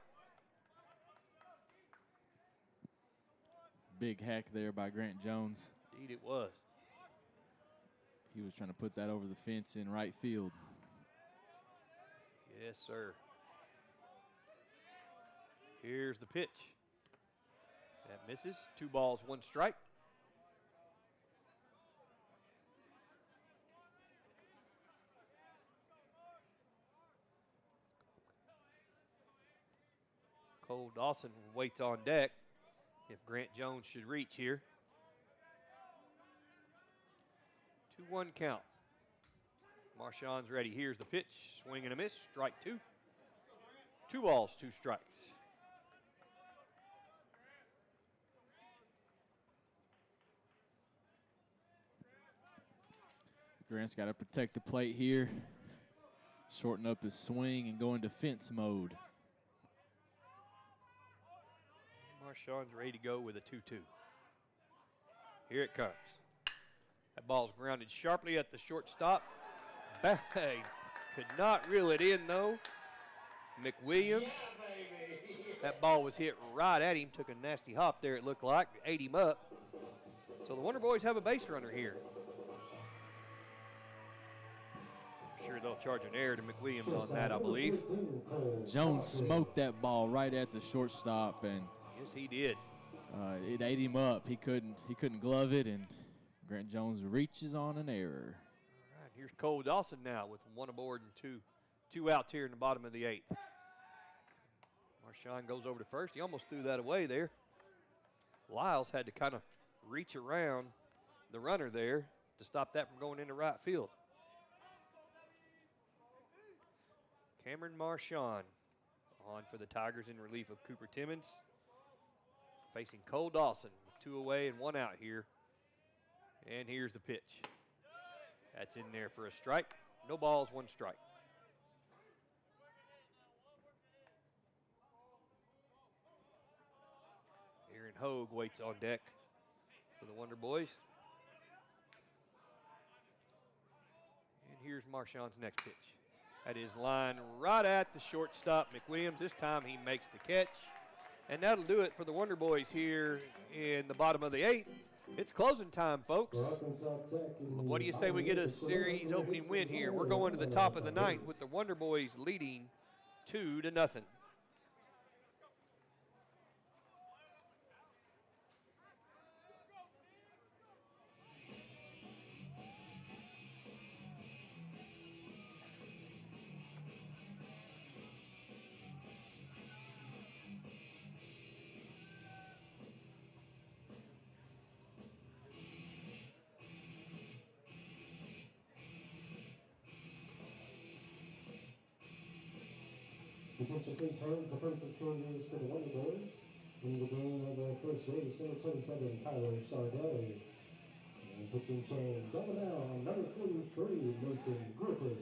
Big hack there by Grant Jones. Indeed it was. He was trying to put that over the fence in right field. Yes, sir. Here's the pitch. That misses. 2 balls, 1 strike. Cole Dawson waits on deck if Grant Jones should reach here. 2-1 count. Marshawn's ready. Here's the pitch. Swing and a miss. Strike 2. 2 balls, 2 strikes. Grant's got to protect the plate here. Shorten up his swing and go into fence mode. Marshawn's ready to go with a 2-2. Here it comes. That ball's grounded sharply at the shortstop. Bang. Could not reel it in, though. McWilliams. That ball was hit right at him. Took a nasty hop there, it looked like. Ate him up. So the Wonder Boys have a base runner here. I'm sure they'll charge an error to McWilliams on that, I believe. Jones smoked that ball right at the shortstop, and yes, he did. It ate him up. He couldn't glove it, and Grant Jones reaches on an error. All right, here's Cole Dawson now with 1 aboard and two outs here in the bottom of the 8th. Marshawn goes over to first. He almost threw that away there. Lyles had to kind of reach around the runner there to stop that from going into right field. Cameron Marshawn on for the Tigers in relief of Cooper Timmons. Facing Cole Dawson, 2 away and 1 out here. And here's the pitch. That's in there for a strike. No balls, 1 strike. Aaron Hogue waits on deck for the Wonder Boys. And here's Marshawn's next pitch. That is line right at the shortstop, McWilliams. This time he makes the catch. And that'll do it for the Wonder Boys here in the bottom of the 8th. It's closing time, folks. What do you say we get a series opening win here? We're going to the top of the 9th with the Wonder Boys leading 2-0. Attention please, holds the first of changes for the Wonder Boys. In the game of the first base, number 27, Tyler Sardelli. And pitching change, double down, number 43, Mason Griffin.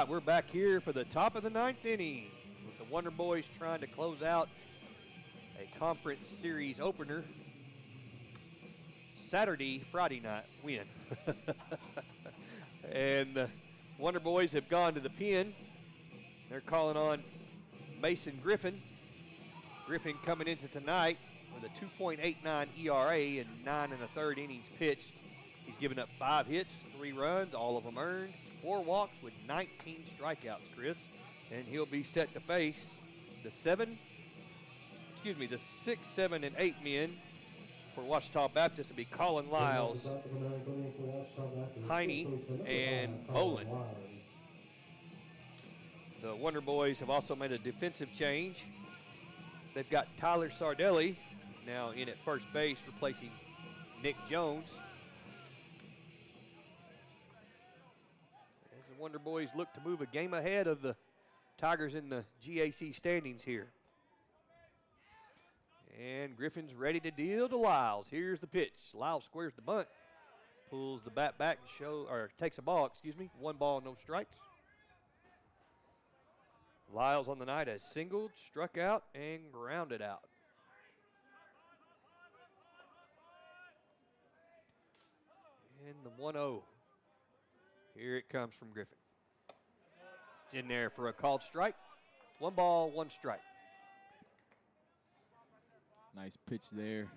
right, we're back here for the top of the 9th inning with the Wonder Boys trying to close out a conference series opener. Friday night win. And the Wonder Boys have gone to the pen. They're calling on Mason Griffin. Griffin coming into tonight with a 2.89 ERA and 9 1/3 innings pitched. He's given up 5 hits, 3 runs, all of them earned, 4 walks with 19 strikeouts, Chris. And he'll be set to face the 6, 7, and 8 men for Ouachita Baptist. Will be Colin Lyles, Heine, and Bolin. The Wonder Boys have also made a defensive change. They've got Tyler Sardelli now in at first base, replacing Nick Jones. As the Wonder Boys look to move a game ahead of the Tigers in the GAC standings here. And Griffin's ready to deal to Lyles. Here's the pitch. Lyles squares the bunt, pulls the bat back and takes a ball, 1 ball, no strikes. Lyles on the night has singled, struck out, and grounded out. And the 1-0. Here it comes from Griffin. It's in there for a called strike. 1 ball, 1 strike. Nice pitch there.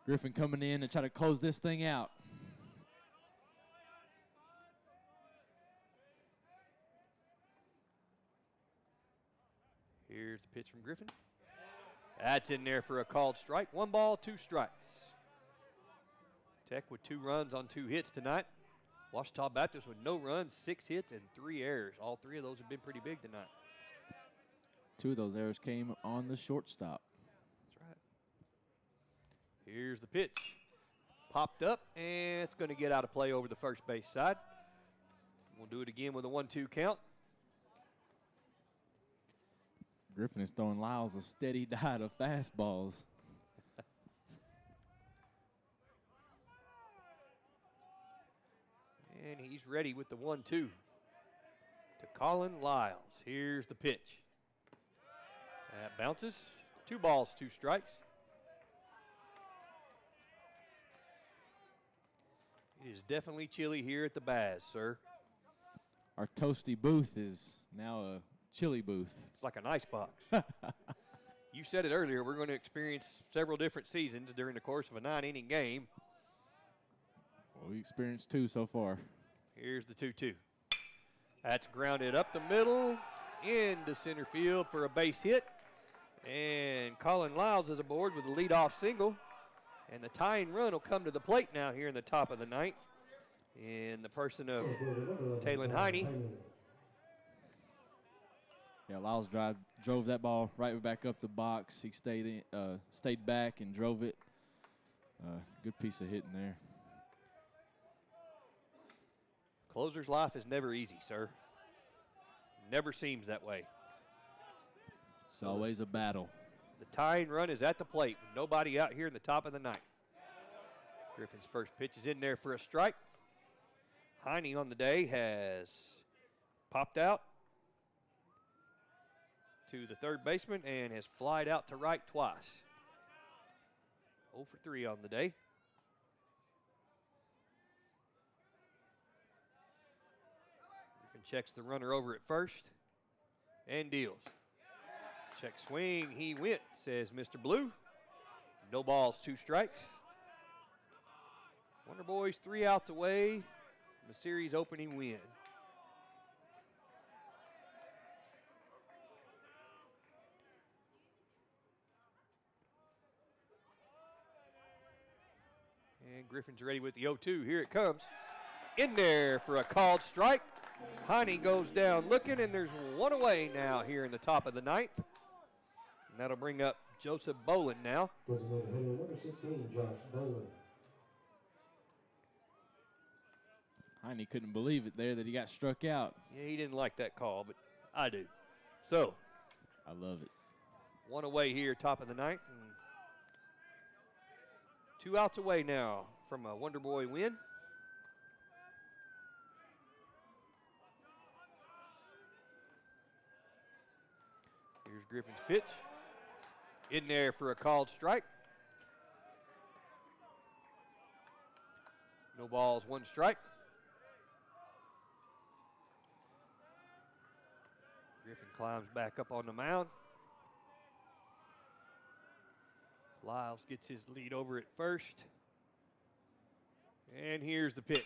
Griffin coming in and trying to close this thing out. Here's the pitch from Griffin. That's in there for a called strike. 1 ball, 2 strikes. Tech with 2 runs on 2 hits tonight. Ouachita Baptist with no runs, 6 hits, and 3 errors. All 3 of those have been pretty big tonight. 2 of those errors came on the shortstop. That's right. Here's the pitch. Popped up, and it's going to get out of play over the first base side. We'll do it again with a 1-2 count. Griffin is throwing Lyles a steady diet of fastballs. And he's ready with the 1-2 to Colin Lyles. Here's the pitch. That bounces. 2 balls, 2 strikes. It is definitely chilly here at the Baz, sir. Our toasty booth is now a chili booth. It's like an ice box. You said it earlier, we're going to experience several different seasons during the course of a 9-inning game. Well, we experienced 2 so far. Here's the 2-2. That's grounded up the middle into center field for a base hit. And Colin Lyles is aboard with a leadoff single. And the tying run will come to the plate now here in the top of the 9th in the person of Talon Heine. Yeah, Lyles drove that ball right back up the box. He stayed back and drove it. Good piece of hitting there. Closer's life is never easy, sir. Never seems that way. It's always a battle. The tying run is at the plate with nobody out here in the top of the 9th. Griffin's first pitch is in there for a strike. Heine on the day has popped out to the third baseman and has flied out to right twice. 0 for 3 on the day. Griffin checks the runner over at first and deals. Check swing, he went, says Mr. Blue. No balls, 2 strikes. Wonder Boys 3 outs away from a series opening win. And Griffin's ready with the 0-2. Here it comes. In there for a called strike. Heine goes down looking, and there's 1 away now here in the top of the 9th. And that'll bring up Joseph Bolin now. Designated hitter number 16, Josh Bolin. Heine couldn't believe it there that he got struck out. Yeah, he didn't like that call, but I do. So, I love it. 1 away here, top of the 9th. And 2 outs away now from a Wonder Boy win. Griffin's pitch. In there for a called strike. No balls, 1 strike. Griffin climbs back up on the mound. Lyles gets his lead over at first. And here's the pitch.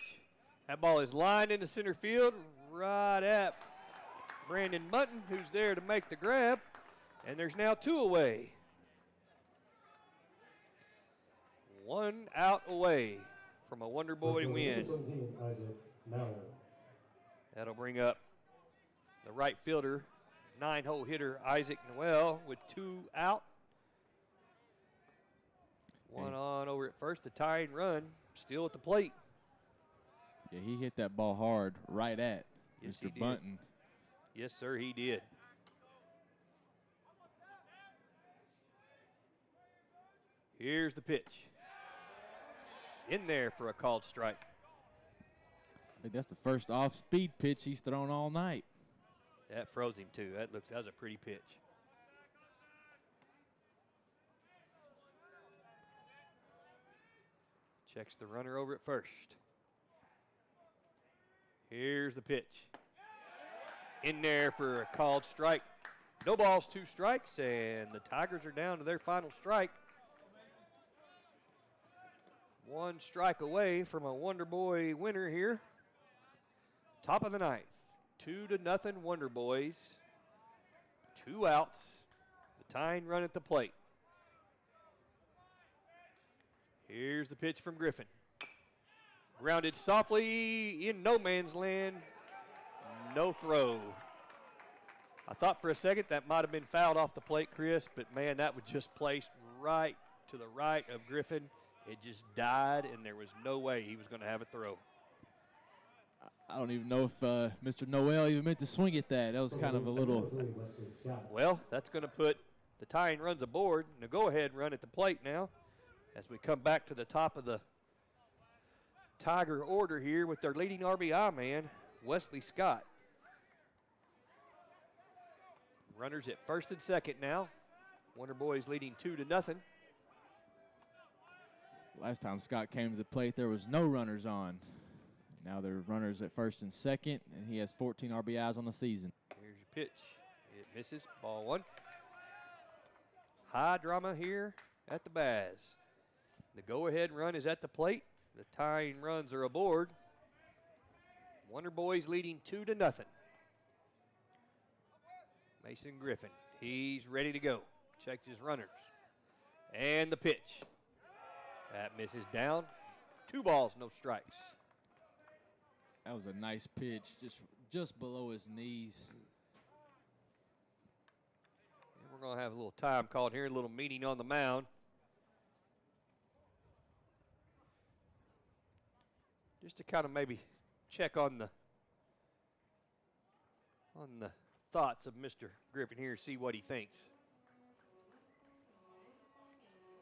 That ball is lined into center field right at Brandon Mutton, who's there to make the grab. And there's now 2 away. 1 out away from a Wonder Boy win. That'll bring up the right fielder, 9-hole hitter Isaac Noel with 2 out. 1 on over at first. The tying run still at the plate. Yeah, he hit that ball hard right at Mr. Bunton. Yes, sir, he did. Here's the pitch. In there for a called strike. I think that's the first off-speed pitch he's thrown all night. That froze him, too. That was a pretty pitch. Checks the runner over at first. Here's the pitch. In there for a called strike. No balls, 2 strikes, and the Tigers are down to their final strike. 1 strike away from a Wonder Boy winner here. Top of the 9th. 2-0 Wonder Boys. 2 outs. The tying run at the plate. Here's the pitch from Griffin. Grounded softly in no man's land. No throw. I thought for a second that might have been fouled off the plate, Chris, but man, that was just placed right to the right of Griffin. It just died, and there was no way he was going to have a throw. I don't even know if Mr. Noel even meant to swing at that. That was kind of a little. Well, that's going to put the tying runs aboard and a go-ahead run at the plate now as we come back to the top of the Tiger order here with their leading RBI man, Wesley Scott. Runners at first and second now. Wonder Boys leading 2-0. Last time Scott came to the plate, there was no runners on. Now there are runners at first and second, and he has 14 RBIs on the season. Here's your pitch. It misses. Ball 1. High drama here at the Baz. The go-ahead run is at the plate. The tying runs are aboard. Wonder Boys leading 2-0. Mason Griffin, he's ready to go. Checks his runners. And the pitch. That misses down. 2 balls, no strikes. That was a nice pitch, just below his knees. And we're going to have a little time called here, a little meeting on the mound. Just to kind of maybe check on the thoughts of Mr. Griffin here, see what he thinks.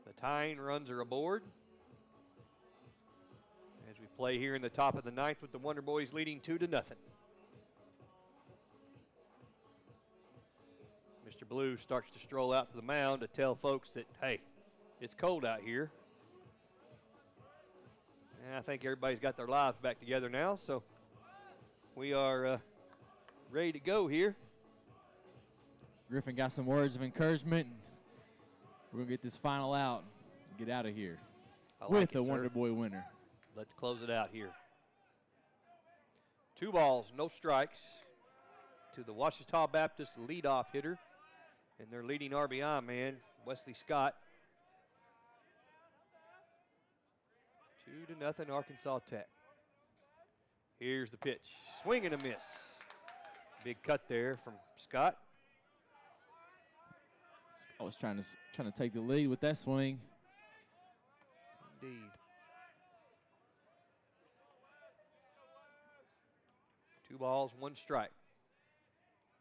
The tying runs are aboard as we play here in the top of the 9th with the Wonder Boys leading 2-0. Mr. Blue starts to stroll out to the mound to tell folks that, hey, it's cold out here. And I think everybody's got their lives back together now, so we are ready to go here. Griffin got some words of encouragement. We're going to get this final out and get out of here with a Wonder Boy winner. Let's close it out here. 2 balls, no strikes to the Ouachita Baptist leadoff hitter and their leading RBI man, Wesley Scott. 2-0 Arkansas Tech. Here's the pitch. Swing and a miss. Big cut there from Scott. Scott was trying to take the lead with that swing. Indeed. 2 balls, 1 strike.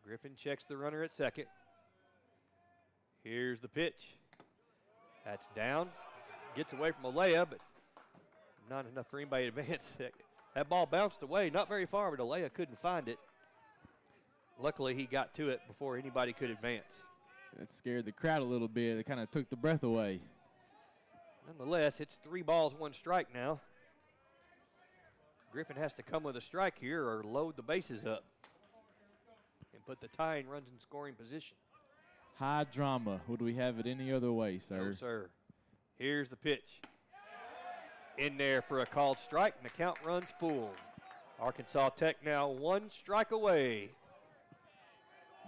Griffin checks the runner at second. Here's the pitch. That's down. Gets away from Alea, but not enough for anybody to advance. That ball bounced away, not very far, but Alea couldn't find it. Luckily, he got to it before anybody could advance. That scared the crowd a little bit. It kind of took the breath away. Nonetheless, it's 3 balls, 1 strike now. Griffin has to come with a strike here or load the bases up and put the tying runs in scoring position. High drama. Would we have it any other way, sir? No, sir. Here's the pitch. In there for a called strike, and the count runs full. Arkansas Tech now 1 strike away.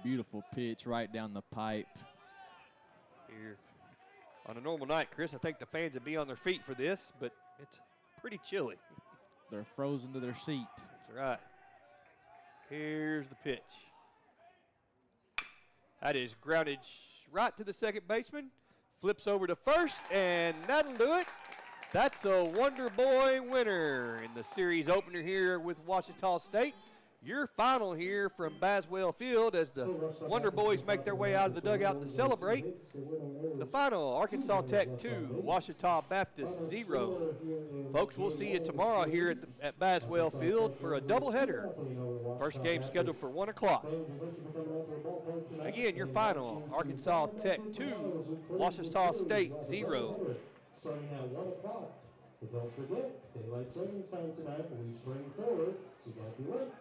Beautiful pitch right down the pipe. Here. On a normal night, Chris, I think the fans would be on their feet for this, but it's pretty chilly. They're frozen to their seat. That's right. Here's the pitch. That is grounded right to the second baseman. Flips over to first, and that'll do it. That's a Wonder Boy winner in the series opener here with Ouachita State. Your final here from Baswell Field as the Wonder Boys make their way out of the dugout to celebrate. The final, Arkansas Tech 2, Ouachita Baptist 0. Folks, we'll see you tomorrow here at Baswell Field for a doubleheader. First game scheduled for 1 o'clock. Again, your final, Arkansas Tech 2, Ouachita State 0. Starting at 1 o'clock. But don't forget, daylight savings time tonight. We spring forward, so don't be late.